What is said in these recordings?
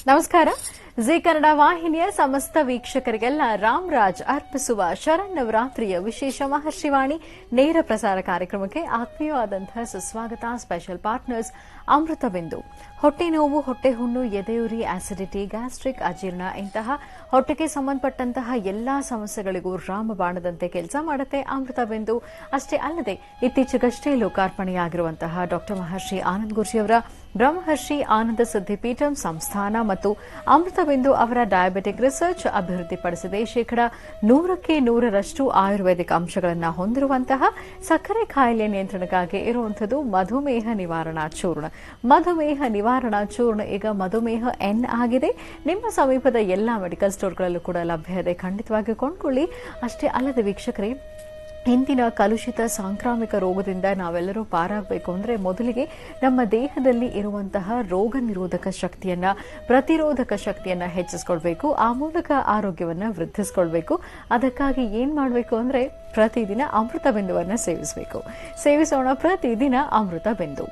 ನಮಸ್ಕಾರ. ಜಿ ಕನ್ನಡ ವಾಹಿನಿಯ ಸಮಸ್ತ ವೀಕ್ಷಕರಿಗೆಲ್ಲ ರಾಮರಾಜ್ ಅರ್ಪಿಸುವ ಶರನ್ನವರಾತ್ರಿಯ ವಿಶೇಷ ಮಹರ್ಷಿವಾಣಿ ನೇರ ಪ್ರಸಾರ ಕಾರ್ಯಕ್ರಮಕ್ಕೆ ಆತ್ಮೀಯವಾದಂತಹ ಸುಸ್ವಾಗತ. ಸ್ಪೆಷಲ್ ಪಾರ್ಟ್ನರ್ಸ್ ಅಮೃತ ಬಿಂದು. ಹೊಟ್ಟೆ ನೋವು, ಹೊಟ್ಟೆ ಹುಣ್ಣು, ಎದೆಯುರಿ, ಆಸಿಡಿಟಿ, ಗ್ಯಾಸ್ಟ್ರಿಕ್, ಅಜೀರ್ಣ ಇಂತಹ ಹೊಟ್ಟೆಗೆ ಸಂಬಂಧಪಟ್ಟಂತಹ ಎಲ್ಲಾ ಸಮಸ್ಯೆಗಳಿಗೂ ರಾಮಬಾಣದಂತೆ ಕೆಲಸ ಮಾಡುತ್ತೆ ಅಮೃತ ಬಿಂದು. ಅಷ್ಟೇ ಅಲ್ಲದೆ ಇತ್ತೀಚೆಗಷ್ಟೇ ಲೋಕಾರ್ಪಣೆಯಾಗಿರುವಂತಹ ಡಾಕ್ಟರ್ ಮಹರ್ಷಿ ಆನಂದ್ ಗುರೂಜಿಯವರ ಬ್ರಹ್ಮರ್ಷಿ ಆನಂದ ಸಿದ್ಧಿಪೀಠಂ ಸಂಸ್ಥಾನ ಮತ್ತು ಅಮೃತ ಬಿಂದು ಅವರ ಡಯಾಬಿಟಿಕ್ ರಿಸರ್ಚ್ ಅಭಿವೃದ್ಧಿಪಡಿಸಿದೆ. 100% ಆಯುರ್ವೇದಿಕ್ ಅಂಶಗಳನ್ನು ಹೊಂದಿರುವಂತಹ ಸಕ್ಕರೆ ಕಾಯಿಲೆ ನಿಯಂತ್ರಣಕ್ಕಾಗಿ ಇರುವಂಥದ್ದು ಮಧುಮೇಹ ನಿವಾರಣಾ ಚೂರ್ಣ. ಮಧುಮೇಹ ನಿವಾರಣಾ ಚೂರ್ಣ ಈಗ ಮಧುಮೇಹ ಎನ್ ಆಗಿದೆ. ನಿಮ್ಮ ಸಮೀಪದ ಎಲ್ಲಾ ಮೆಡಿಕಲ್ ಸ್ಟೋರ್ಗಳಲ್ಲೂ ಕೂಡ ಲಭ್ಯ ಇದೆ. ಖಂಡಿತವಾಗಿ ಕೊಂಡ್ಕೊಳ್ಳಿ. ಅಷ್ಟೇ ಅಲ್ಲದೆ ವೀಕ್ಷಕರೇ, ಇಂದಿನ ಕಲುಷಿತ ಸಾಂಕ್ರಾಮಿಕ ರೋಗದಿಂದ ನಾವೆಲ್ಲರೂ ಪಾರಾಗಬೇಕು ಅಂದರೆ ಮೊದಲಿಗೆ ನಮ್ಮ ದೇಹದಲ್ಲಿ ಇರುವಂತಹ ರೋಗ ನಿರೋಧಕ ಶಕ್ತಿಯನ್ನ, ಪ್ರತಿರೋಧಕ ಶಕ್ತಿಯನ್ನ ಹೆಚ್ಚಿಸಿಕೊಳ್ಬೇಕು. ಆ ಮೂಲಕ ಆರೋಗ್ಯವನ್ನ ವೃದ್ಧಿಸಿಕೊಳ್ಬೇಕು. ಅದಕ್ಕಾಗಿ ಏನ್ ಮಾಡಬೇಕು ಅಂದ್ರೆ ಪ್ರತಿದಿನ ಅಮೃತ ಬಿಂದುವನ್ನ ಸೇವಿಸೋಣ. ಪ್ರತಿದಿನ ಅಮೃತ ಬಿಂದು.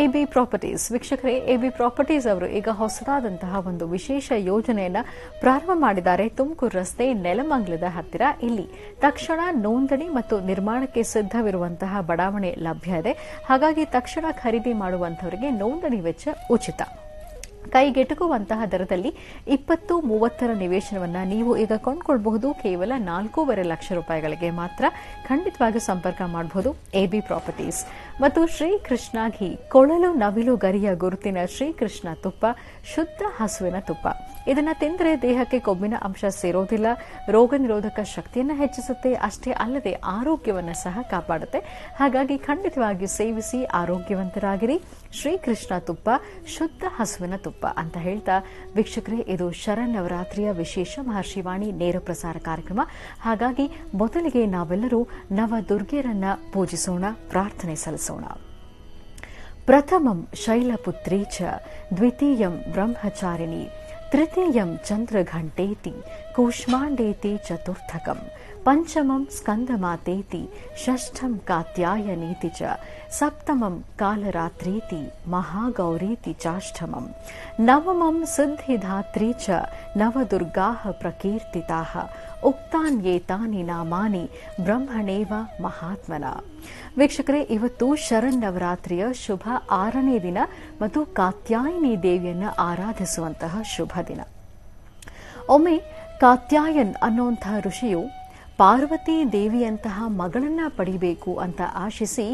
ಎಬಿ ಪ್ರಾಪರ್ಟೀಸ್ ವೀಕ್ಷಕರೇ, ಎಬಿ ಪ್ರಾಪರ್ಟೀಸ್ ಅವರು ಈಗ ಹೊಸದಾದಂತಹ ಒಂದು ವಿಶೇಷ ಯೋಜನೆಯನ್ನ ಪ್ರಾರಂಭ ಮಾಡಿದ್ದಾರೆ. ತುಮಕೂರು ರಸ್ತೆ ನೆಲಮಂಗಲದ ಹತ್ತಿರ. ಇಲ್ಲಿ ತಕ್ಷಣ ನೋಂದಣಿ ಮತ್ತು ನಿರ್ಮಾಣಕ್ಕೆ ಸಿದ್ಧವಿರುವಂತಹ ಬಡಾವಣೆ ಲಭ್ಯ ಇದೆ. ಹಾಗಾಗಿ ತಕ್ಷಣ ಖರೀದಿ ಮಾಡುವಂತವರಿಗೆ ನೋಂದಣಿ ವೆಚ್ಚ ಉಚಿತ. ಕೈಗೆಟುಕುವಂತಹ ದರದಲ್ಲಿ 20-30 ನಿವೇಶನವನ್ನ ನೀವು ಈಗ ಕೊಂಡ್ಕೊಳ್ಬಹುದು. ಕೇವಲ 4.5 ಲಕ್ಷ ರೂಪಾಯಿಗಳಿಗೆ ಮಾತ್ರ. ಖಂಡಿತವಾಗಿ ಸಂಪರ್ಕ ಮಾಡಬಹುದು ಎಬಿ ಪ್ರಾಪರ್ಟೀಸ್. ಮತ್ತು ಶ್ರೀಕೃಷ್ಣ ಘೀ, ಕೊಳಲು ನವಿಲು ಗರಿಯ ಗುರುತಿನ ಶ್ರೀಕೃಷ್ಣ ತುಪ್ಪ, ಶುದ್ಧ ಹಸುವಿನ ತುಪ್ಪ. ಇದನ್ನ ತಿಂದರೆ ದೇಹಕ್ಕೆ ಕೊಬ್ಬಿನ ಅಂಶ ಸೇರೋದಿಲ್ಲ, ರೋಗ ನಿರೋಧಕ ಶಕ್ತಿಯನ್ನ ಹೆಚ್ಚಿಸುತ್ತೆ. ಅಷ್ಟೇ ಅಲ್ಲದೆ ಆರೋಗ್ಯವನ್ನ ಸಹ ಕಾಪಾಡುತ್ತೆ. ಹಾಗಾಗಿ ಖಂಡಿತವಾಗಿ ಸೇವಿಸಿ, ಆರೋಗ್ಯವಂತರಾಗಿರಿ. ಶ್ರೀಕೃಷ್ಣ ತುಪ್ಪ, ಶುದ್ಧ ಹಸುವಿನ ತುಪ್ಪ ಅಂತ ಹೇಳ್ತಾ ವೀಕ್ಷಕರೇ, ಇದು ಶರನ್ನವರಾತ್ರಿಯ ವಿಶೇಷ ಮಹರ್ಷಿವಾಣಿ ನೇರ ಪ್ರಸಾರ ಕಾರ್ಯಕ್ರಮ. ಹಾಗಾಗಿ ಮೊದಲಿಗೆ ನಾವೆಲ್ಲರೂ ನವ ದುರ್ಗೆಯರನ್ನ ಪೂಜಿಸೋಣ, ಪ್ರಾರ್ಥನೆ ಸಲ್ಲಿಸೋಣ. ಪ್ರಥಮಂ ಶೈಲಪುತ್ರೀ ಚ ದ್ವಿತೀಯಂ ಬ್ರಹ್ಮಚಾರಿಣಿ ತೃತೀಯಂ ಚಂದ್ರಘಂಟೇತಿ ಕೂಷ್ಮಾಂಡೇತಿ ಚತುರ್ಥಕಂ ಪಂಚಮಂ ಸ್ಕಂದಮಾತೇತಿ ಷಷ್ಠಂ ಕಾತ್ಯಾಯನೀತಿ ಚ ಸಪ್ತಮಂ ಕಾಲರಾತ್ರೀತಿ ಮಹಾಗೌರೀತಿ ಚಾಷ್ಟಮಂ ನವಮಂ ಸಿದ್ಧಿಧಾತ್ರೀ ಚ ನವದುರ್ಗಾಃ ಪ್ರಕೀರ್ತಿತಾಃ ಉಕ್ತಾನ್ಯೇತಾನಿ ನಾಮಾನಿ ಬ್ರಹ್ಮಣೇವ ಮಹಾತ್ಮನ. ವೀಕ್ಷಕರೇ, ಇವತ್ತು ಶರನ್ನವರಾತ್ರಿಯ ಶುಭ 6ನೇ ದಿನ ಮತ್ತು ಕಾತ್ಯಾಯಿನಿ ದೇವಿಯನ್ನ ಆರಾಧಿಸುವಂತಹ ಶುಭ ದಿನ. ಒಮ್ಮೆ ಕಾತ್ಯಾಯನ್ ಅನ್ನುವಂತಹ ಋಷಿಯು ಪಾರ್ವತಿ ದೇವಿಯಂತಹ ಮಗಳನ್ನ ಪಡಿಬೇಕು ಅಂತ ಆಶಿಸಿ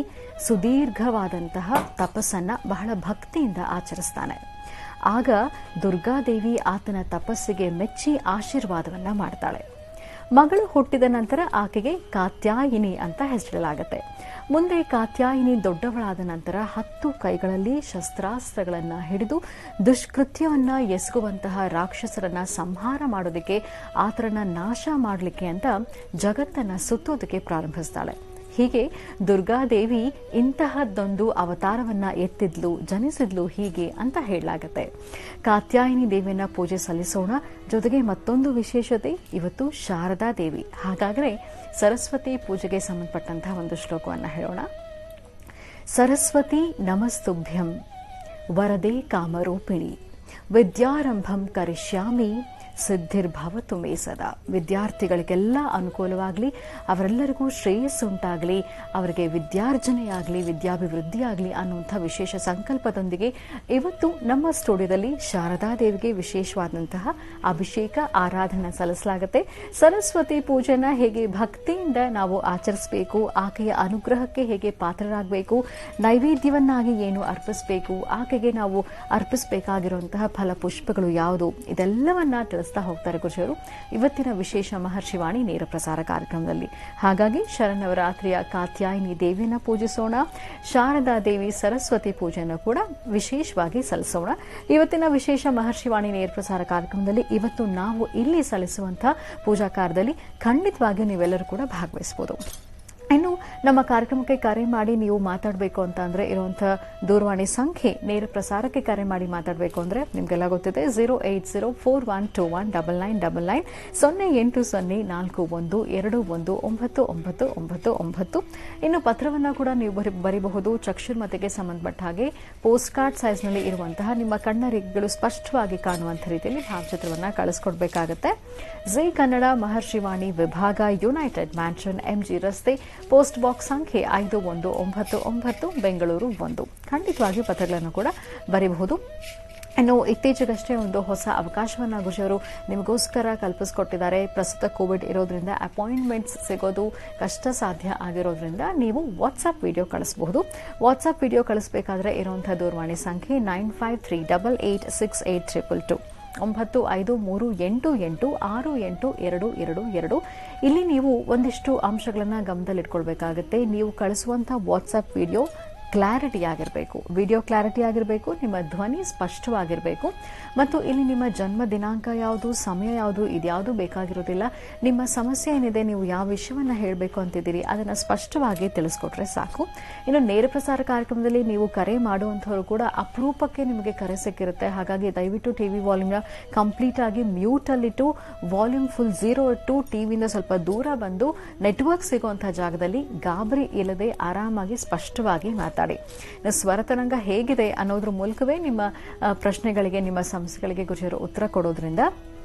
ಸುದೀರ್ಘವಾದಂತಹ ತಪಸ್ಸನ್ನ ಬಹಳ ಭಕ್ತಿಯಿಂದ ಆಚರಿಸ್ತಾನೆ. ಆಗ ದುರ್ಗಾದೇವಿ ಆತನ ತಪಸ್ಸಿಗೆ ಮೆಚ್ಚಿ ಆಶೀರ್ವಾದವನ್ನ ಮಾಡ್ತಾಳೆ. ಮಗಳು ಹುಟ್ಟಿದ ನಂತರ ಆಕೆಗೆ ಕಾತ್ಯಾಯಿನಿ ಅಂತ ಹೆಸರಿಡಲಾಗುತ್ತೆ. ಮುಂದೆ ಕಾತ್ಯಾಯಿನಿ ದೊಡ್ಡವಳಾದ ನಂತರ 10 ಕೈಗಳಲ್ಲಿ ಶಸ್ತ್ರಾಸ್ತ್ರಗಳನ್ನ ಹಿಡಿದು ದುಷ್ಕೃತ್ಯವನ್ನ ಎಸಗುವಂತಹ ರಾಕ್ಷಸರನ್ನ ಸಂಹಾರ ಮಾಡೋದಕ್ಕೆ, ಆತರನ್ನ ನಾಶ ಮಾಡಲಿಕ್ಕೆ ಅಂತ ಜಗತ್ತನ್ನ ಸುತ್ತೋದಕ್ಕೆ ಪ್ರಾರಂಭಿಸ್ತಾಳೆ. ಹೀಗೆ ದುರ್ಗಾದೇವಿ ಇಂತಹದ್ದೊಂದು ಅವತಾರವನ್ನ ಎತ್ತಿದ್ಲು, ಜನಿಸಿದ್ಲು ಹೀಗೆ ಅಂತ ಹೇಳಲಾಗತ್ತೆ. ಕಾತ್ಯಾಯಿನಿ ದೇವಿಯನ್ನ ಪೂಜೆ ಸಲ್ಲಿಸೋಣ. ಜೊತೆಗೆ ಮತ್ತೊಂದು ವಿಶೇಷತೆ, ಇವತ್ತು ಶಾರದಾ ದೇವಿ. ಹಾಗಾದರೆ ಸರಸ್ವತಿ ಪೂಜೆಗೆ ಸಂಬಂಧಪಟ್ಟಂತಹ ಒಂದು ಶ್ಲೋಕವನ್ನ ಹೇಳೋಣ. ಸರಸ್ವತಿ ನಮಸ್ತುಭ್ಯಂ ವರದೆ ಕಾಮರೂಪಿಣಿ ವಿದ್ಯಾರಂಭಂ ಕರಿಷ್ಯಾಮಿ ಸಿದ್ಧಿರ್ಭವತು ಮೇ ಸದಾ. ವಿದ್ಯಾರ್ಥಿಗಳಿಗೆಲ್ಲ ಅನುಕೂಲವಾಗಲಿ, ಅವರೆಲ್ಲರಿಗೂ ಶ್ರೇಯಸ್ಸುಂಟಾಗಲಿ, ಅವರಿಗೆ ವಿದ್ಯಾರ್ಜನೆಯಾಗಲಿ, ವಿದ್ಯಾಭಿವೃದ್ಧಿಯಾಗಲಿ ಅನ್ನುವಂಥ ವಿಶೇಷ ಸಂಕಲ್ಪದೊಂದಿಗೆ ಇವತ್ತು ನಮ್ಮ ಸ್ಟುಡಿಯೋದಲ್ಲಿ ಶಾರದಾ ದೇವಿಗೆ ವಿಶೇಷವಾದಂತಹ ಅಭಿಷೇಕ ಆರಾಧನೆ ಸಲ್ಲಿಸಲಾಗುತ್ತೆ. ಸರಸ್ವತಿ ಪೂಜೆನ ಹೇಗೆ ಭಕ್ತಿಯಿಂದ ನಾವು ಆಚರಿಸಬೇಕು, ಆಕೆಯ ಅನುಗ್ರಹಕ್ಕೆ ಹೇಗೆ ಪಾತ್ರರಾಗಬೇಕು, ನೈವೇದ್ಯವನ್ನಾಗಿ ಏನು ಅರ್ಪಿಸಬೇಕು, ಆಕೆಗೆ ನಾವು ಅರ್ಪಿಸಬೇಕಾಗಿರುವಂತಹ ಫಲಪುಷ್ಪಗಳು ಯಾವುದು, ಇದೆಲ್ಲವನ್ನ ತಿಳಿಸ್ತಾ ಹೋಗ್ತಾರೆ ಗುರುಜಿಯವರು ಇವತ್ತಿನ ವಿಶೇಷ ಮಹರ್ಷಿವಾಣಿ ನೇರ ಪ್ರಸಾರ ಕಾರ್ಯಕ್ರಮದಲ್ಲಿ. ಹಾಗಾಗಿ ಶರನ್ನವರಾತ್ರಿಯ ಕಾತ್ಯಾಯಿನಿ ದೇವಿಯನ್ನ ಪೂಜಿಸೋಣ. ಶಾರದಾ ದೇವಿ ಸರಸ್ವತಿ ಪೂಜೆಯನ್ನು ಕೂಡ ವಿಶೇಷವಾಗಿ ಸಲ್ಲಿಸೋಣ. ಇವತ್ತಿನ ವಿಶೇಷ ಮಹರ್ಷಿವಾಣಿ ನೇರ ಪ್ರಸಾರ ಕಾರ್ಯಕ್ರಮದಲ್ಲಿ ಇವತ್ತು ನಾವು ಇಲ್ಲಿ ಸಲ್ಲಿಸುವಂತಹ ಪೂಜಾ ಕಾರ್ಯದಲ್ಲಿ ಖಂಡಿತವಾಗಿಯೂ ನೀವೆಲ್ಲರೂ ಕೂಡ ಭಾಗವಹಿಸಬಹುದು. ಇನ್ನು ನಮ್ಮ ಕಾರ್ಯಕ್ರಮಕ್ಕೆ ಕರೆ ಮಾಡಿ ನೀವು ಮಾತಾಡಬೇಕು ಅಂತ ಅಂದ್ರೆ ಇರುವಂಥ ದೂರವಾಣಿ ಸಂಖ್ಯೆ, ನೇರ ಪ್ರಸಾರಕ್ಕೆ ಕರೆ ಮಾಡಿ ಮಾತಾಡಬೇಕು ಅಂದ್ರೆ ನಿಮಗೆಲ್ಲ ಗೊತ್ತಿದೆ 08041219999 08041219999. ಇನ್ನು ಪತ್ರವನ್ನ ಕೂಡ ನೀವು ಬರೀಬಹುದು. ಚಕ್ಷುರ್ಮತಿಗೆ ಸಂಬಂಧಪಟ್ಟ ಹಾಗೆ ಪೋಸ್ಟ್ ಕಾರ್ಡ್ ಸೈಜ್ನಲ್ಲಿ ಇರುವಂತಹ ನಿಮ್ಮ ಕಣ್ಣರಿಗೆಗಳು ಸ್ಪಷ್ಟವಾಗಿ ಕಾಣುವಂಥ ರೀತಿಯಲ್ಲಿ ಭಾವಚಿತ್ರವನ್ನ ಕಳಿಸ್ಕೊಡ್ಬೇಕಾಗತ್ತೆ. ಜಿ ಕನ್ನಡ ಮಹರ್ಷಿವಾಣಿ ವಿಭಾಗ, ಯುನೈಟೆಡ್ ಮ್ಯಾನ್ಷನ್, ಎಂಜಿ ರಸ್ತೆ, ಪೋಸ್ಟ್ ಬಾಕ್ಸ್ ಸಂಖ್ಯೆ 5199, ಬೆಂಗಳೂರು 1. ಖಂಡಿತವಾಗಿ ಪತ್ರಗಳನ್ನು ಕೂಡ ಬರೀಬಹುದು. ಇನ್ನು ಇತ್ತೀಚೆಗಷ್ಟೇ ಒಂದು ಹೊಸ ಅವಕಾಶವನ್ನು ಗುರುಜಿಯವರು ನಿಮಗೋಸ್ಕರ ಕಲ್ಪಿಸಿಕೊಟ್ಟಿದ್ದಾರೆ. ಪ್ರಸ್ತುತ ಕೋವಿಡ್ ಇರೋದ್ರಿಂದ ಅಪಾಯಿಂಟ್ಮೆಂಟ್ಸ್ ಸಿಗೋದು ಕಷ್ಟ ಸಾಧ್ಯ ಆಗಿರೋದ್ರಿಂದ ನೀವು ವಾಟ್ಸ್ಆಪ್ ವಿಡಿಯೋ ಕಳಿಸಬಹುದು. ವಾಟ್ಸ್ಆಪ್ ವಿಡಿಯೋ ಕಳಿಸಬೇಕಾದ್ರೆ ಇರುವಂತಹ ದೂರವಾಣಿ ಸಂಖ್ಯೆ 9538868222 9538868222. ಇಲ್ಲಿ ನೀವು ಒಂದಿಷ್ಟು ಅಂಶಗಳನ್ನು ಗಮನದಲ್ಲಿಟ್ಕೊಳ್ಬೇಕಾಗುತ್ತೆ. ನೀವು ಕಳಿಸುವಂತಹ ವಾಟ್ಸ್ಆಪ್ ವಿಡಿಯೋ ಕ್ಲಾರಿಟಿ ಆಗಿರಬೇಕು, ವಿಡಿಯೋ ಕ್ಲಾರಿಟಿ ಆಗಿರಬೇಕು, ನಿಮ್ಮ ಧ್ವನಿ ಸ್ಪಷ್ಟವಾಗಿರಬೇಕು, ಮತ್ತು ಇಲ್ಲಿ ನಿಮ್ಮ ಜನ್ಮ ದಿನಾಂಕ ಯಾವುದು, ಸಮಯ ಯಾವುದು, ಇದ್ಯಾವುದು ಬೇಕಾಗಿರೋದಿಲ್ಲ. ನಿಮ್ಮ ಸಮಸ್ಯೆ ಏನಿದೆ, ನೀವು ಯಾವ ವಿಷಯವನ್ನು ಹೇಳಬೇಕು ಅಂತಿದ್ದೀರಿ ಅದನ್ನು ಸ್ಪಷ್ಟವಾಗಿ ತಿಳಿಸ್ಕೊಟ್ರೆ ಸಾಕು. ಇನ್ನು ನೇರ ಪ್ರಸಾರ ಕಾರ್ಯಕ್ರಮದಲ್ಲಿ ನೀವು ಕರೆ ಮಾಡುವಂಥವರು ಕೂಡ ಅಪರೂಪಕ್ಕೆ ನಿಮಗೆ ಕರೆ ಸಿಕ್ಕಿರುತ್ತೆ. ಹಾಗಾಗಿ ದಯವಿಟ್ಟು ಟಿವಿ ವಾಲ್ಯೂಮ್ನ ಕಂಪ್ಲೀಟ್ ಆಗಿ ಮ್ಯೂಟ್ ಅಲ್ಲಿಟ್ಟು ವಾಲ್ಯೂಮ್ ಫುಲ್ 0 ಇಟ್ಟು ಟಿವಿಯಿಂದ ಸ್ವಲ್ಪ ದೂರ ಬಂದು ನೆಟ್ವರ್ಕ್ ಸಿಗುವಂತಹ ಜಾಗದಲ್ಲಿ ಗಾಬರಿ ಇಲ್ಲದೆ ಆರಾಮಾಗಿ ಸ್ಪಷ್ಟವಾಗಿ ಮಾತಾಡಿ. ಸ್ವರತರಂಗ ಹೇಗಿದೆ ಅನ್ನೋದ್ರ ಮೂಲಕವೇ ನಿಮ್ಮ ಪ್ರಶ್ನೆಗಳಿಗೆ, ನಿಮ್ಮ ಸಮಸ್ಯೆಗಳಿಗೆ ಗುರುಜಿಯವರು ಉತ್ತರ ಕೊಡೋದ್ರಿಂದ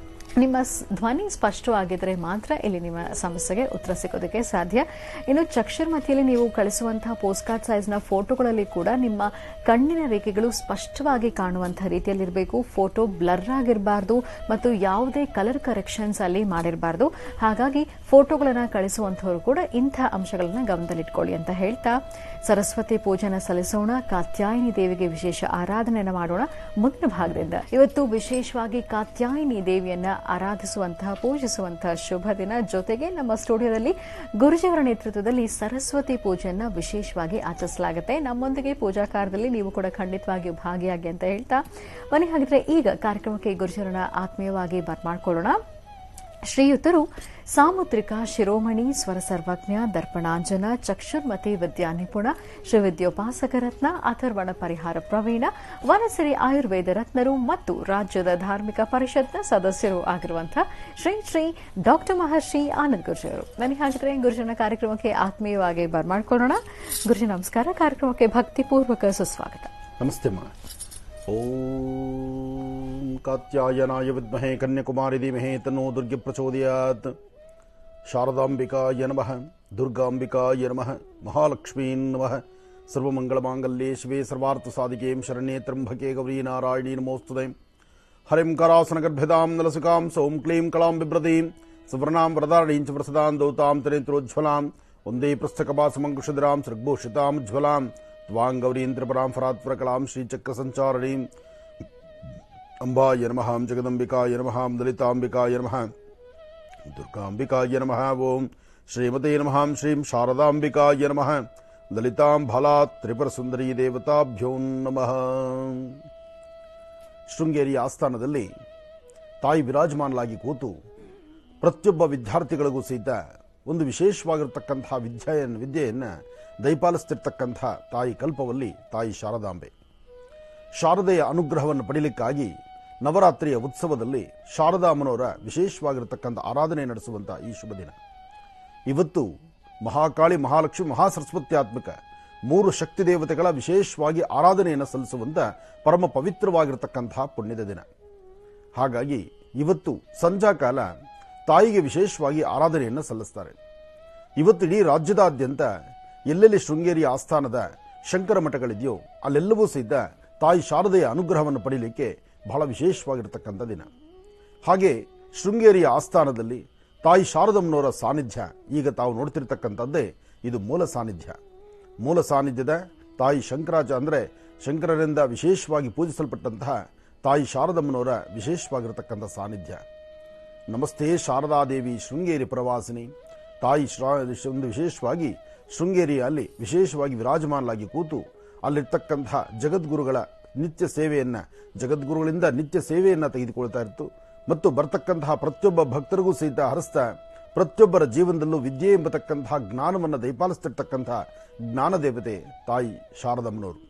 ನಿಮ್ಮ ಧ್ವನಿ ಸ್ಪಷ್ಟವಾಗಿದ್ರೆ ಮಾತ್ರ ಇಲ್ಲಿ ನಿಮ್ಮ ಸಮಸ್ಯೆಗೆ ಉತ್ತರ ಸಿಗೋದಕ್ಕೆ ಸಾಧ್ಯ. ಇನ್ನು ಚಕ್ಷುರ್ಮತಿಯಲ್ಲಿ ನೀವು ಕಳಿಸುವಂತಹ ಪೋಸ್ಟ್ ಕಾರ್ಡ್ ಸೈಜ್ನ ಫೋಟೋಗಳಲ್ಲಿ ಕೂಡ ನಿಮ್ಮ ಕಣ್ಣಿನ ರೇಖೆಗಳು ಸ್ಪಷ್ಟವಾಗಿ ಕಾಣುವಂತಹ ರೀತಿಯಲ್ಲಿರಬೇಕು. ಫೋಟೋ ಬ್ಲರ್ ಆಗಿರಬಾರ್ದು ಮತ್ತು ಯಾವುದೇ ಕಲರ್ ಕರೆಕ್ಷನ್ಸ್ ಅಲ್ಲಿ ಮಾಡಿರಬಾರ್ದು. ಹಾಗಾಗಿ ಫೋಟೋಗಳನ್ನು ಕಳಿಸುವಂತವರು ಕೂಡ ಇಂಥ ಅಂಶಗಳನ್ನ ಗಮನದಲ್ಲಿಟ್ಕೊಳ್ಳಿ ಅಂತ ಹೇಳ್ತಾ ಸರಸ್ವತಿ ಪೂಜೆನ ಸಲ್ಲಿಸೋಣ. ಕಾತ್ಯಾಯಿನಿ ದೇವಿಗೆ ವಿಶೇಷ ಆರಾಧನೆಯನ್ನು ಮಾಡೋಣ. ಮುಂದಿನ ಭಾಗದಿಂದ ಇವತ್ತು ವಿಶೇಷವಾಗಿ ಕಾತ್ಯಾಯಿನಿ ದೇವಿಯನ್ನ ಆರಾಧಿಸುವಂತಹ, ಪೂಜಿಸುವಂತಹ ಶುಭ ದಿನ. ಜೊತೆಗೆ ನಮ್ಮ ಸ್ಟುಡಿಯೋದಲ್ಲಿ ಗುರುಜಿಯವರ ನೇತೃತ್ವದಲ್ಲಿ ಸರಸ್ವತಿ ಪೂಜೆಯನ್ನ ವಿಶೇಷವಾಗಿ ಆಚರಿಸಲಾಗುತ್ತೆ. ನಮ್ಮೊಂದಿಗೆ ಪೂಜಾ ಕಾರ್ಯದಲ್ಲಿ ನೀವು ಕೂಡ ಖಂಡಿತವಾಗಿ ಭಾಗಿಯಾಗಿ ಅಂತ ಹೇಳ್ತಾ ಬನ್ನಿ. ಹಾಗಿದ್ರೆ ಈಗ ಕಾರ್ಯಕ್ರಮಕ್ಕೆ ಗುರುಜಿಯವರನ್ನ ಆತ್ಮೀಯವಾಗಿ ಬರ್ಮಾಡ್ಕೊಳ್ಳೋಣ. ಶ್ರೀಯುತರು ಸಾಮುದ್ರಿಕ ಶಿರೋಮಣಿ, ಸ್ವರ ಸರ್ವಜ್ಞ, ದರ್ಪಣಾಂಜನ, ಚಕ್ಷುರ್ಮತಿ ವಿದ್ಯಾ ನಿಪುಣ, ಶ್ರೀ ವಿದ್ಯೋಪಾಸಕ ರತ್ನ, ಅಥರ್ವಣ ಪರಿಹಾರ ಪ್ರವೀಣ, ವನಸಿರಿ ಆಯುರ್ವೇದ ರತ್ನರು ಮತ್ತು ರಾಜ್ಯದ ಧಾರ್ಮಿಕ ಪರಿಷತ್ನ ಸದಸ್ಯರು ಆಗಿರುವಂತಹ ಶ್ರೀ ಶ್ರೀ ಡಾಕ್ಟರ್ ಮಹರ್ಷಿ ಆನಂದ್ ಗುರುಜಿಯವರು. ನನಗೆ ಹಾಗಿದ್ರೆ ಗುರುಜನ ಕಾರ್ಯಕ್ರಮಕ್ಕೆ ಆತ್ಮೀಯವಾಗಿ ಬರ್ಮಾಡ್ಕೊಳ್ಳೋಣ. ಗುರುಜಿ ನಮಸ್ಕಾರ. ಕಾರ್ಯಕ್ರಮಕ್ಕೆ ಭಕ್ತಿಪೂರ್ವಕ ಸುಸ್ವಾಗತ. ನಮಸ್ತೆ ಮಾ. ಓಂ ಕಾತ್ಯಾಯನಾಯ ವಿದ್ಮಹೇ ಕನ್ಯಾಕುಮಾರಿ ಧೀಮಹಿ ತನ್ನೋ ದುರ್ಗೆ ಪ್ರಚೋದಯಾತ್. ಶಾರದಾಂಬಿಕಾಯ ನಮಃ, ದುರ್ಗಾಂಬಿಕಾಯ ನಮಃ, ಮಹಾಲಕ್ಷ್ಮೀ ನಮಃ. ಸರ್ವಮಂಗಳಮಾಂಗಲ್ಯೇ ಶಿವೆ ಸರ್ವಾರ್ಥ ಸಾಧಿಕೆ ಶರಣ್ಯೇ ತ್ರ್ಯಂಬಕೆ ಗೌರಿ ನಾರಾಯಣೀ ನಮೋಸ್ತುತೆ. ಹರಿಂ ಕರಾಸನಗರ್ಭ್ಯತಾಂ ನಲಸಿಕಾಂ ಸೌಂ ಕ್ಲೀಂ ಕಳಾಂ ಬಿಭ್ರತೀಂ ಸುವರ್ಣಾಂ ವರದಾರಣೀಂ ಚ ಪ್ರಸದಾಂ ದೌತಾಂ ತ್ರಿನೇತ್ರೋಜ್ವಲಾಂ ವಂದೇ ಪೃಷ್ಠಕಪಾಸಮಂಕುಶಿಧರಾಂ ಸೃಗ್ಭೂಷಿತಾಂ ಜ್ವಲಾಂ ತ್ವಾಂ ಗೌರೀಂ ತ್ರಿಪುರಾಂ ಫರಾತ್ಪರಕಲಾಂ ಶ್ರೀಚಕ್ರಸಂಚಾರಣೀಂ. ಅಂಬಾಯ ನಮಃ, ಜಗದಂಬಿಕಾಯ ನಮಃ, ದಲಿತಾಂಬಿಕಾಯ ನಮಃ, ದುರ್ಗಾಂಬಿಕಾಯ ನಮಃ. ಓಂ ಶ್ರೀಮತೇ ನಮಃ. ಶ್ರೀಂ ಶಾರದಾಂಬಿಕಾಯ ನಮಃ. ಲಲಿತಾಂ ಫಲಾತ್ ತ್ರಿಪುರ ಸುಂದರಿ ದೇವತಾಭ್ಯೋ ನಮಃ. ಶೃಂಗೇರಿಯ ಆಸ್ಥಾನದಲ್ಲಿ ತಾಯಿ ವಿರಾಜಮಾನಲಾಗಿ ಕೂತು ಪ್ರತಿಯೊಬ್ಬ ವಿದ್ಯಾರ್ಥಿಗಳಿಗೂ ಸಹಿತ ಒಂದು ವಿಶೇಷವಾಗಿರತಕ್ಕಂತಹ ವಿದ್ಯೆಯನ್ನು ದಯಪಾಲಿಸ್ತಿರ್ತಕ್ಕಂಥ ತಾಯಿ ಕಲ್ಪವಲ್ಲಿ ತಾಯಿ ಶಾರದಾಂಬೆ. ಶಾರದೆಯ ಅನುಗ್ರಹವನ್ನು ಪಡೀಲಿಕ್ಕಾಗಿ ನವರಾತ್ರಿಯ ಉತ್ಸವದಲ್ಲಿ ಶಾರದಾಮ್ಮನವರ ವಿಶೇಷವಾಗಿರತಕ್ಕಂಥ ಆರಾಧನೆ ನಡೆಸುವಂಥ ಈ ಶುಭ ದಿನ. ಇವತ್ತು ಮಹಾಕಾಳಿ, ಮಹಾಲಕ್ಷ್ಮಿ, ಮಹಾಸರಸ್ವತ್ಯಾತ್ಮಕ 3 ಶಕ್ತಿ ದೇವತೆಗಳ ವಿಶೇಷವಾಗಿ ಆರಾಧನೆಯನ್ನು ಸಲ್ಲಿಸುವಂಥ ಪರಮ ಪವಿತ್ರವಾಗಿರತಕ್ಕಂತಹ ಪುಣ್ಯದ ದಿನ. ಹಾಗಾಗಿ ಇವತ್ತು ಸಂಜಾ ಕಾಲ ತಾಯಿಗೆ ವಿಶೇಷವಾಗಿ ಆರಾಧನೆಯನ್ನು ಸಲ್ಲಿಸ್ತಾರೆ. ಇವತ್ತು ಇಡೀ ರಾಜ್ಯದಾದ್ಯಂತ ಎಲ್ಲೆಲ್ಲಿ ಶೃಂಗೇರಿಯ ಆಸ್ಥಾನದ ಶಂಕರ ಮಠಗಳಿದೆಯೋ ಅಲ್ಲೆಲ್ಲವೂ ಸಹಿತ ತಾಯಿ ಶಾರದೆಯ ಅನುಗ್ರಹವನ್ನು ಪಡೀಲಿಕ್ಕೆ ಬಹಳ ವಿಶೇಷವಾಗಿರತಕ್ಕಂಥ ದಿನ. ಹಾಗೆ ಶೃಂಗೇರಿಯ ಆಸ್ಥಾನದಲ್ಲಿ ತಾಯಿ ಶಾರದಮ್ಮನವರ ಸಾನ್ನಿಧ್ಯ ಈಗ ತಾವು ನೋಡ್ತಿರ್ತಕ್ಕಂಥದ್ದೇ ಇದು ಮೂಲ ಸಾನ್ನಿಧ್ಯ. ಮೂಲ ಸಾನ್ನಿಧ್ಯದ ತಾಯಿ ಶಂಕರರಿಂದ ವಿಶೇಷವಾಗಿ ಪೂಜಿಸಲ್ಪಟ್ಟಂತಹ ತಾಯಿ ಶಾರದಮ್ಮನವರ ವಿಶೇಷವಾಗಿರತಕ್ಕಂಥ ಸಾನ್ನಿಧ್ಯ. ನಮಸ್ತೆ ಶಾರದಾದೇವಿ ಶೃಂಗೇರಿ ಪ್ರವಾಸಿನಿ. ತಾಯಿ ಒಂದು ವಿಶೇಷವಾಗಿ ಶೃಂಗೇರಿಯಲ್ಲಿ ವಿಶೇಷವಾಗಿ ವಿರಾಜಮಾನಲಾಗಿ ಕೂತು ಅಲ್ಲಿರ್ತಕ್ಕಂತಹ ಜಗದ್ಗುರುಗಳ ನಿತ್ಯ ಸೇವೆಯನ್ನು, ಜಗದ್ಗುರುಗಳಿಂದ ನಿತ್ಯ ಸೇವೆಯನ್ನು ತೆಗೆದುಕೊಳ್ತಾ ಇತ್ತು. ಮತ್ತು ಬರ್ತಕ್ಕಂತಹ ಪ್ರತಿಯೊಬ್ಬ ಭಕ್ತರಿಗೂ ಸಹಿತ ಹರಿಸ್ತಾ ಪ್ರತಿಯೊಬ್ಬರ ಜೀವನದಲ್ಲೂ ವಿದ್ಯೆ ಎಂಬತಕ್ಕಂತಹ ಜ್ಞಾನವನ್ನು ದಯಪಾಲಿಸ್ತಿರ್ತಕ್ಕಂತಹ ಜ್ಞಾನ ದೇವತೆ ತಾಯಿ ಶಾರದಮ್ಮನವರು.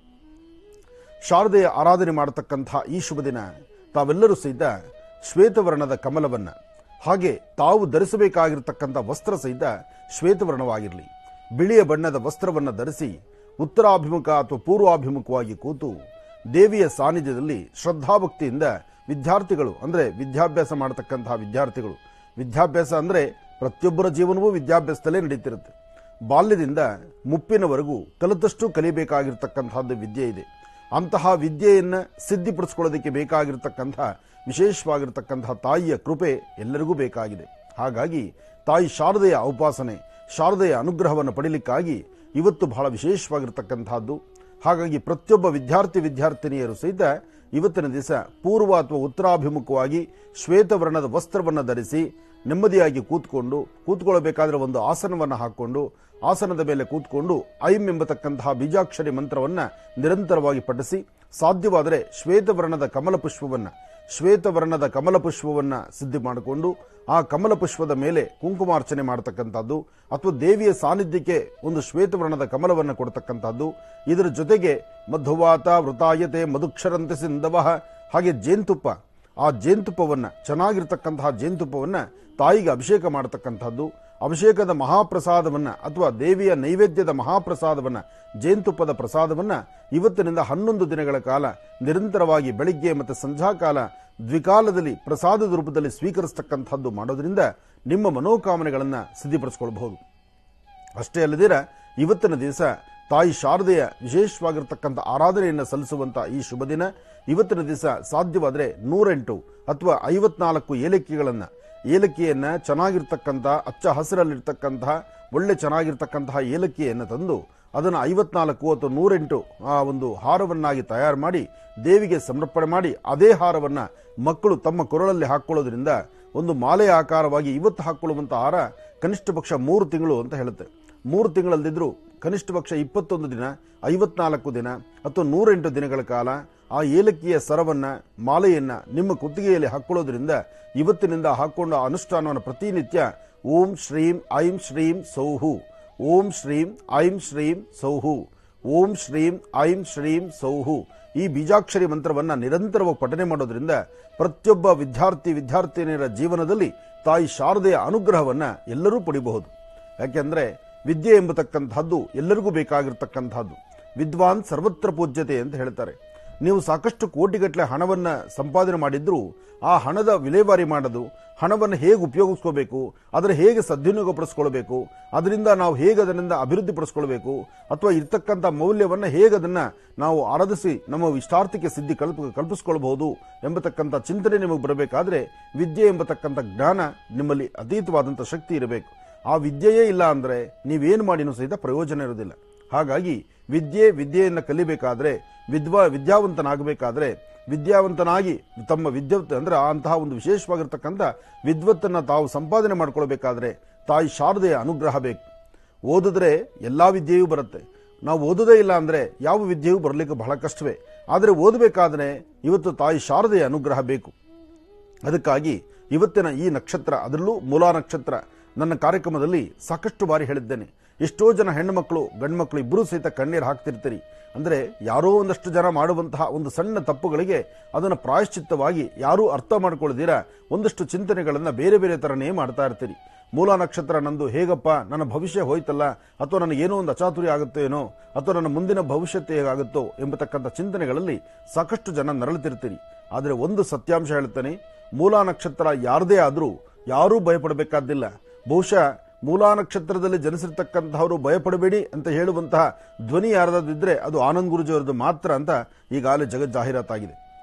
ಶಾರದೆಯ ಆರಾಧನೆ ಮಾಡತಕ್ಕಂತಹ ಈ ಶುಭ ದಿನ ತಾವೆಲ್ಲರೂ ಸಹಿತ ಶ್ವೇತವರ್ಣದ ಕಮಲವನ್ನ, ಹಾಗೆ ತಾವು ಧರಿಸಬೇಕಾಗಿರತಕ್ಕಂಥ ವಸ್ತ್ರ ಸಹಿತ ಶ್ವೇತವರ್ಣವಾಗಿರಲಿ, ಬಿಳಿಯ ಬಣ್ಣದ ವಸ್ತ್ರವನ್ನು ಧರಿಸಿ ಉತ್ತರಾಭಿಮುಖ ಅಥವಾ ಪೂರ್ವಾಭಿಮುಖವಾಗಿ ಕೂತು ದೇವಿಯ ಸಾನ್ನಿಧ್ಯದಲ್ಲಿ ಶ್ರದ್ಧಾಭಕ್ತಿಯಿಂದ ವಿದ್ಯಾರ್ಥಿಗಳು, ಅಂದರೆ ವಿದ್ಯಾಭ್ಯಾಸ ಮಾಡತಕ್ಕಂತಹ ವಿದ್ಯಾಭ್ಯಾಸ ಅಂದರೆ ಪ್ರತಿಯೊಬ್ಬರ ಜೀವನವೂ ವಿದ್ಯಾಭ್ಯಾಸದಲ್ಲೇ ನಡೀತಿರುತ್ತೆ. ಬಾಲ್ಯದಿಂದ ಮುಪ್ಪಿನವರೆಗೂ ಕಲಿತಷ್ಟು ಕಲಿಬೇಕಾಗಿರ್ತಕ್ಕಂಥದ್ದು ವಿದ್ಯೆ ಇದೆ. ಅಂತಹ ವಿದ್ಯೆಯನ್ನು ಸಿದ್ಧಿಪಡಿಸ್ಕೊಳ್ಳೋದಕ್ಕೆ ಬೇಕಾಗಿರ್ತಕ್ಕಂತಹ ವಿಶೇಷವಾಗಿರ್ತಕ್ಕಂತಹ ತಾಯಿಯ ಕೃಪೆ ಎಲ್ಲರಿಗೂ ಬೇಕಾಗಿದೆ. ಹಾಗಾಗಿ ತಾಯಿ ಶಾರದೆಯ ಉಪಾಸನೆ, ಶಾರದೆಯ ಅನುಗ್ರಹವನ್ನು ಪಡೀಲಿಕ್ಕಾಗಿ ಇವತ್ತು ಬಹಳ ವಿಶೇಷವಾಗಿರ್ತಕ್ಕಂಥದ್ದು. ಹಾಗಾಗಿ ಪ್ರತಿಯೊಬ್ಬ ವಿದ್ಯಾರ್ಥಿನಿಯರು ಸಹಿತ ಇವತ್ತಿನ ದಿವಸ ಪೂರ್ವ ಅಥವಾ ಉತ್ತರಾಭಿಮುಖವಾಗಿ ಶ್ವೇತವರ್ಣದ ವಸ್ತ್ರವನ್ನು ಧರಿಸಿ ನೆಮ್ಮದಿಯಾಗಿ ಕೂತ್ಕೊಳ್ಳಬೇಕಾದ್ರೆ ಒಂದು ಆಸನವನ್ನು ಹಾಕಿಕೊಂಡು ಆಸನದ ಮೇಲೆ ಕೂತ್ಕೊಂಡು ಐಂ ಎಂಬತಕ್ಕಂತಹ ಬೀಜಾಕ್ಷರಿ ಮಂತ್ರವನ್ನು ನಿರಂತರವಾಗಿ ಪಠಿಸಿ, ಸಾಧ್ಯವಾದರೆ ಶ್ವೇತವರ್ಣದ ಕಮಲ ಪುಷ್ಪವನ್ನು ಸಿದ್ಧಿ ಮಾಡಿಕೊಂಡು ಆ ಕಮಲ ಪುಷ್ಪದ ಮೇಲೆ ಕುಂಕುಮಾರ್ಚನೆ ಮಾಡತಕ್ಕಂಥದ್ದು ಅಥವಾ ದೇವಿಯ ಸಾನ್ನಿಧ್ಯಕ್ಕೆ ಒಂದು ಶ್ವೇತವರ್ಣದ ಕಮಲವನ್ನು ಕೊಡ್ತಕ್ಕಂಥದ್ದು. ಇದರ ಜೊತೆಗೆ ಮಧುವಾತ ವೃತಾಯತೆ ಮಧುಕ್ಷರಂತೆ ಸಿಂಧವಃ, ಹಾಗೆ ಜೇನುತುಪ್ಪ, ಆ ಜೇನುತುಪ್ಪವನ್ನು, ಚೆನ್ನಾಗಿರ್ತಕ್ಕಂತಹ ಜೇನುತುಪ್ಪವನ್ನು ತಾಯಿಗೆ ಅಭಿಷೇಕ ಮಾಡತಕ್ಕಂಥದ್ದು. ಅಭಿಷೇಕದ ಮಹಾಪ್ರಸಾದವನ್ನು ಅಥವಾ ದೇವಿಯ ನೈವೇದ್ಯದ ಮಹಾಪ್ರಸಾದವನ್ನು, ಜೇನುತುಪ್ಪದ ಪ್ರಸಾದವನ್ನು ಇವತ್ತಿನಿಂದ 11 ದಿನಗಳ ಕಾಲ ನಿರಂತರವಾಗಿ ಬೆಳಿಗ್ಗೆ ಮತ್ತು ಸಂಧ್ಯಾಕಾಲ ದ್ವಿಕಾಲದಲ್ಲಿ ಪ್ರಸಾದದ ರೂಪದಲ್ಲಿ ಸ್ವೀಕರಿಸತಕ್ಕಂಥದ್ದು ಮಾಡೋದ್ರಿಂದ ನಿಮ್ಮ ಮನೋಕಾಮನೆಗಳನ್ನು ಸಿದ್ಧಿಪಡಿಸಿಕೊಳ್ಳಬಹುದು. ಅಷ್ಟೇ ಅಲ್ಲದಿರ ಇವತ್ತಿನ ದಿವಸ ತಾಯಿ ಶಾರದೆಯ ವಿಶೇಷವಾಗಿರ್ತಕ್ಕಂಥ ಆರಾಧನೆಯನ್ನು ಸಲ್ಲಿಸುವಂಥ ಈ ಶುಭ ದಿನ, ಇವತ್ತಿನ ದಿವಸ ಸಾಧ್ಯವಾದರೆ 108 ಅಥವಾ 54 ಏಲಕ್ಕಿಯನ್ನು ಚೆನ್ನಾಗಿರ್ತಕ್ಕಂಥ ಅಚ್ಚ ಹಸಿರಲ್ಲಿರ್ತಕ್ಕಂತಹ ಒಳ್ಳೆ ಚೆನ್ನಾಗಿರ್ತಕ್ಕಂತಹ ಏಲಕ್ಕಿಯನ್ನು ತಂದು ಅದನ್ನು 54 ಅಥವಾ 108 ಆ ಒಂದು ಹಾರವನ್ನಾಗಿ ತಯಾರು ಮಾಡಿ ದೇವಿಗೆ ಸಮರ್ಪಣೆ ಮಾಡಿ, ಅದೇ ಹಾರವನ್ನು ಮಕ್ಕಳು ತಮ್ಮ ಕೊರಳಲ್ಲಿ ಹಾಕ್ಕೊಳ್ಳೋದ್ರಿಂದ ಒಂದು ಮಾಲೆಯ ಆಕಾರವಾಗಿ ಇವತ್ತು ಹಾಕ್ಕೊಳ್ಳುವಂಥ ಹಾರ ಕನಿಷ್ಠ ಪಕ್ಷ 3 ತಿಂಗಳು ಅಂತ ಹೇಳುತ್ತೆ. 3 ತಿಂಗಳಲ್ದಿದ್ರು ಕನಿಷ್ಠ ಪಕ್ಷ 21 ದಿನ, 54 ದಿನ ಅಥವಾ 108 ದಿನಗಳ ಕಾಲ ಆ ಏಲಕ್ಕಿಯ ಸರವನ್ನು, ಮಾಲೆಯನ್ನು ನಿಮ್ಮ ಕುತ್ತಿಗೆಯಲ್ಲಿ ಹಾಕ್ಕೊಳ್ಳೋದ್ರಿಂದ ಇವತ್ತಿನಿಂದ ಹಾಕ್ಕೊಂಡು ಆ ಅನುಷ್ಠಾನವನ್ನು ಪ್ರತಿನಿತ್ಯ ಓಂ ಶ್ರೀಂ ಐಂ ಶ್ರೀಂ ಸೌಹು, ಓಂ ಶ್ರೀಂ ಐಂ ಶ್ರೀಂ ಸೌಹು, ಓಂ ಶ್ರೀಂ ಐಂ ಶ್ರೀಂ ಸೌಹು ಈ ಬೀಜಾಕ್ಷರಿ ಮಂತ್ರವನ್ನು ನಿರಂತರವಾಗಿ ಪಠನೆ ಮಾಡೋದ್ರಿಂದ ಪ್ರತಿಯೊಬ್ಬ ವಿದ್ಯಾರ್ಥಿನಿಯರ ಜೀವನದಲ್ಲಿ ತಾಯಿ ಶಾರದೆಯ ಅನುಗ್ರಹವನ್ನು ಎಲ್ಲರೂ ಪಡಿಬಹುದು. ಯಾಕೆಂದರೆ ವಿದ್ಯೆ ಎಂಬತಕ್ಕಂಥದ್ದು ಎಲ್ಲರಿಗೂ ಬೇಕಾಗಿರ್ತಕ್ಕಂಥದ್ದು. ವಿದ್ವಾನ್ ಸರ್ವತ್ರ ಪೂಜ್ಯತೆ ಅಂತ ಹೇಳ್ತಾರೆ. ನೀವು ಸಾಕಷ್ಟು ಕೋಟಿಗಟ್ಟಲೆ ಹಣವನ್ನು ಸಂಪಾದನೆ ಮಾಡಿದ್ರೂ ಆ ಹಣದ ವಿಲೇವಾರಿ ಮಾಡೋದು, ಹಣವನ್ನು ಹೇಗೆ ಉಪಯೋಗಿಸ್ಕೋಬೇಕು, ಅದರ ಹೇಗೆ ಸದ್ವಿನಿಯೋಗಪಡಿಸ್ಕೊಳ್ಬೇಕು, ಅದರಿಂದ ನಾವು ಹೇಗೆ ಅದರಿಂದ ಅಭಿವೃದ್ಧಿಪಡಿಸ್ಕೊಳ್ಬೇಕು, ಅಥವಾ ಇರ್ತಕ್ಕಂಥ ಮೌಲ್ಯವನ್ನು ಹೇಗೆ ಅದನ್ನು ನಾವು ಆರಾಧಿಸಿ ನಮ್ಮ ಇಷ್ಟಾರ್ಥಕ್ಕೆ ಸಿದ್ಧಿ ಕಲ್ಪಿಸ್ಕೊಳ್ಬಹುದು ಎಂಬತಕ್ಕಂಥ ಚಿಂತನೆ ನಿಮಗೆ ಬರಬೇಕಾದ್ರೆ ವಿದ್ಯೆ ಎಂಬತಕ್ಕಂಥ ಜ್ಞಾನ ನಿಮ್ಮಲ್ಲಿ ಅತೀತವಾದಂಥ ಶಕ್ತಿ ಇರಬೇಕು. ಆ ವಿದ್ಯೆಯೇ ಇಲ್ಲ ಅಂದರೆ ನೀವೇನು ಮಾಡಿನೂ ಸಹಿತ ಪ್ರಯೋಜನ ಇರೋದಿಲ್ಲ. ಹಾಗಾಗಿ ವಿದ್ಯೆಯನ್ನು ಕಲಿಬೇಕಾದ್ರೆ, ವಿದ್ಯಾವಂತನಾಗಬೇಕಾದ್ರೆ, ವಿದ್ಯಾವಂತನಾಗಿ ತಮ್ಮ ವಿದ್ವತ್ ಅಂದರೆ ಅಂತಹ ಒಂದು ವಿಶೇಷವಾಗಿರ್ತಕ್ಕಂಥ ವಿದ್ವತ್ತನ್ನು ತಾವು ಸಂಪಾದನೆ ಮಾಡ್ಕೊಳ್ಬೇಕಾದ್ರೆ ತಾಯಿ ಶಾರದೆಯ ಅನುಗ್ರಹ ಬೇಕು. ಓದಿದ್ರೆ ಎಲ್ಲ ವಿದ್ಯೆಯೂ ಬರುತ್ತೆ. ನಾವು ಓದೋದೇ ಇಲ್ಲ ಅಂದರೆ ಯಾವ ವಿದ್ಯೆಯೂ ಬರಲಿಕ್ಕೆ ಬಹಳ ಕಷ್ಟವೇ. ಆದರೆ ಓದಬೇಕಾದ್ರೆ ಇವತ್ತು ತಾಯಿ ಶಾರದೆಯ ಅನುಗ್ರಹ ಬೇಕು. ಅದಕ್ಕಾಗಿ ಇವತ್ತಿನ ಈ ನಕ್ಷತ್ರ, ಅದರಲ್ಲೂ ಮೂಲಾ ನಕ್ಷತ್ರ, ನನ್ನ ಕಾರ್ಯಕ್ರಮದಲ್ಲಿ ಸಾಕಷ್ಟು ಬಾರಿ ಹೇಳಿದ್ದೇನೆ. ಎಷ್ಟೋ ಜನ ಹೆಣ್ಣುಮಕ್ಕಳು ಗಂಡು ಮಕ್ಕಳು ಇಬ್ಬರೂ ಸಹಿತ ಕಣ್ಣೀರು ಹಾಕ್ತಿರ್ತೀರಿ. ಅಂದರೆ ಯಾರೋ ಒಂದಷ್ಟು ಜನ ಮಾಡುವಂತಹ ಒಂದು ಸಣ್ಣ ತಪ್ಪುಗಳಿಗೆ ಅದನ್ನು ಪ್ರಾಯಶ್ಚಿತ್ತವಾಗಿ ಯಾರೂ ಅರ್ಥ ಮಾಡ್ಕೊಳ್ಳದಿರ ಒಂದಷ್ಟು ಚಿಂತನೆಗಳನ್ನು ಬೇರೆ ಬೇರೆ ಥರನೇ ಮಾಡ್ತಾ ಇರ್ತೀರಿ. ಮೂಲಾ ನಕ್ಷತ್ರ ನಂದು ಹೇಗಪ್ಪ, ನನ್ನ ಭವಿಷ್ಯ ಹೋಯ್ತಲ್ಲ, ಅಥವಾ ನನಗೇನೋ ಒಂದು ಅಚಾತುರ್ಯ ಆಗುತ್ತೋ ಏನೋ, ಅಥವಾ ನನ್ನ ಮುಂದಿನ ಭವಿಷ್ಯತ್ತು ಹೇಗಾಗುತ್ತೋ ಎಂಬತಕ್ಕಂಥ ಚಿಂತನೆಗಳಲ್ಲಿ ಸಾಕಷ್ಟು ಜನ ನರಳುತ್ತಿರ್ತೀರಿ. ಆದರೆ ಒಂದು ಸತ್ಯಾಂಶ ಹೇಳ್ತಾನೆ, ಮೂಲಾ ನಕ್ಷತ್ರ ಯಾರದೇ ಆದರೂ ಯಾರೂ ಭಯಪಡಬೇಕಾದ್ದಿಲ್ಲ. ಬಹುಶಃ ಮೂಲಾ ನಕ್ಷತ್ರದಲ್ಲಿ ಜನಿಸಿರ್ತಕ್ಕಂತಹವರು ಭಯಪಡಬೇಡಿ ಅಂತ ಹೇಳುವಂತಹ ಧ್ವನಿ ಯಾರದಿದ್ರೆ ಅದು ಆನಂದ್ ಗುರುಜಿಯವರದ್ದು ಮಾತ್ರ ಅಂತ ಈಗಾಗಲೇ ಜಾಹೀರಾತಾಗಿದೆ.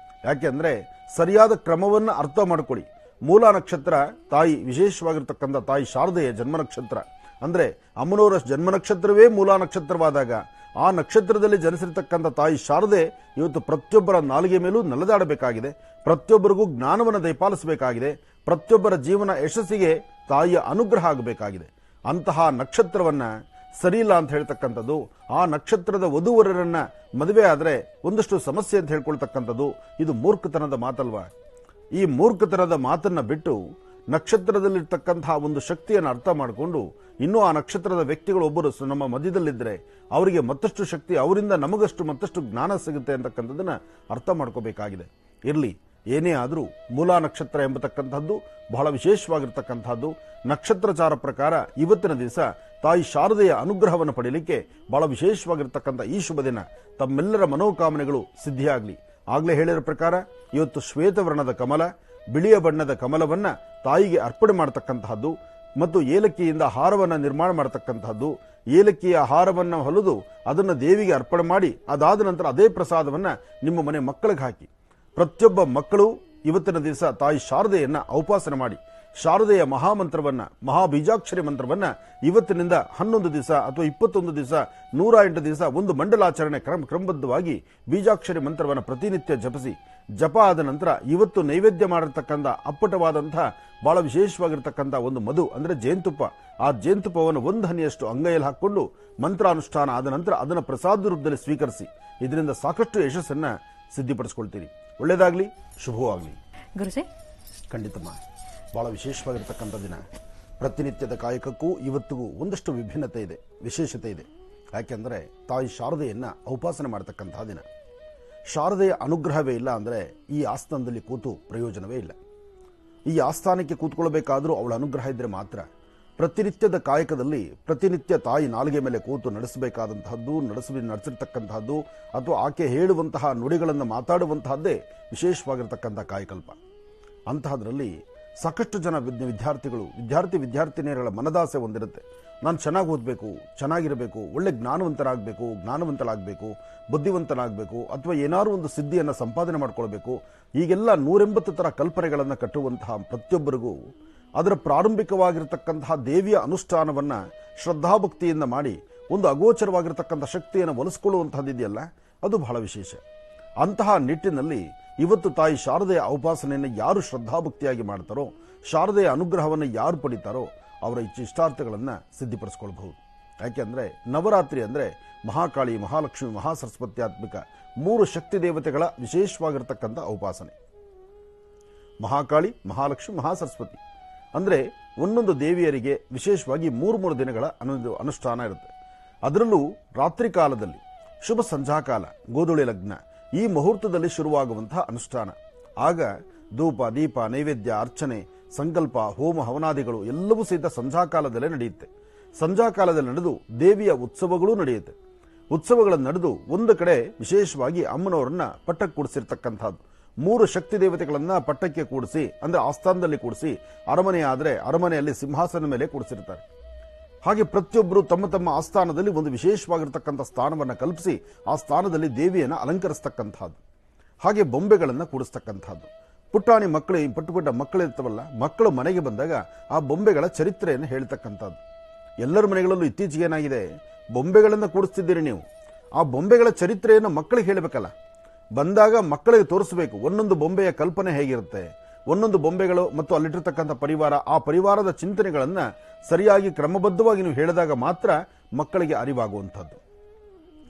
ಯಾಕೆಂದ್ರೆ ಸರಿಯಾದ ಕ್ರಮವನ್ನು ಅರ್ಥ ಮಾಡ್ಕೊಳ್ಳಿ. ಮೂಲಾ ನಕ್ಷತ್ರ ತಾಯಿ ವಿಶೇಷವಾಗಿರ್ತಕ್ಕಂಥ ತಾಯಿ ಶಾರದೆಯ ಜನ್ಮ ನಕ್ಷತ್ರ. ಅಂದ್ರೆ ಅಮ್ಮನವರ ಜನ್ಮ ನಕ್ಷತ್ರವೇ ಮೂಲಾ ನಕ್ಷತ್ರವಾದಾಗ ಆ ನಕ್ಷತ್ರದಲ್ಲಿ ಜನಿಸಿರ್ತಕ್ಕಂಥ ತಾಯಿ ಶಾರದೆ ಇವತ್ತು ಪ್ರತಿಯೊಬ್ಬರ ನಾಲಿಗೆ ಮೇಲೂ ನಲದಾಡಬೇಕಾಗಿದೆ. ಪ್ರತಿಯೊಬ್ಬರಿಗೂ ಜ್ಞಾನವನ್ನು ದಯಪಾಲಿಸಬೇಕಾಗಿದೆ. ಪ್ರತಿಯೊಬ್ಬರ ಜೀವನ ಯಶಸ್ಸಿಗೆ ತಾಯಿಯ ಅನುಗ್ರಹ ಆಗಬೇಕಾಗಿದೆ. ಅಂತಹ ನಕ್ಷತ್ರವನ್ನ ಸರಿಯಿಲ್ಲ ಅಂತ ಹೇಳ್ತಕ್ಕಂಥದ್ದು, ಆ ನಕ್ಷತ್ರದ ವಧುವರರನ್ನ ಮದುವೆ ಆದರೆ ಒಂದಷ್ಟು ಸಮಸ್ಯೆ ಅಂತ ಹೇಳ್ಕೊಳ್ತಕ್ಕಂಥದ್ದು ಇದು ಮೂರ್ಖತನದ ಮಾತಲ್ವಾ? ಈ ಮೂರ್ಖತನದ ಮಾತನ್ನ ಬಿಟ್ಟು ನಕ್ಷತ್ರದಲ್ಲಿರ್ತಕ್ಕಂತಹ ಒಂದು ಶಕ್ತಿಯನ್ನು ಅರ್ಥ ಮಾಡಿಕೊಂಡು ಇನ್ನೂ ಆ ನಕ್ಷತ್ರದ ವ್ಯಕ್ತಿಗಳು ಒಬ್ಬರು ನಮ್ಮ ಮಧ್ಯದಲ್ಲಿದ್ದರೆ ಅವರಿಗೆ ಮತ್ತಷ್ಟು ಶಕ್ತಿ, ಅವರಿಂದ ನಮಗಷ್ಟು ಮತ್ತಷ್ಟು ಜ್ಞಾನ ಸಿಗುತ್ತೆ ಅಂತಕ್ಕಂಥದ್ದನ್ನ ಅರ್ಥ ಮಾಡ್ಕೋಬೇಕಾಗಿದೆ. ಇರಲಿ, ಏನೇ ಆದರೂ ಮೂಲಾ ನಕ್ಷತ್ರ ಎಂಬತಕ್ಕಂಥದ್ದು ಬಹಳ ವಿಶೇಷವಾಗಿರ್ತಕ್ಕಂಥದ್ದು. ನಕ್ಷತ್ರಚಾರ ಪ್ರಕಾರ ಇವತ್ತಿನ ದಿವಸ ತಾಯಿ ಶಾರದೆಯ ಅನುಗ್ರಹವನ್ನು ಪಡೆಯಲಿಕ್ಕೆ ಬಹಳ ವಿಶೇಷವಾಗಿರ್ತಕ್ಕಂಥ ಈ ಶುಭ ದಿನ ತಮ್ಮೆಲ್ಲರ ಮನೋಕಾಮನೆಗಳು ಸಿದ್ಧಿಯಾಗಲಿ. ಆಗಲೇ ಹೇಳಿರೋ ಪ್ರಕಾರ ಇವತ್ತು ಶ್ವೇತವರ್ಣದ ಕಮಲ, ಬಿಳಿಯ ಬಣ್ಣದ ಕಮಲವನ್ನ ತಾಯಿಗೆ ಅರ್ಪಣೆ ಮಾಡತಕ್ಕಂತಹದ್ದು ಮತ್ತು ಏಲಕ್ಕಿಯಿಂದ ಹಾರವನ್ನು ನಿರ್ಮಾಣ ಮಾಡತಕ್ಕಂತಹದ್ದು. ಏಲಕ್ಕಿಯ ಹಾರವನ್ನು ಹೊಲಿದು ಅದನ್ನು ದೇವಿಗೆ ಅರ್ಪಣೆ ಮಾಡಿ ಅದಾದ ನಂತರ ಅದೇ ಪ್ರಸಾದವನ್ನ ನಿಮ್ಮ ಮನೆ ಮಕ್ಕಳಿಗೆ ಹಾಕಿ. ಪ್ರತಿಯೊಬ್ಬ ಮಕ್ಕಳು ಇವತ್ತಿನ ದಿವಸ ತಾಯಿ ಶಾರದೆಯನ್ನ ಉಪಾಸನೆ ಮಾಡಿ ಶಾರದೆಯ ಮಹಾಮಂತ್ರವನ್ನ, ಮಹಾಬೀಜಾಕ್ಷರಿ ಮಂತ್ರವನ್ನ ಇವತ್ತಿನಿಂದ 11 ದಿವಸ ಅಥವಾ 21 ದಿವಸ 108 ದಿವಸ ಒಂದು ಮಂಡಲಾಚರಣೆ ಕ್ರಮಬದ್ಧವಾಗಿ ಬೀಜಾಕ್ಷರಿ ಮಂತ್ರವನ್ನು ಪ್ರತಿನಿತ್ಯ ಜಪಿಸಿ, ಜಪ ಆದ ನಂತರ ಇವತ್ತು ನೈವೇದ್ಯ ಮಾಡಿರ್ತಕ್ಕಂಥ ಅಪ್ಪಟವಾದಂತಹ ಬಹಳ ವಿಶೇಷವಾಗಿರ್ತಕ್ಕಂಥ ಒಂದು ಮಧು ಅಂದ್ರೆ ಜೇನುತುಪ್ಪ, ಆ ಜೇನುತುಪ್ಪವನ್ನು ಒಂದು ಹನಿಯಷ್ಟು ಅಂಗೈಯಲ್ಲಿ ಹಾಕಿಕೊಂಡು ಮಂತ್ರಾನುಷ್ಠಾನ ಆದ ನಂತರ ಅದನ್ನು ಪ್ರಸಾದ ರೂಪದಲ್ಲಿ ಸ್ವೀಕರಿಸಿ. ಇದರಿಂದ ಸಾಕಷ್ಟು ಯಶಸ್ಸನ್ನ ಸಿದ್ಧಿಪಡಿಸ್ಕೊಳ್ತೀರಿ. ಒಳ್ಳೆಯದಾಗ್ಲಿ, ಶುಭವಾಗ್ಲಿ. ಗುರುಜಿ, ಖಂಡಿತಮ್ಮ ಬಹಳ ವಿಶೇಷವಾಗಿರ್ತಕ್ಕಂಥ ದಿನ. ಪ್ರತಿನಿತ್ಯದ ಕಾಯಕಕ್ಕೂ ಇವತ್ತಿಗೂ ಒಂದಷ್ಟು ವಿಭಿನ್ನತೆ ಇದೆ, ವಿಶೇಷತೆ ಇದೆ. ಯಾಕೆಂದರೆ ತಾಯಿ ಶಾರದೆಯನ್ನ ಉಪಾಸನೆ ಮಾಡತಕ್ಕಂತಹ ದಿನ. ಶಾರದೆಯ ಅನುಗ್ರಹವೇ ಇಲ್ಲ ಅಂದರೆ ಈ ಆಸ್ಥಾನದಲ್ಲಿ ಕೂತು ಪ್ರಯೋಜನವೇ ಇಲ್ಲ. ಈ ಆಸ್ಥಾನಕ್ಕೆ ಕೂತ್ಕೊಳ್ಬೇಕಾದ್ರೂ ಅವಳ ಅನುಗ್ರಹ ಇದ್ದರೆ ಮಾತ್ರ. ಪ್ರತಿನಿತ್ಯದ ಕಾಯಕದಲ್ಲಿ ಪ್ರತಿನಿತ್ಯ ತಾಯಿ ನಾಲಿಗೆ ಮೇಲೆ ಕೂತು ನಡೆಸಬೇಕಾದಂತಹದ್ದು, ನಡೆಸಿರ್ತಕ್ಕಂತಹದ್ದು ಅಥವಾ ಆಕೆ ಹೇಳುವಂತಹ ನುಡಿಗಳನ್ನು ಮಾತಾಡುವಂತಹದ್ದೇ ವಿಶೇಷವಾಗಿರ್ತಕ್ಕಂಥ ಕಾಯಕಲ್ಪ. ಅಂತಹದ್ರಲ್ಲಿ ಸಾಕಷ್ಟು ಜನ ವಿದ್ಯಾರ್ಥಿನಿಯರ ಮನದಾಸೆ ಒಂದಿರುತ್ತೆ. ನಾನು ಚೆನ್ನಾಗಿ ಓದಬೇಕು, ಚೆನ್ನಾಗಿರಬೇಕು, ಒಳ್ಳೆ ಜ್ಞಾನವಂತನಾಗಬೇಕು, ಬುದ್ಧಿವಂತನಾಗಬೇಕು, ಅಥವಾ ಏನಾದರೂ ಒಂದು ಸಿದ್ಧಿಯನ್ನು ಸಂಪಾದನೆ ಮಾಡ್ಕೊಳ್ಬೇಕು. ಹೀಗೆಲ್ಲ 180 ಥರ ಕಲ್ಪನೆಗಳನ್ನು ಕಟ್ಟುವಂತಹ ಪ್ರತಿಯೊಬ್ಬರಿಗೂ ಅದರ ಪ್ರಾರಂಭಿಕವಾಗಿರತಕ್ಕಂತಹ ದೇವಿಯ ಅನುಷ್ಠಾನವನ್ನು ಶ್ರದ್ಧಾಭಕ್ತಿಯಿಂದ ಮಾಡಿ ಒಂದು ಅಗೋಚರವಾಗಿರತಕ್ಕಂಥ ಶಕ್ತಿಯನ್ನು ಒಲಿಸಿಕೊಳ್ಳುವಂತಹದ್ದಿದೆಯಲ್ಲ, ಅದು ಬಹಳ ವಿಶೇಷ. ಅಂತಹ ನಿಟ್ಟಿನಲ್ಲಿ ಇವತ್ತು ತಾಯಿ ಶಾರದೆಯ ಉಪಾಸನೆಯನ್ನು ಯಾರು ಶ್ರದ್ಧಾಭಕ್ತಿಯಾಗಿ ಮಾಡ್ತಾರೋ, ಶಾರದೆಯ ಅನುಗ್ರಹವನ್ನು ಯಾರು ಪಡಿತಾರೋ ಅವರ ಇಷ್ಟಾರ್ಥಗಳನ್ನು ಸಿದ್ಧಿಪಡಿಸ್ಕೊಳ್ಬಹುದು. ಯಾಕೆಂದರೆ ನವರಾತ್ರಿ ಅಂದರೆ ಮಹಾಕಾಳಿ, ಮಹಾಲಕ್ಷ್ಮಿ, ಮಹಾಸರಸ್ವತ್ಯಾತ್ಮಿಕ 3 ಶಕ್ತಿ ದೇವತೆಗಳ ವಿಶೇಷವಾಗಿರ್ತಕ್ಕಂಥ ಉಪಾಸನೆ. ಮಹಾಕಾಳಿ, ಮಹಾಲಕ್ಷ್ಮಿ, ಮಹಾಸರಸ್ವತಿ ಅಂದರೆ ಒಂದೊಂದು ದೇವಿಯರಿಗೆ ವಿಶೇಷವಾಗಿ 3 ದಿನಗಳ ಅನುಷ್ಠಾನ ಇರುತ್ತೆ. ಅದರಲ್ಲೂ ರಾತ್ರಿ ಕಾಲದಲ್ಲಿ ಶುಭ ಸಂಧ್ಯಾಕಾಲ, ಗೋಧೂಳಿ ಲಗ್ನ, ಈ ಮುಹೂರ್ತದಲ್ಲಿ ಶುರುವಾಗುವಂತಹ ಅನುಷ್ಠಾನ. ಆಗ ಧೂಪ, ದೀಪ, ನೈವೇದ್ಯ, ಅರ್ಚನೆ, ಸಂಕಲ್ಪ, ಹೋಮ, ಹವನಾದಿಗಳು ಎಲ್ಲವೂ ಸಹಿತ ಸಂಧ್ಯಾಕಾಲದಲ್ಲೇ ನಡೆಯುತ್ತೆ. ಸಂಧ್ಯಾಕಾಲದಲ್ಲಿ ನಡೆದು ದೇವಿಯ ಉತ್ಸವಗಳೂ ನಡೆಯುತ್ತೆ. ಉತ್ಸವಗಳನ್ನು ನಡೆದು ಒಂದು ಕಡೆ ವಿಶೇಷವಾಗಿ ಅಮ್ಮನವರನ್ನ ಪಟ್ಟಕ್ಕೆ ಕೂಡಿಸಿರ್ತಕ್ಕಂಥದ್ದು. 3 ಶಕ್ತಿ ದೇವತೆಗಳನ್ನ ಪಟ್ಟಕ್ಕೆ ಕೂಡಿಸಿ ಅಂದ್ರೆ ಆಸ್ಥಾನದಲ್ಲಿ ಕೂಡಿಸಿ, ಅರಮನೆ ಆದರೆ ಅರಮನೆಯಲ್ಲಿ ಸಿಂಹಾಸನ ಮೇಲೆ ಕೂಡಿಸಿರ್ತಾರೆ. ಹಾಗೆ ಪ್ರತಿಯೊಬ್ಬರು ತಮ್ಮ ತಮ್ಮ ಆಸ್ಥಾನದಲ್ಲಿ ಒಂದು ವಿಶೇಷವಾಗಿರ್ತಕ್ಕಂಥ ಸ್ಥಾನವನ್ನು ಕಲ್ಪಿಸಿ ಆ ಸ್ಥಾನದಲ್ಲಿ ದೇವಿಯನ್ನು ಅಲಂಕರಿಸ್ತಕ್ಕಂಥದ್ದು. ಹಾಗೆ ಬೊಂಬೆಗಳನ್ನು ಕೂಡಿಸ್ತಕ್ಕಂಥದ್ದು. ಪುಟ್ಟಾಣಿ ಪುಟ್ಟ ಮಕ್ಕಳಿರ್ತವಲ್ಲ, ಮಕ್ಕಳು ಮನೆಗೆ ಬಂದಾಗ ಆ ಬೊಂಬೆಗಳ ಚರಿತ್ರೆಯನ್ನು ಹೇಳ್ತಕ್ಕಂಥದ್ದು. ಎಲ್ಲರ ಮನೆಗಳಲ್ಲೂ ಇತ್ತೀಚೆಗೆ ಏನಾಗಿದೆ, ಬೊಂಬೆಗಳನ್ನು ಕೂಡಿಸ್ತಿದ್ದೀರಿ ನೀವು. ಆ ಬೊಂಬೆಗಳ ಚರಿತ್ರೆಯನ್ನು ಮಕ್ಕಳಿಗೆ ಹೇಳಬೇಕಲ್ಲ, ಬಂದಾಗ ಮಕ್ಕಳಿಗೆ ತೋರಿಸಬೇಕು. ಒಂದೊಂದು ಬೊಂಬೆಯ ಕಲ್ಪನೆ ಹೇಗಿರುತ್ತೆ, ಒಂದೊಂದು ಬೊಂಬೆಗಳು ಮತ್ತು ಅಲ್ಲಿಟ್ಟಿರ್ತಕ್ಕಂಥ ಪರಿವಾರ, ಆ ಪರಿವಾರದ ಚಿಂತನೆಗಳನ್ನು ಸರಿಯಾಗಿ ಕ್ರಮಬದ್ಧವಾಗಿ ನೀವು ಹೇಳಿದಾಗ ಮಾತ್ರ ಮಕ್ಕಳಿಗೆ ಅರಿವಾಗುವಂಥದ್ದು.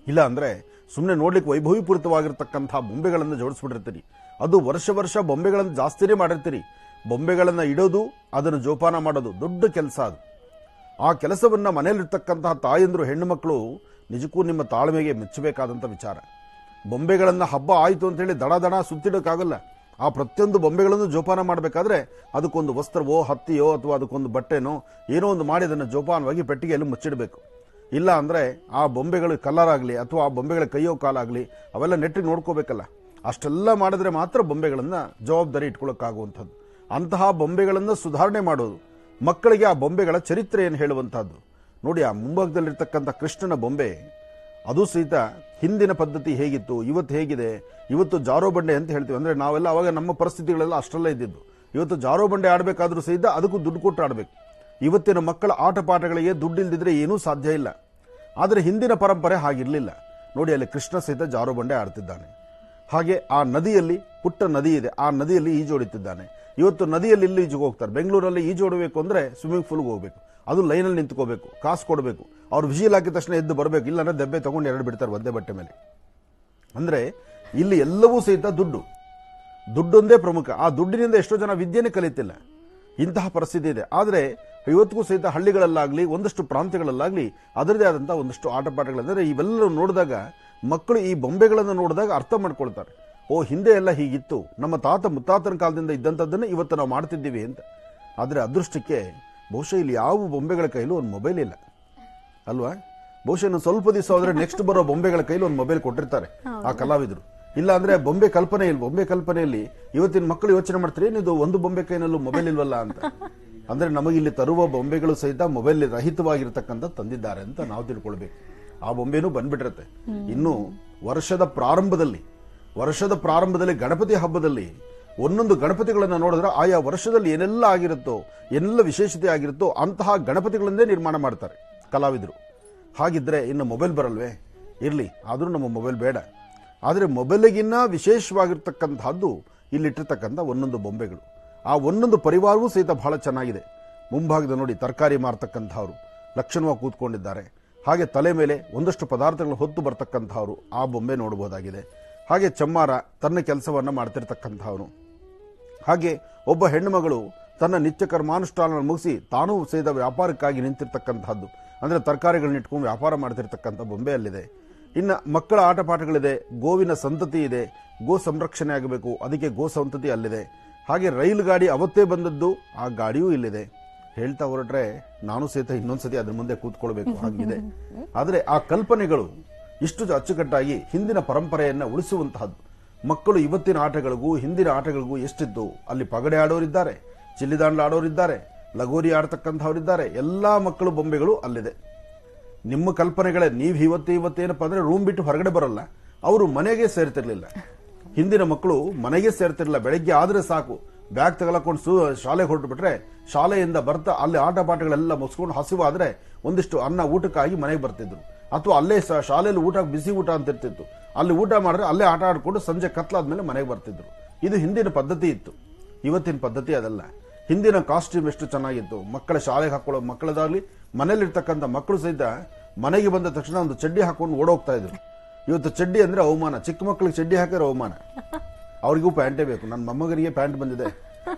ಇಲ್ಲ ಅಂದ್ರೆ ಸುಮ್ಮನೆ ನೋಡ್ಲಿಕ್ಕೆ ವೈಭವೀಪೂರಿತವಾಗಿರ್ತಕ್ಕಂಥ ಬೊಂಬೆಗಳನ್ನು ಜೋಡಿಸ್ಬಿಟ್ಟಿರ್ತೀರಿ. ಅದು ವರ್ಷ ಬೊಂಬೆಗಳನ್ನು ಜಾಸ್ತಿನೇ ಮಾಡಿರ್ತೀರಿ. ಬೊಂಬೆಗಳನ್ನು ಇಡೋದು, ಅದನ್ನು ಜೋಪಾನ ಮಾಡೋದು ದೊಡ್ಡ ಕೆಲಸ. ಅದು ಆ ಕೆಲಸವನ್ನ ಮನೆಯಲ್ಲಿರ್ತಕ್ಕಂತಹ ತಾಯಂದ್ರು, ಹೆಣ್ಣು ಮಕ್ಕಳು ನಿಜಕ್ಕೂ ನಿಮ್ಮ ತಾಳ್ಮೆಗೆ ಮೆಚ್ಚಬೇಕಾದಂಥ ವಿಚಾರ. ಬೊಂಬೆಗಳನ್ನು ಹಬ್ಬ ಆಯಿತು ಅಂತೇಳಿ ದಡ ಸುತ್ತಿಡೋಕ್ಕಾಗಲ್ಲ. ಆ ಪ್ರತಿಯೊಂದು ಬೊಂಬೆಗಳನ್ನು ಜೋಪಾನ ಮಾಡಬೇಕಾದ್ರೆ ಅದಕ್ಕೊಂದು ವಸ್ತ್ರವೋ, ಹತ್ತಿಯೋ ಅಥವಾ ಅದಕ್ಕೊಂದು ಬಟ್ಟೆನೋ ಏನೋ ಒಂದು ಮಾಡಿ ಅದನ್ನು ಜೋಪಾನವಾಗಿ ಪೆಟ್ಟಿಗೆಯಲ್ಲಿ ಮುಚ್ಚಿಡಬೇಕು. ಇಲ್ಲ ಅಂದರೆ ಆ ಬೊಂಬೆಗಳು ಕಲರ್ ಆಗಲಿ ಅಥವಾ ಆ ಬೊಂಬೆಗಳ ಕೈಯೋ ಕಾಲಾಗಲಿ ಅವೆಲ್ಲ ನೆಟ್ಟಿಗೆ ನೋಡ್ಕೋಬೇಕಲ್ಲ. ಅಷ್ಟೆಲ್ಲ ಮಾಡಿದ್ರೆ ಮಾತ್ರ ಬೊಂಬೆಗಳನ್ನು ಜವಾಬ್ದಾರಿ ಇಟ್ಕೊಳ್ಳೋಕ್ಕಾಗುವಂಥದ್ದು. ಅಂತಹ ಬೊಂಬೆಗಳನ್ನು ಸುಧಾರಣೆ ಮಾಡೋದು, ಮಕ್ಕಳಿಗೆ ಆ ಬೊಂಬೆಗಳ ಚರಿತ್ರೆಯನ್ನು ಹೇಳುವಂಥದ್ದು. ನೋಡಿ, ಆ ಮುಂಭಾಗದಲ್ಲಿರ್ತಕ್ಕಂಥ ಕೃಷ್ಣನ ಬೊಂಬೆ ಅದು ಸಹಿತ ಹಿಂದಿನ ಪದ್ಧತಿ ಹೇಗಿತ್ತು, ಇವತ್ತು ಹೇಗಿದೆ. ಇವತ್ತು ಜಾರೋ ಬಂಡೆ ಅಂತ ಹೇಳ್ತೀವಿ, ಅಂದರೆ ನಾವೆಲ್ಲ ಅವಾಗ ನಮ್ಮ ಪರಿಸ್ಥಿತಿಗಳೆಲ್ಲ ಅಷ್ಟೆಲ್ಲ ಇದ್ದಿದ್ದು. ಇವತ್ತು ಜಾರೋ ಬಂಡೆ ಆಡಬೇಕಾದ್ರೂ ಸಹಿತ ಅದಕ್ಕೂ ದುಡ್ಡು ಕೊಟ್ಟು ಆಡಬೇಕು. ಇವತ್ತಿನ ಮಕ್ಕಳ ಆಟ ಪಾಠಗಳಿಗೆ ದುಡ್ಡು ಇಲ್ದಿದ್ರೆ ಏನೂ ಸಾಧ್ಯ ಇಲ್ಲ. ಆದರೆ ಹಿಂದಿನ ಪರಂಪರೆ ಹಾಗಿರಲಿಲ್ಲ. ನೋಡಿ, ಅಲ್ಲಿ ಕೃಷ್ಣ ಸಹಿತ ಜಾರೋ ಬಂಡೆ ಆಡ್ತಿದ್ದಾನೆ. ಹಾಗೆ ಆ ನದಿಯಲ್ಲಿ, ಪುಟ್ಟ ನದಿ ಇದೆ, ಆ ನದಿಯಲ್ಲಿ ಈಜೋಡುತ್ತಿದ್ದಾನೆ. ಇವತ್ತು ನದಿಯಲ್ಲಿ ಇಲ್ಲಿ ಈಜು ಹೋಗ್ತಾರೆ. ಬೆಂಗಳೂರಲ್ಲಿ ಈಜೋಡಬೇಕು ಅಂದರೆ ಸ್ವಿಮ್ಮಿಂಗ್ ಪೂಲ್ಗೆ ಹೋಗಬೇಕು, ಅದು ಲೈನಲ್ಲಿ ನಿಂತ್ಕೋಬೇಕು, ಕಾಸು ಕೊಡಬೇಕು. ಅವ್ರು ವಿಜಿಲ್ ಹಾಕಿದ ತಕ್ಷಣ ಎದ್ದು ಬರಬೇಕು, ಇಲ್ಲಾಂದ್ರೆ ದೆಬ್ಬೆ ತಗೊಂಡು 2 ಬಿಡ್ತಾರೆ ಒಂದೇ ಬಟ್ಟೆ ಮೇಲೆ. ಅಂದರೆ ಇಲ್ಲಿ ಎಲ್ಲವೂ ಸಹಿತ ದುಡ್ಡೊಂದೇ ಪ್ರಮುಖ. ಆ ದುಡ್ಡಿನಿಂದ ಎಷ್ಟೋ ಜನ ವಿದ್ಯೆನೇ ಕಲಿತಿಲ್ಲ. ಇಂತಹ ಪರಿಸ್ಥಿತಿ ಇದೆ. ಆದರೆ ಇವತ್ತಿಗೂ ಸಹಿತ ಹಳ್ಳಿಗಳಲ್ಲಾಗ್ಲಿ ಒಂದಷ್ಟು ಪ್ರಾಂತ್ಯಗಳಲ್ಲಾಗ್ಲಿ ಅದರದೇ ಆದಂತಹ ಒಂದಷ್ಟು ಆಟಪಾಠಗಳಂದ್ರೆ ಇವೆಲ್ಲರೂ ನೋಡಿದಾಗ ಮಕ್ಕಳು ಈ ಬೊಂಬೆಗಳನ್ನು ನೋಡಿದಾಗ ಅರ್ಥ ಮಾಡ್ಕೊಳ್ತಾರೆ. ಓ, ಹಿಂದೆ ಎಲ್ಲ ಹೀಗಿತ್ತು, ನಮ್ಮ ತಾತ ಮುತ್ತಾತನ ಕಾಲದಿಂದ ಇದ್ದಂಥದ್ದನ್ನೇ ಇವತ್ತು ನಾವು ಮಾಡ್ತಿದ್ದೀವಿ ಅಂತ. ಆದರೆ ಅದೃಷ್ಟಕ್ಕೆ ಬಹುಶಃ ಇಲ್ಲಿ ಯಾವ ಬೊಂಬೆಗಳ ಕೈಲೂ ಒಂದು ಮೊಬೈಲ್ ಇಲ್ಲ ಅಲ್ವಾ? ಬಹುಶಃ ಇನ್ನು ಸ್ವಲ್ಪ ದಿವಸ ಹೋದ್ರೆ ನೆಕ್ಸ್ಟ್ ಬರೋ ಬೊಂಬೆಗಳ ಕೈಲಿ ಒಂದು ಮೊಬೈಲ್ ಕೊಟ್ಟಿರ್ತಾರೆ ಆ ಕಲಾವಿದರು. ಇಲ್ಲ ಅಂದ್ರೆ ಬೊಂಬೆ ಕಲ್ಪನೆಯಲ್ಲಿ ಇವತ್ತಿನ ಮಕ್ಕಳು ಯೋಚನೆ ಮಾಡ್ತಾರೆ, ಏನಿದು ಒಂದು ಬೊಂಬೆ ಕೈನಲ್ಲೂ ಮೊಬೈಲ್ ಇಲ್ವಲ್ಲ ಅಂತ. ಅಂದ್ರೆ ನಮಗಿಲ್ಲಿ ತರುವ ಬೊಂಬೆಗಳು ಸಹಿತ ಮೊಬೈಲ್ ರಹಿತವಾಗಿರ್ತಕ್ಕಂಥ ತಂದಿದ್ದಾರೆ ಅಂತ ನಾವು ತಿಳ್ಕೊಳ್ಬೇಕು. ಆ ಬೊಂಬೆನೂ ಬಂದ್ಬಿಟ್ಟಿರುತ್ತೆ. ಇನ್ನು ವರ್ಷದ ಪ್ರಾರಂಭದಲ್ಲಿ ಗಣಪತಿ ಹಬ್ಬದಲ್ಲಿ ಒಂದೊಂದು ಗಣಪತಿಗಳನ್ನ ನೋಡಿದ್ರೆ ಆಯಾ ವರ್ಷದಲ್ಲಿ ಏನೆಲ್ಲ ಆಗಿರುತ್ತೋ, ಏನೆಲ್ಲ ವಿಶೇಷತೆ ಆಗಿರುತ್ತೋ ಅಂತಹ ಗಣಪತಿಗಳನ್ನೇ ನಿರ್ಮಾಣ ಮಾಡ್ತಾರೆ ಕಲಾವಿದರು. ಹಾಗಿದ್ರೆ ಇನ್ನು ಮೊಬೈಲ್ ಬರಲ್ವೇ? ಇರ್ಲಿ, ಆದ್ರೂ ನಮ್ಮ ಮೊಬೈಲ್ ಬೇಡ. ಆದರೆ ಮೊಬೈಲಿಗಿನ್ನ ವಿಶೇಷವಾಗಿರ್ತಕ್ಕಂಥದ್ದು ಇಲ್ಲಿಟ್ಟಿರ್ತಕ್ಕಂಥ ಒಂದೊಂದು ಬೊಂಬೆಗಳು. ಆ ಒಂದೊಂದು ಪರಿವಾರವೂ ಸಹಿತ ಬಹಳ ಚೆನ್ನಾಗಿದೆ. ಮುಂಭಾಗದ ನೋಡಿ ತರಕಾರಿ ಮಾರ್ತಕ್ಕಂಥವ್ರು ಲಕ್ಷಣವಾಗಿ ಕೂತ್ಕೊಂಡಿದ್ದಾರೆ. ಹಾಗೆ ತಲೆ ಮೇಲೆ ಒಂದಷ್ಟು ಪದಾರ್ಥಗಳು ಹೊತ್ತು ಬರ್ತಕ್ಕಂಥವ್ರು ಆ ಬೊಂಬೆ ನೋಡಬಹುದಾಗಿದೆ. ಹಾಗೆ ಚಮ್ಮಾರ ತನ್ನ ಕೆಲಸವನ್ನ ಮಾಡ್ತಿರ್ತಕ್ಕಂಥವ್ರು. ಹಾಗೆ ಒಬ್ಬ ಹೆಣ್ಣುಮಗಳು ತನ್ನ ನಿತ್ಯ ಕರ್ಮಾನುಷ್ಠಾನ ಮುಗಿಸಿ ತಾನೂ ಸಹಿತ ವ್ಯಾಪಾರಕ್ಕಾಗಿ ನಿಂತಿರ್ತಕ್ಕಂಥದ್ದು, ಅಂದ್ರೆ ತರಕಾರಿಗಳನ್ನ ಇಟ್ಕೊಂಡು ವ್ಯಾಪಾರ ಮಾಡ್ತಿರ್ತಕ್ಕಂಥ ಬೊಂಬೆ ಅಲ್ಲಿದೆ. ಇನ್ನು ಮಕ್ಕಳ ಆಟಪಾಠಗಳಿದೆ, ಗೋವಿನ ಸಂತತಿ ಇದೆ, ಗೋ ಸಂರಕ್ಷಣೆ ಆಗಬೇಕು, ಅದಕ್ಕೆ ಗೋ ಸಂತತಿ ಅಲ್ಲಿದೆ. ಹಾಗೆ ರೈಲು ಗಾಡಿ ಅವತ್ತೇ ಬಂದದ್ದು, ಆ ಗಾಡಿಯೂ ಇಲ್ಲಿದೆ. ಹೇಳ್ತಾ ಹೊರಟ್ರೆ ನಾನು ಸಹಿತ ಇನ್ನೊಂದ್ಸತಿ ಅದ್ರ ಮುಂದೆ ಕೂತ್ಕೊಳ್ಬೇಕು ಹಾಗಿದೆ. ಆದರೆ ಆ ಕಲ್ಪನೆಗಳು ಇಷ್ಟು ಅಚ್ಚುಕಟ್ಟಾಗಿ ಹಿಂದಿನ ಪರಂಪರೆಯನ್ನ ಉಳಿಸುವಂತಹದ್ದು. ಮಕ್ಕಳು ಇವತ್ತಿನ ಆಟಗಳಿಗೂ ಹಿಂದಿನ ಆಟಗಳಿಗೂ ಎಷ್ಟಿದ್ದು, ಅಲ್ಲಿ ಪಗಡೆ ಆಡೋರಿದ್ದಾರೆ, ಚಿಲ್ಲಿದಾಂಡ್ಲ ಆಡೋರಿದ್ದಾರೆ, ಲಗೋರಿ ಆಡ್ತಕ್ಕಂಥವ್ರಿದ್ದಾರೆ. ಎಲ್ಲಾ ಮಕ್ಕಳು ಬೊಂಬೆಗಳು ಅಲ್ಲಿದೆ. ನಿಮ್ಮ ಕಲ್ಪನೆಗಳೇ ನೀವು ಇವತ್ತೇನಪ್ಪ ಅಂದ್ರೆ ರೂಮ್ ಬಿಟ್ಟು ಹೊರಗಡೆ ಬರಲ್ಲ, ಅವರು ಮನೆಗೆ ಸೇರ್ತಿರ್ಲಿಲ್ಲ. ಹಿಂದಿನ ಮಕ್ಕಳು ಮನೆಗೆ ಸೇರ್ತಿರ್ಲಿಲ್ಲ. ಬೆಳಗ್ಗೆ ಆದ್ರೆ ಸಾಕು, ಬ್ಯಾಗ್ ತಗೊಳಕೊಂಡು ಶಾಲೆಗೆ ಹೊರಟು ಬಿಟ್ರೆ ಶಾಲೆಯಿಂದ ಬರ್ತಾ ಅಲ್ಲಿ ಆಟ ಪಾಠಗಳೆಲ್ಲ ಮುಗಿಸ್ಕೊಂಡು ಹಸಿವಾದ್ರೆ ಒಂದಿಷ್ಟು ಅನ್ನ ಊಟಕ್ಕಾಗಿ ಮನೆಗೆ ಬರ್ತಿದ್ರು. ಅಥವಾ ಅಲ್ಲೇ ಶಾಲೆಯಲ್ಲಿ ಊಟ, ಬಿಸಿ ಊಟ ಅಂತ ಇರ್ತಿತ್ತು, ಅಲ್ಲಿ ಊಟ ಮಾಡಿದ್ರೆ ಅಲ್ಲೇ ಆಟ ಆಡ್ಕೊಂಡು ಸಂಜೆ ಕತ್ಲಾದ್ಮೇಲೆ ಮನೆಗೆ ಬರ್ತಿದ್ರು. ಇದು ಹಿಂದಿನ ಪದ್ಧತಿ ಇತ್ತು. ಇವತ್ತಿನ ಪದ್ಧತಿ ಅದಲ್ಲ. ಹಿಂದಿನ ಕಾಸ್ಟ್ಯೂಮ್ ಎಷ್ಟು ಚೆನ್ನಾಗಿತ್ತು. ಮಕ್ಕಳ ಶಾಲೆಗೆ ಹಾಕೊಳ್ಳೋ ಮಕ್ಕಳದಾಗ್ಲಿ, ಮನೇಲಿರ್ತಕ್ಕಂಥ ಮಕ್ಕಳು ಸಹಿತ ಮನೆಗೆ ಬಂದ ತಕ್ಷಣ ಒಂದು ಚಡ್ಡಿ ಹಾಕೊಂಡು ಓಡೋಗ್ತಾ ಇದ್ರು. ಇವತ್ತು ಚಡ್ಡಿ ಅಂದ್ರೆ ಅವಮಾನ. ಚಿಕ್ಕ ಮಕ್ಕಳಿಗೆ ಚಡ್ಡಿ ಹಾಕಿದ್ರೆ ಅವಮಾನ, ಅವ್ರಿಗೂ ಪ್ಯಾಂಟೇ ಬೇಕು. ನನ್ನ ಮೊಮ್ಮಗನಿಗೆ ಪ್ಯಾಂಟ್ ಬಂದಿದೆ,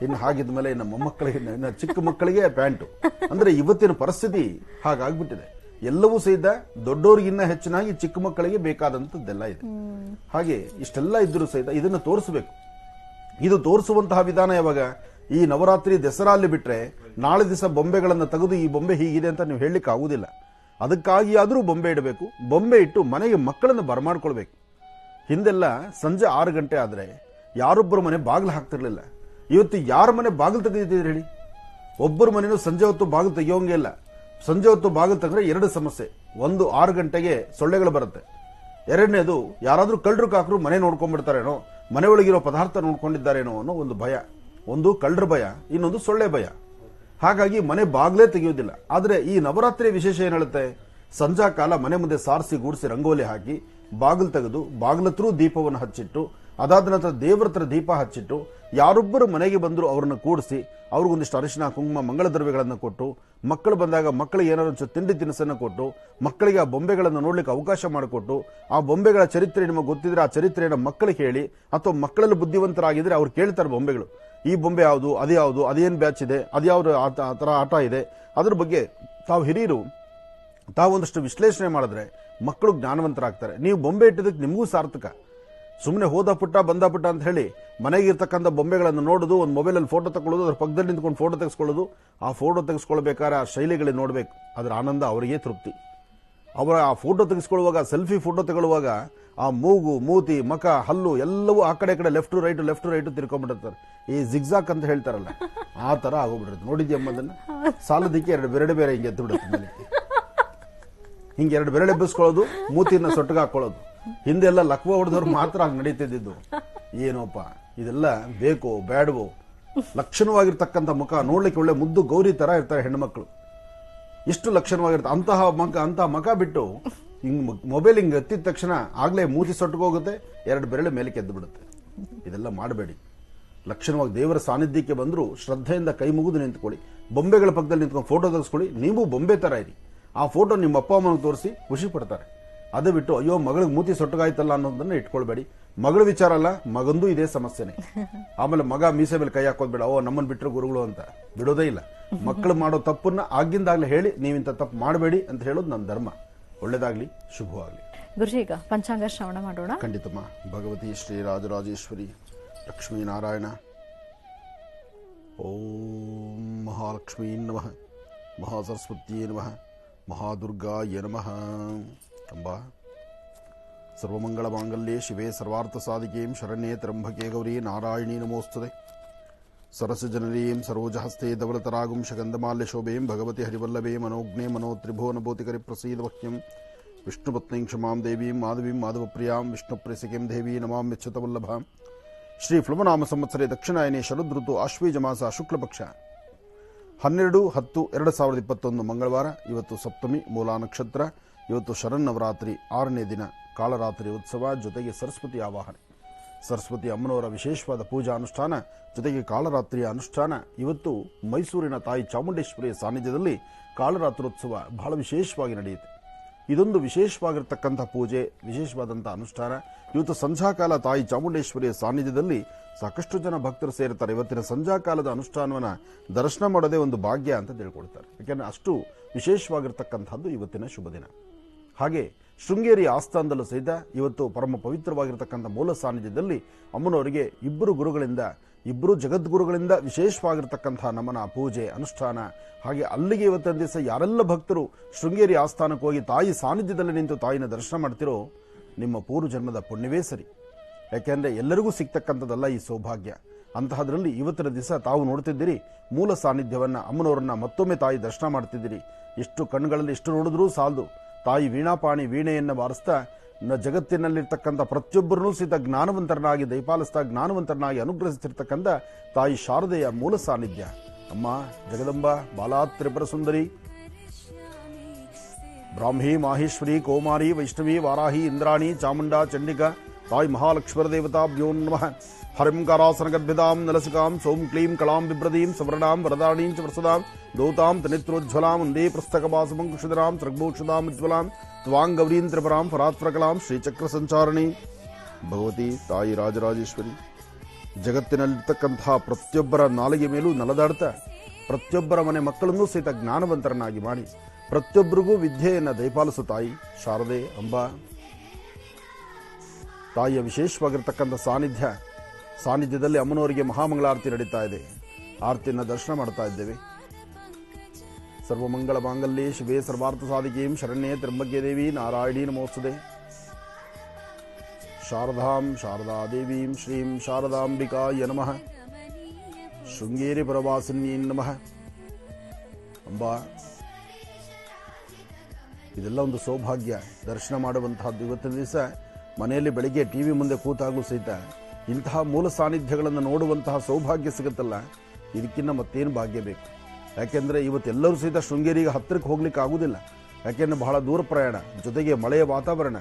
ಇನ್ನು ಹಾಗಿದ್ಮೇಲೆ ನಮ್ಮ ಮೊಮ್ಮಕ್ಕಳಿಗೆ, ಚಿಕ್ಕ ಮಕ್ಕಳಿಗೆ ಪ್ಯಾಂಟು. ಅಂದ್ರೆ ಇವತ್ತಿನ ಪರಿಸ್ಥಿತಿ ಹಾಗಾಗ್ಬಿಟ್ಟಿದೆ. ಎಲ್ಲವೂ ಸಹಿತ ದೊಡ್ಡೋರಿಗಿನ್ನ ಹೆಚ್ಚಿನಾಗಿ ಚಿಕ್ಕ ಮಕ್ಕಳಿಗೆ ಬೇಕಾದಂತದ್ದೆಲ್ಲ ಇದೆ. ಹಾಗೆ ಇಷ್ಟೆಲ್ಲ ಇದ್ರೂ ಸಹಿತ ಇದನ್ನು ತೋರಿಸಬೇಕು. ಇದು ತೋರಿಸುವಂತಹ ವಿಧಾನ ಯಾವಾಗ? ಈ ನವರಾತ್ರಿ ದಸರಾ ಅಲ್ಲಿ ಬಿಟ್ರೆ ನಾಳೆ ದಿವಸ ಬೊಂಬೆಗಳನ್ನು ತೆಗೆದು ಈ ಬೊಂಬೆ ಹೀಗಿದೆ ಅಂತ ನೀವು ಹೇಳಲಿಕ್ಕೆ ಆಗುದಿಲ್ಲ. ಅದಕ್ಕಾಗಿ ಆದರೂ ಬೊಂಬೆ ಇಡಬೇಕು. ಬೊಂಬೆ ಇಟ್ಟು ಮನೆಗೆ ಮಕ್ಕಳನ್ನು ಬರಮಾಡ್ಕೊಳ್ಬೇಕು. ಹಿಂದೆಲ್ಲ ಸಂಜೆ 6 ಗಂಟೆ ಆದ್ರೆ ಯಾರೊಬ್ಬರು ಮನೆ ಬಾಗಿಲು ಹಾಕ್ತಿರ್ಲಿಲ್ಲ. ಇವತ್ತು ಯಾರ ಮನೆ ಬಾಗಿಲು ತೆಗೆದಿದ್ದೀರಿ ಹೇಳಿ? ಒಬ್ಬರು ಮನೆಯೂ ಸಂಜೆ ಹೊತ್ತು ಬಾಗಿಲು ತೆಗೆಯೋಂಗೇ ಇಲ್ಲ. ಸಂಜೆ ಹೊತ್ತು ಬಾಗಿಲು ತೆಗೆದ್ರೆ 2 ಸಮಸ್ಯೆ. ಒಂದು, 6 ಗಂಟೆಗೆ ಸೊಳ್ಳೆಗಳು ಬರುತ್ತೆ. ಎರಡನೇದು, ಯಾರಾದ್ರೂ ಕಳ್ಳರು ಕಾಕರು ಮನೆ ನೋಡ್ಕೊಂಡ್ಬಿಡ್ತಾರೇನೋ, ಮನೆ ಒಳಗಿರೋ ಪದಾರ್ಥ ನೋಡ್ಕೊಂಡಿದ್ದಾರೇನೋ ಅನ್ನೋ ಒಂದು ಭಯ. ಒಂದು ಕಳ್ಳರ ಭಯ, ಇನ್ನೊಂದು ಸೊಳ್ಳೆ ಭಯ. ಹಾಗಾಗಿ ಮನೆ ಬಾಗ್ಲೇ ತೆಗೆಯೋದಿಲ್ಲ. ಆದ್ರೆ ಈ ನವರಾತ್ರಿ ವಿಶೇಷ ಏನ್ ಹೇಳುತ್ತೆ? ಸಂಜಾ ಕಾಲ ಮನೆ ಮುಂದೆ ಸಾರಿಸಿ ಗೂಡಿಸಿ ರಂಗೋಲಿ ಹಾಕಿ ಬಾಗಿಲು ತೆಗೆದು ಬಾಗಿಲತ್ರೂ ದೀಪವನ್ನು ಹಚ್ಚಿಟ್ಟು, ಅದಾದ ನಂತರ ದೇವರ ಹತ್ರ ದೀಪ ಹಚ್ಚಿಟ್ಟು, ಯಾರೊಬ್ಬರು ಮನೆಗೆ ಬಂದ್ರು ಅವರನ್ನು ಕೂಡಿಸಿ ಅವ್ರಿಗೊಂದಿಷ್ಟು ಅರಿಶಿನ ಕುಂಕುಮ ಮಂಗಳ ದ್ರವ್ಯಗಳನ್ನು ಕೊಟ್ಟು, ಮಕ್ಕಳು ಬಂದಾಗ ಮಕ್ಕಳಿಗೆ ಏನಾದ್ರು ತಿಂಡಿ ತಿನಿಸನ್ನು ಕೊಟ್ಟು, ಮಕ್ಕಳಿಗೆ ಆ ಬೊಂಬೆಗಳನ್ನು ನೋಡ್ಲಿಕ್ಕೆ ಅವಕಾಶ ಮಾಡಿಕೊಟ್ಟು, ಆ ಬೊಂಬೆಗಳ ಚರಿತ್ರೆ ನಿಮಗೆ ಗೊತ್ತಿದ್ರೆ ಆ ಚರಿತ್ರೆಯನ್ನು ಮಕ್ಕಳಿಗೆ ಹೇಳಿ, ಅಥವಾ ಮಕ್ಕಳಲ್ಲಿ ಬುದ್ಧಿವಂತರಾಗಿದ್ರೆ ಅವ್ರು ಕೇಳ್ತಾರೆ ಬೊಂಬೆಗಳು, ಈ ಬೊಂಬೆ ಯಾವುದು, ಅದು ಯಾವುದು, ಅದೇನು ಬ್ಯಾಚ್ ಇದೆ, ಅದ್ಯಾವ್ದು ತರ ಆಟ ಇದೆ, ಅದ್ರ ಬಗ್ಗೆ ತಾವು ಹಿರಿಯರು ತಾವೊಂದಷ್ಟು ವಿಶ್ಲೇಷಣೆ ಮಾಡಿದ್ರೆ ಮಕ್ಕಳು ಜ್ಞಾನವಂತರಾಗ್ತಾರೆ. ನೀವು ಬೊಂಬೆ ಇಟ್ಟಿದ್ದಕ್ಕೆ ನಿಮಗೂ ಸಾರ್ಥಕ. ಸುಮ್ಮನೆ ಹೋದ ಪುಟ್ಟ ಬಂದ ಪುಟ್ಟ ಅಂತ ಹೇಳಿ ಮನೆಗೆ ಇರ್ತಕ್ಕಂಥ ಬೊಂಬೆಗಳನ್ನು ನೋಡೋದು, ಒಂದು ಮೊಬೈಲಲ್ಲಿ ಫೋಟೋ ತಗೊಳ್ಳೋದು, ಅದ್ರ ಪಕ್ಕದಲ್ಲಿ ನಿಂತ್ಕೊಂಡು ಫೋಟೋ ತೆಗೆಸ್ಕೊಳ್ಳೋದು, ಆ ಫೋಟೋ ತೆಗೆಸ್ಕೊಳ್ಬೇಕಾದ್ರೆ ಆ ಶೈಲಿಗಳಿಗೆ ನೋಡ್ಬೇಕು. ಅದರ ಆನಂದ ಅವರಿಗೆ ತೃಪ್ತಿ. ಅವರ ಆ ಫೋಟೋ ತೆಗೆಸ್ಕೊಳ್ಳುವಾಗ, ಸೆಲ್ಫಿ ಫೋಟೋ ತಗೊಳ್ಳುವಾಗ ಆ ಮೂಗು, ಮೂತಿ, ಮಖ, ಹಲ್ಲು ಎಲ್ಲವೂ ಆ ಕಡೆ ಲೆಫ್ಟ್ ರೈಟ್ ತಿರ್ಕೊಂಡ್ಬಿಟ್ಟಿರ್ತಾರೆ. ಈ ಜಿಗ್ಜಾಕ್ ಅಂತ ಹೇಳ್ತಾರಲ್ಲ, ಆ ತರ ಆಗೋಗ್ಬಿಡುತ್ತೆ. ನೋಡಿದ್ಯಮ್ಮ ಅದನ್ನ? ಸಾಲದಕ್ಕೆ 2 ಬೆರಡೆ ಬೇರೆ ಹಿಂಗೆ ಎದ್ದು ಬಿಡುತ್ತೆ ಮೇಲೆ. ಹಿಂಗೆ 2 ಬೆರಳೆ ಎಬ್ಬಿಸ್ಕೊಳ್ಳೋದು, ಮೂತಿನ ಸೊಟ್ಟಗೆ ಹಾಕೊಳ್ಳೋದು. ಹಿಂದೆಲ್ಲ ಲಕ್ವ ಹೊಡೆದವ್ರು ಮಾತ್ರ ಹಂಗೆ ನಡೀತಿದ್ದು. ಏನೋಪ್ಪ ಇದೆಲ್ಲ ಬೇಕೋ ಬೇಡವೋ? ಲಕ್ಷಣವಾಗಿರ್ತಕ್ಕಂಥ ಮುಖ ನೋಡ್ಲಿಕ್ಕೆ ಒಳ್ಳೆ ಮುದ್ದು ಗೌರಿ ತರ ಇರ್ತಾರೆ ಹೆಣ್ಮಕ್ಳು. ಎಷ್ಟು ಲಕ್ಷಣವಾಗಿರ್ತಾರೆ ಅಂತಹ ಮಖ ಬಿಟ್ಟು ಹಿಂಗ್ ಮೊಬೈಲ್ ಹಿಂಗ್ ಎತ್ತಿದ ತಕ್ಷಣ ಆಗ್ಲೇ ಮೂತಿ ಸೊಟ್ಟಗೋಗುತ್ತೆ, 2 ಬೆರಳೆ ಮೇಲಕ್ಕೆ ಎದ್ದು ಬಿಡುತ್ತೆ. ಇದೆಲ್ಲ ಮಾಡಬೇಡಿ. ಲಕ್ಷಣವಾಗಿ ದೇವರ ಸಾನ್ನಿಧ್ಯಕ್ಕೆ ಬಂದ್ರು ಶ್ರದ್ಧೆಯಿಂದ ಕೈ ಮುಗಿದು ನಿಂತ್ಕೊಳ್ಳಿ. ಬೊಂಬೆಗಳ ಪಕ್ಕದಲ್ಲಿ ನಿಂತ್ಕೊಂಡು ಫೋಟೋ ತೆಗೆಸ್ಕೊಳ್ಳಿ. ನೀವು ಬೊಂಬೆ ತರ ಇರಿ. ಆ ಫೋಟೋ ನಿಮ್ಮ ಅಪ್ಪ ಅಮ್ಮನಿಗೆ ತೋರಿಸಿ ಖುಷಿ ಪಡ್ತಾರೆ. ಅದೇ ಬಿಟ್ಟು ಅಯ್ಯೋ ಮಗಳಿಗೆ ಮೂತಿ ಸೊಟ್ಟಗಾಯ್ತಲ್ಲ ಅನ್ನೋದನ್ನ ಇಟ್ಕೊಳ್ಬೇಡಿ. ಮಗಳ ವಿಚಾರ ಅಲ್ಲ, ಮಗಂದು ಇದೇ ಸಮಸ್ಯೆನೆ. ಆಮೇಲೆ ಮಗ ಮೀಸೆ ಮೇಲೆ ಕೈ ಹಾಕೋದ್ ಬೇಡ, ನಮ್ಮನ್ನ ಬಿಟ್ಟರು ಗುರುಗಳು ಅಂತ ಬಿಡೋದೇ ಇಲ್ಲ. ಮಕ್ಕಳು ಮಾಡೋ ತಪ್ಪನ್ನ ಆಗಿಂದಾಗ್ಲೇ ಹೇಳಿ ನೀವಿಂತ ತಪ್ಪು ಮಾಡಬೇಡಿ ಅಂತ ಹೇಳೋದು ನನ್ನ ಧರ್ಮ. ಒಳ್ಳೇದಾಗ್ಲಿ, ಶುಭವಾಗ್ಲಿ. ಗುರುಜಿ, ಈಗ ಪಂಚಾಂಗ ಶ್ರವಣ ಮಾಡೋಣ. ಖಂಡಿತಮ್ಮ. ಭಗವತಿ ಶ್ರೀ ರಾಜರಾಜೇಶ್ವರಿ ಲಕ್ಷ್ಮೀನಾರಾಯಣ. ಓಂ ಮಹಾಲಕ್ಷ್ಮೀ ನಮಃ, ಮಹಾಸರಸ್ವತಿಯೇ ನಮಃ, ಮಹಾದುರ್ಗಾಯ ನಮಃ. ಅಂಬಾ ಸರ್ವಮಂಗಳ ಮಾಂಗಲ್ಯೆ ಶಿವೆ ಸರ್ವಾರ್ಥ ಸಾಧಿಕೆಂ ಶರಣ್ಯೇ ತ್ರ್ಯಂಬಕೆ ಗೌರಿ ನಾರಾಯಣೀ ನಮೋಸ್ತುತೆ. ಸರಸಜನನೀಂ ಸರೋಜಹಸ್ತೆ ಧವಲತರಾಗುಂ ಶಗಂಧಮಾಲ್ಯ ಶೋಭೆಂ ಭಗವತಿ ಹರಿವಲ್ಲಭೆ ಮನೋಜ್ಞೆ ಮನೋತ್ರಿಭುವನಭೂತಿಕರಿ ಪ್ರಸೀದ ವಕ್ಷ್ಯಂ ವಿಷ್ಣುಪತ್ನೀಂ ಕ್ಷಮಾಂ ದೇವೀಂ ಮಾಧವೀಂ ಮಾಧವಪ್ರಿಯಾಂ ವಿಷ್ಣುಪ್ರಿಯಸಿಕೆಂ ದೇವಿ ನಮಾಂ ಮೆಚ್ಚುತವಲ್ಲಭಾಂ. ಶ್ರೀ ಪ್ಲವನಾಮ ಸಂವತ್ಸರೆ ದಕ್ಷಿಣಾಯನೆ ಶರದೃತು ಆಶ್ವೀಜ ಮಾಸ ಶುಕ್ಲಪಕ್ಷ 12/10/2021 ಮಂಗಳವಾರ. ಇವತ್ತು ಸಪ್ತಮಿ, ಮೂಲಾ ನಕ್ಷತ್ರ. ಇವತ್ತು ಶರನ್ನವರಾತ್ರಿ 6ನೇ ದಿನ, ಕಾಳರಾತ್ರಿ ಉತ್ಸವ, ಜೊತೆಗೆ ಸರಸ್ವತಿ ಆವಾಹನೆ, ಸರಸ್ವತಿ ಅಮ್ಮನವರ ವಿಶೇಷವಾದ ಪೂಜಾ ಅನುಷ್ಠಾನ, ಜೊತೆಗೆ ಕಾಳರಾತ್ರಿಯ ಅನುಷ್ಠಾನ. ಇವತ್ತು ಮೈಸೂರಿನ ತಾಯಿ ಚಾಮುಂಡೇಶ್ವರಿಯ ಸಾನ್ನಿಧ್ಯದಲ್ಲಿ ಕಾಳರಾತ್ರೋತ್ಸವ ಬಹಳ ವಿಶೇಷವಾಗಿ ನಡೆಯುತ್ತೆ. ಇದೊಂದು ವಿಶೇಷವಾಗಿರ್ತಕ್ಕಂಥ ಪೂಜೆ, ವಿಶೇಷವಾದಂಥ ಅನುಷ್ಠಾನ. ಇವತ್ತು ಸಂಧ್ಯಾಕಾಲ ತಾಯಿ ಚಾಮುಂಡೇಶ್ವರಿಯ ಸಾನ್ನಿಧ್ಯದಲ್ಲಿ ಸಾಕಷ್ಟು ಜನ ಭಕ್ತರು ಸೇರ್ತಾರೆ. ಇವತ್ತಿನ ಸಂಧ್ಯಾಕಾಲದ ಅನುಷ್ಠಾನವನ್ನು ದರ್ಶನ ಮಾಡೋದೇ ಒಂದು ಭಾಗ್ಯ ಅಂತ ತಿಳ್ಕೊಳ್ತಾರೆ. ಯಾಕೆಂದರೆ ಅಷ್ಟು ವಿಶೇಷವಾಗಿರ್ತಕ್ಕಂಥದ್ದು ಇವತ್ತಿನ ಶುಭ ದಿನ. ಹಾಗೆ ಶೃಂಗೇರಿ ಆಸ್ಥಾನದಲ್ಲೂ ಸಹಿತ ಇವತ್ತು ಪರಮ ಪವಿತ್ರವಾಗಿರ್ತಕ್ಕಂಥ ಮೂಲ ಸಾನ್ನಿಧ್ಯದಲ್ಲಿ ಅಮ್ಮನವರಿಗೆ ಇಬ್ಬರು ಜಗದ್ಗುರುಗಳಿಂದ ವಿಶೇಷವಾಗಿರ್ತಕ್ಕಂಥ ನಮನ, ಪೂಜೆ, ಅನುಷ್ಠಾನ. ಹಾಗೆ ಅಲ್ಲಿಗೆ ಇವತ್ತಿನ ದಿವಸ ಯಾರೆಲ್ಲ ಭಕ್ತರು ಶೃಂಗೇರಿ ಆಸ್ಥಾನಕ್ಕೆ ಹೋಗಿ ತಾಯಿ ಸಾನ್ನಿಧ್ಯದಲ್ಲಿ ನಿಂತು ತಾಯಿನ ದರ್ಶನ ಮಾಡ್ತಿರೋ ನಿಮ್ಮ ಪೂರ್ವ ಜನ್ಮದ ಪುಣ್ಯವೇ ಸರಿ. ಯಾಕೆಂದರೆ ಎಲ್ಲರಿಗೂ ಸಿಗ್ತಕ್ಕಂಥದ್ದಲ್ಲ ಈ ಸೌಭಾಗ್ಯ. ಅಂತಹದ್ರಲ್ಲಿ ಇವತ್ತಿನ ದಿವಸ ತಾವು ನೋಡ್ತಿದ್ದೀರಿ ಮೂಲ ಸಾನ್ನಿಧ್ಯವನ್ನು, ಅಮ್ಮನವರನ್ನ ಮತ್ತೊಮ್ಮೆ ತಾಯಿ ದರ್ಶನ ಮಾಡ್ತಿದ್ದೀರಿ. ಎಷ್ಟು ಕಣ್ಣುಗಳಲ್ಲಿ ಎಷ್ಟು ನೋಡಿದ್ರೂ ಸಾಲದು. ತಾಯಿ ವೀಣಾಪಾಣಿ ವೀಣೆಯನ್ನು ಬಾರಿಸ್ತಾ ಜಗತ್ತಿನಲ್ಲಿರ್ತಕ್ಕಂಥ ಪ್ರತಿಯೊಬ್ಬರನ್ನೂ ಸಹಿತ ಜ್ಞಾನವಂತರನಾಗಿ ದಯಪಾಲಿಸ್ತಾ ಜ್ಞಾನವಂತರನಾಗಿ ಅನುಗ್ರಹಿಸ್ತಿರ್ತಕ್ಕಂಥ ತಾಯಿ ಶಾರದೆಯ ಮೂಲ ಸಾನ್ನಿಧ್ಯ. ಅಮ್ಮ ಜಗದಂಬ ಬಾಲಾ ತ್ರಿಪುರ ಸುಂದರಿ ಬ್ರಾಹ್ಮಿ ಮಾಹೇಶ್ವರಿ ಕೌಮಾರಿ ವೈಷ್ಣವಿ ವಾರಾಹಿ ಇಂದ್ರಾಣಿ ಚಾಮುಂಡಾ ಚಂಡಿಕಾ ತಾಯಿ ಮಹಾಲಕ್ಷ್ಮೀ ದೇವತಾಭ್ಯೋ ನಮಃ. ಹರಿಂಕಾರಾಸನ ಗರ್ಭಿದಾಂ ನಲಸಿಕಾಂ ಸೋಂ ಕ್ಲೀಂ ಕಳಾಂ ಬಿಭ್ರದೀಂ ಸವರ್ಣಾಂ ವರದಾಣೀಂ ಚ ವರಸದಾಂ ದೌತಾಂ ತನಿತ್ರೋಜ್ವಲಾಂ ಒಂದೇ ಪುಸ್ತಕವಾಸಮಂಕುಶಿಧರಾಂ ತ್ರಗ್ಭೂಷದಾಂ ಉಜ್ವಲಾಂ ತ್ವಾಂಗ್ ಗೌರೀಂ ತ್ರಿಪುರಾಂ ಫರಾತ್ಪ್ರಕಲಾಂ ಶ್ರೀಚಕ್ರ ಸಂಚಾರಣಿ. ಭಗವತಿ ತಾಯಿ ರಾಜರಾಜೇಶ್ವರಿ ಜಗತ್ತಿನಲ್ಲಿರ್ತಕ್ಕಂಥ ಪ್ರತಿಯೊಬ್ಬರ ನಾಲಿಗೆ ಮೇಲೂ ನಲದಾಡ್ತಾ ಪ್ರತಿಯೊಬ್ಬರ ಮನೆ ಮಕ್ಕಳನ್ನೂ ಸಹಿತ ಜ್ಞಾನವಂತರನ್ನಾಗಿ ಮಾಡಿ ಪ್ರತಿಯೊಬ್ಬರಿಗೂ ವಿದ್ಯೆಯನ್ನು ದಯಪಾಲಿಸು ತಾಯಿ ಶಾರದೆ ಅಂಬಾ. ತಾಯಿಯ ವಿಶೇಷವಾಗಿರ್ತಕ್ಕಂಥ ಸಾನ್ನಿಧ್ಯದಲ್ಲಿ ಅಮ್ಮನವರಿಗೆ ಮಹಾಮಂಗಳಾರತಿ ನಡೀತಾ ಇದೆ. ಆರತಿಯನ್ನು ದರ್ಶನ ಮಾಡ್ತಾ ಇದ್ದೇವೆ. ಸರ್ವಮಂಗಳ ಮಾಂಗಲ್ಯೆ ಶಿವೆ ಸರ್ವಾರ್ಥ ಸಾಧಿಕೆಂ ಶರಣ್ಯೇ ತ್ರ್ಯಂಬಕೆ ದೇವಿ ನಾರಾಯಣೀ ನಮೋಸ್ತುತೆ. ಶಾರದಾಂ ಶಾರದಾದೇವೀಂ ಶ್ರೀಂ ಶಾರದಾಂಬಿಕಾಯ ನಮಃ. ಶೃಂಗೇರಿ ಪರವಾಸಿನ್ಯೈ ನಮಃ. ಅಂಬಾ, ಇದೆಲ್ಲ ಒಂದು ಸೌಭಾಗ್ಯ ದರ್ಶನ ಮಾಡುವಂತಹದ್ದು. ಇವತ್ತಿನ ದಿವಸ ಮನೆಯಲ್ಲಿ ಬೆಳಿಗ್ಗೆ ಟಿವಿ ಮುಂದೆ ಕೂತಾಗೂ ಸಹಿತ ಇಂತಹ ಮೂಲ ಸಾನ್ನಿಧ್ಯಗಳನ್ನು ನೋಡುವಂತಹ ಸೌಭಾಗ್ಯ ಸಿಗುತ್ತಲ್ಲ, ಇದಕ್ಕಿಂತ ಮತ್ತೇನು ಭಾಗ್ಯ ಬೇಕು? ಯಾಕೆಂದರೆ ಇವತ್ತೆಲ್ಲರೂ ಸಹಿತ ಶೃಂಗೇರಿಗೆ ಹತ್ತಿರಕ್ಕೆ ಹೋಗ್ಲಿಕ್ಕೆ ಆಗುವುದಿಲ್ಲ. ಯಾಕೆಂದರೆ ಬಹಳ ದೂರ ಪ್ರಯಾಣ, ಜೊತೆಗೆ ಮಳೆಯ ವಾತಾವರಣ.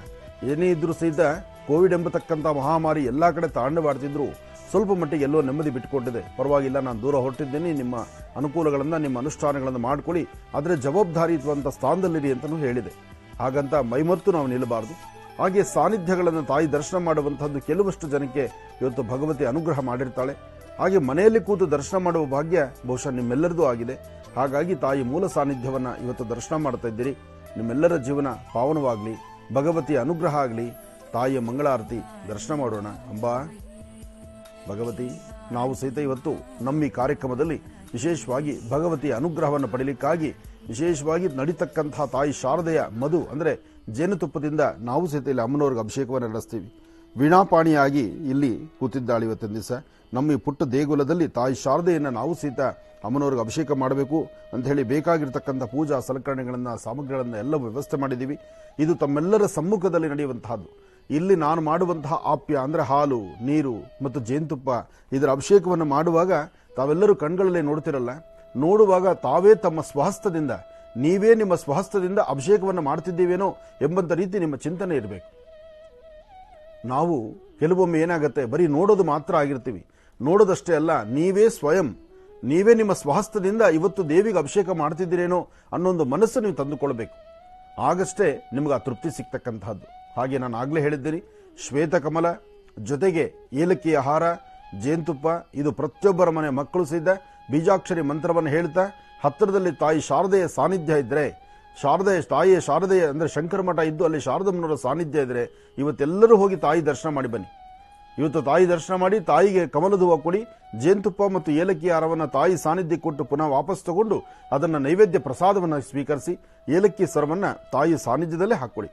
ಏನೇ ಇದ್ರೂ ಸಹಿತ ಕೋವಿಡ್ ಎಂಬತಕ್ಕಂಥ ಮಹಾಮಾರಿ ಎಲ್ಲ ಕಡೆ ತಾಂಡವಾಡ್ತಿದ್ರು ಸ್ವಲ್ಪ ಮಟ್ಟಿಗೆ ಎಲ್ಲೋ ನೆಮ್ಮದಿ ಬಿಟ್ಟುಕೊಟ್ಟಿದೆ. ಪರವಾಗಿಲ್ಲ, ನಾನು ದೂರ ಹೊರಟಿದ್ದೇನೆ, ನಿಮ್ಮ ಅನುಕೂಲಗಳನ್ನು ನಿಮ್ಮ ಅನುಷ್ಠಾನಗಳನ್ನು ಮಾಡ್ಕೊಳ್ಳಿ, ಆದರೆ ಜವಾಬ್ದಾರಿಯುತವಂಥ ಸ್ಥಾನದಲ್ಲಿರಿ ಅಂತಲೂ ಹೇಳಿದೆ. ಹಾಗಂತ ಮೈಮತ್ತು ನಾವು ನಿಲ್ಲಬಾರದು. ಹಾಗೆ ಸಾನ್ನಿಧ್ಯಗಳನ್ನು ತಾಯಿ ದರ್ಶನ ಮಾಡುವಂಥದ್ದು ಕೆಲವಷ್ಟು ಜನಕ್ಕೆ ಇವತ್ತು ಭಗವತಿ ಅನುಗ್ರಹ ಮಾಡಿರ್ತಾಳೆ. ಹಾಗೆ ಮನೆಯಲ್ಲಿ ಕೂತು ದರ್ಶನ ಮಾಡುವ ಭಾಗ್ಯ ಬಹುಶಃ ನಿಮ್ಮೆಲ್ಲರದೂ ಆಗಿದೆ. ಹಾಗಾಗಿ ತಾಯಿ ಮೂಲ ಸಾನ್ನಿಧ್ಯವನ್ನು ಇವತ್ತು ದರ್ಶನ ಮಾಡ್ತಾ ಇದ್ದೀರಿ. ನಿಮ್ಮೆಲ್ಲರ ಜೀವನ ಪಾವನವಾಗಲಿ, ಭಗವತಿಯ ಅನುಗ್ರಹ ಆಗಲಿ. ತಾಯಿಯ ಮಂಗಳಾರತಿ ದರ್ಶನ ಮಾಡೋಣ ಅಂಬಾ. ಭಗವತಿ, ನಾವು ಸಹಿತ ಇವತ್ತು ನಮ್ಮ ಈ ಕಾರ್ಯಕ್ರಮದಲ್ಲಿ ವಿಶೇಷವಾಗಿ ಭಗವತಿಯ ಅನುಗ್ರಹವನ್ನು ಪಡೆಯಲಿಕ್ಕಾಗಿ ವಿಶೇಷವಾಗಿ ನಡೀತಕ್ಕಂಥ ತಾಯಿ ಶಾರದೆಯ ಮಧು ಅಂದರೆ ಜೇನುತುಪ್ಪದಿಂದ ನಾವು ಸಹಿತ ಇಲ್ಲಿ ಅಮ್ಮನವ್ರಿಗೆ ಅಭಿಷೇಕವನ್ನು ನಡೆಸ್ತೀವಿ. ವೀಣಾಪಾಣಿಯಾಗಿ ಇಲ್ಲಿ ಕೂತಿದ್ದಾಳೆ ಇವತ್ತಿನ ದಿವಸ. ನಮ್ಮ ಈ ಪುಟ್ಟ ದೇಗುಲದಲ್ಲಿ ತಾಯಿ ಶಾರದೆಯನ್ನು ನಾವು ಸಹಿತ ಅಮ್ಮನವ್ರಿಗೆ ಅಭಿಷೇಕ ಮಾಡಬೇಕು ಅಂತ ಹೇಳಿ ಬೇಕಾಗಿರ್ತಕ್ಕಂಥ ಪೂಜಾ ಸಲಕರಣೆಗಳನ್ನು ಸಾಮಗ್ರಿಗಳನ್ನು ಎಲ್ಲ ವ್ಯವಸ್ಥೆ ಮಾಡಿದ್ದೀವಿ. ಇದು ತಮ್ಮೆಲ್ಲರ ಸಮ್ಮುಖದಲ್ಲಿ ನಡೆಯುವಂತಹದ್ದು. ಇಲ್ಲಿ ನಾನು ಮಾಡುವಂತಹ ಆಪ್ಯ ಅಂದರೆ ಹಾಲು, ನೀರು ಮತ್ತು ಜೇನುತುಪ್ಪ, ಇದರ ಅಭಿಷೇಕವನ್ನು ಮಾಡುವಾಗ ತಾವೆಲ್ಲರೂ ಕಣ್ಗಳಲ್ಲೇ ನೋಡ್ತಿರಲ್ಲ, ನೋಡುವಾಗ ತಾವೇ ತಮ್ಮ ಸ್ವಹಸ್ತದಿಂದ, ನೀವೇ ನಿಮ್ಮ ಸ್ವಹಸ್ತದಿಂದ ಅಭಿಷೇಕವನ್ನು ಮಾಡ್ತಿದ್ದೀವೇನೋ ಎಂಬಂಥ ರೀತಿ ನಿಮ್ಮ ಚಿಂತನೆ ಇರಬೇಕು. ನಾವು ಕೆಲವೊಮ್ಮೆ ಏನಾಗುತ್ತೆ, ಬರೀ ನೋಡೋದು ಮಾತ್ರ ಆಗಿರ್ತೀವಿ. ನೋಡೋದಷ್ಟೇ ಅಲ್ಲ, ನೀವೇ ನಿಮ್ಮ ಸ್ವಹಸ್ತದಿಂದ ಇವತ್ತು ದೇವಿಗೆ ಅಭಿಷೇಕ ಮಾಡ್ತಿದ್ದೀರೇನೋ ಅನ್ನೊಂದು ಮನಸ್ಸು ನೀವು ತಂದುಕೊಳ್ಬೇಕು. ಆಗಷ್ಟೇ ನಿಮ್ಗೆ ಆ ತೃಪ್ತಿ ಸಿಗ್ತಕ್ಕಂಥದ್ದು. ಹಾಗೆ ನಾನು ಆಗಲೇ ಹೇಳಿದ್ದೀನಿ, ಶ್ವೇತಕಮಲ ಜೊತೆಗೆ ಏಲಕ್ಕಿ ಆಹಾರ, ಜೇನುತುಪ್ಪ ಇದು ಪ್ರತಿಯೊಬ್ಬರ ಮನೆ ಮಕ್ಕಳು ಸಹಿತ ಬೀಜಾಕ್ಷರಿ ಮಂತ್ರವನ್ನು ಹೇಳ್ತಾ ಹತ್ತಿರದಲ್ಲಿ ತಾಯಿ ಶಾರದೆಯ ಸಾನ್ನಿಧ್ಯ ಇದ್ದರೆ, ತಾಯಿಯ ಶಾರದೆಯ ಅಂದರೆ ಶಂಕರ ಮಠ ಇದ್ದು ಅಲ್ಲಿ ಶಾರದಮ್ಮನವರ ಸಾನ್ನಿಧ್ಯ ಇದ್ದರೆ ಇವತ್ತೆಲ್ಲರೂ ಹೋಗಿ ತಾಯಿ ದರ್ಶನ ಮಾಡಿ ಬನ್ನಿ. ಇವತ್ತು ತಾಯಿ ದರ್ಶನ ಮಾಡಿ ತಾಯಿಗೆ ಕಮಲದ ಹೂವು ಕೊಡಿ, ಜೇನುತುಪ್ಪ ಮತ್ತು ಏಲಕ್ಕಿ ಆಹಾರವನ್ನು ತಾಯಿ ಸಾನ್ನಿಧ್ಯಕ್ಕೆ ಕೊಟ್ಟು ಪುನಃ ವಾಪಸ್ ತಗೊಂಡು ಅದನ್ನು ನೈವೇದ್ಯ ಪ್ರಸಾದವನ್ನು ಸ್ವೀಕರಿಸಿ ಏಲಕ್ಕಿ ಸರವನ್ನು ತಾಯಿಯ ಸಾನ್ನಿಧ್ಯದಲ್ಲೇ ಹಾಕ್ಕೊಡಿ.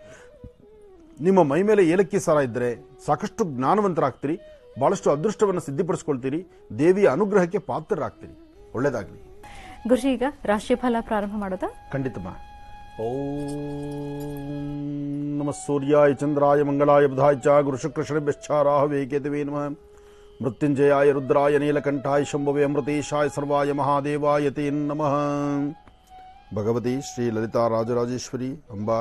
ನಿಮ್ಮ ಮೈ ಮೇಲೆ ಏಲಕ್ಕಿ ಸರ ಇದ್ದರೆ ಸಾಕಷ್ಟು ಜ್ಞಾನವಂತರಾಗ್ತೀರಿ, ಬಹಳಷ್ಟು ಅದೃಷ್ಟವನ್ನು ಸಿದ್ಧಿಪಡಿಸ್ಕೊಳ್ತೀರಿ, ದೇವಿಯ ಅನುಗ್ರಹಕ್ಕೆ ಪಾತ್ರರಾಗ್ತೀರಿ. ಒಳ್ಳೆಯದಾಗಲಿ. ಗುರುಜಿ, ಈಗ ರಾಶಿಫಲ ಪ್ರಾರಂಭ ಮಾಡೋದಾ? ಖಂಡಿತಮ್ಮ. ಓಂ ನಮಃ ಸೂರ್ಯಾಯ ಚಂದ್ರಾಯ ಮಂಗಳಾಯ ಬುಧಾಯ ಚ ಗುರು ಶುಕ್ರ ಶನಿಭ್ಯಶ್ಚ ರಾಹವೇ ಕೇತವೇ ನಮಃ. ಮೃತ್ಯುಂಜಯಾಯ ರುದ್ರಾಯ ನೀಲಕಂಠಾಯ ಶಂಭವೇ ಅಮೃತೇಶಾಯ ಸರ್ವಾಯ ಮಹಾದೇವಾಯ ತೇ ನಮಃ. ಭಗವತಿ ಶ್ರೀ ಲಲಿತಾ ರಾಜರಾಜೇಶ್ವರಿ ಅಂಬಾ.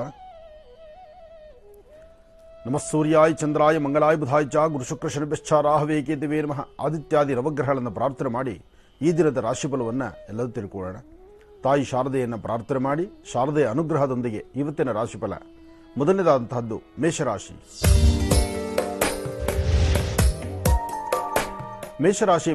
ನಮಃ ಸೂರ್ಯಾಯ ಚಂದ್ರಾಯ ಮಂಗಳಾಯ ಬುಧಾಯ ಚ ಗುರು ಶುಕ್ರ ಶನಿಭ್ಯಶ್ಚ ರಾಹವೇ ಕೇತವೇ ನಮಃ. ಆದಿತ್ಯಾದಿ ನವಗ್ರಹಗಳನ್ನು ಪ್ರಾರ್ಥನೆ ಮಾಡಿ ಈ ದಿನದ ರಾಶಿಫಲವನ್ನು ಎಲ್ಲರೂ ತಿಳ್ಕೊಳ್ಳೋಣ. ತಾಯಿ ಶಾರದೆಯನ್ನು ಪ್ರಾರ್ಥನೆ ಮಾಡಿ ಶಾರದೆಯ ಅನುಗ್ರಹದೊಂದಿಗೆ ಇವತ್ತಿನ ರಾಶಿಫಲ. ಮೊದಲನೇದಾದಂತಹದ್ದು ಮೇಷರಾಶಿ. ಮೇಷರಾಶಿ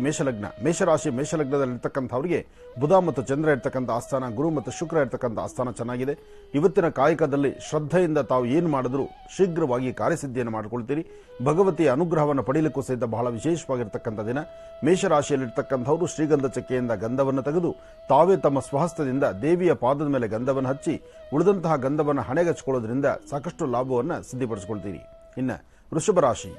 ಮೇಷಲಗ್ನದಲ್ಲಿರ್ತಕ್ಕಂಥವ್ರಿಗೆ ಬುಧ ಮತ್ತು ಚಂದ್ರ ಇರ್ತಕ್ಕಂಥ ಆಸ್ಥಾನ, ಗುರು ಮತ್ತು ಶುಕ್ರ ಇರ್ತಕ್ಕಂಥ ಆಸ್ಥಾನ ಚೆನ್ನಾಗಿದೆ. ಇವತ್ತಿನ ಕಾಯಕದಲ್ಲಿ ಶ್ರದ್ಧೆಯಿಂದ ತಾವು ಏನು ಮಾಡಿದ್ರೂ ಶೀಘ್ರವಾಗಿ ಕಾರ್ಯಸಿದ್ಧಿಯನ್ನು ಮಾಡಿಕೊಳ್ತೀರಿ. ಭಗವತಿಯ ಅನುಗ್ರಹವನ್ನು ಪಡೆಯಲಿಕ್ಕೂ ಸಹಿತ ಬಹಳ ವಿಶೇಷವಾಗಿರ್ತಕ್ಕಂಥ ದಿನ. ಮೇಷರಾಶಿಯಲ್ಲಿರ್ತಕ್ಕಂಥವರು ಶ್ರೀಗಂಧ ಚಕ್ಕೆಯಿಂದ ಗಂಧವನ್ನು ತೆಗೆದು ತಾವೇ ತಮ್ಮ ಸ್ವಹಸ್ತದಿಂದ ದೇವಿಯ ಪಾದದ ಮೇಲೆ ಗಂಧವನ್ನು ಹಚ್ಚಿ ಉಳಿದಂತಹ ಗಂಧವನ್ನು ಹಣೆಗಚ್ಕೊಳ್ಳೋದ್ರಿಂದ ಸಾಕಷ್ಟು ಲಾಭವನ್ನು ಸಿದ್ಧಿಪಡಿಸಿಕೊಳ್ತೀರಿ. ಇನ್ನು ವೃಷಭ ರಾಶಿ.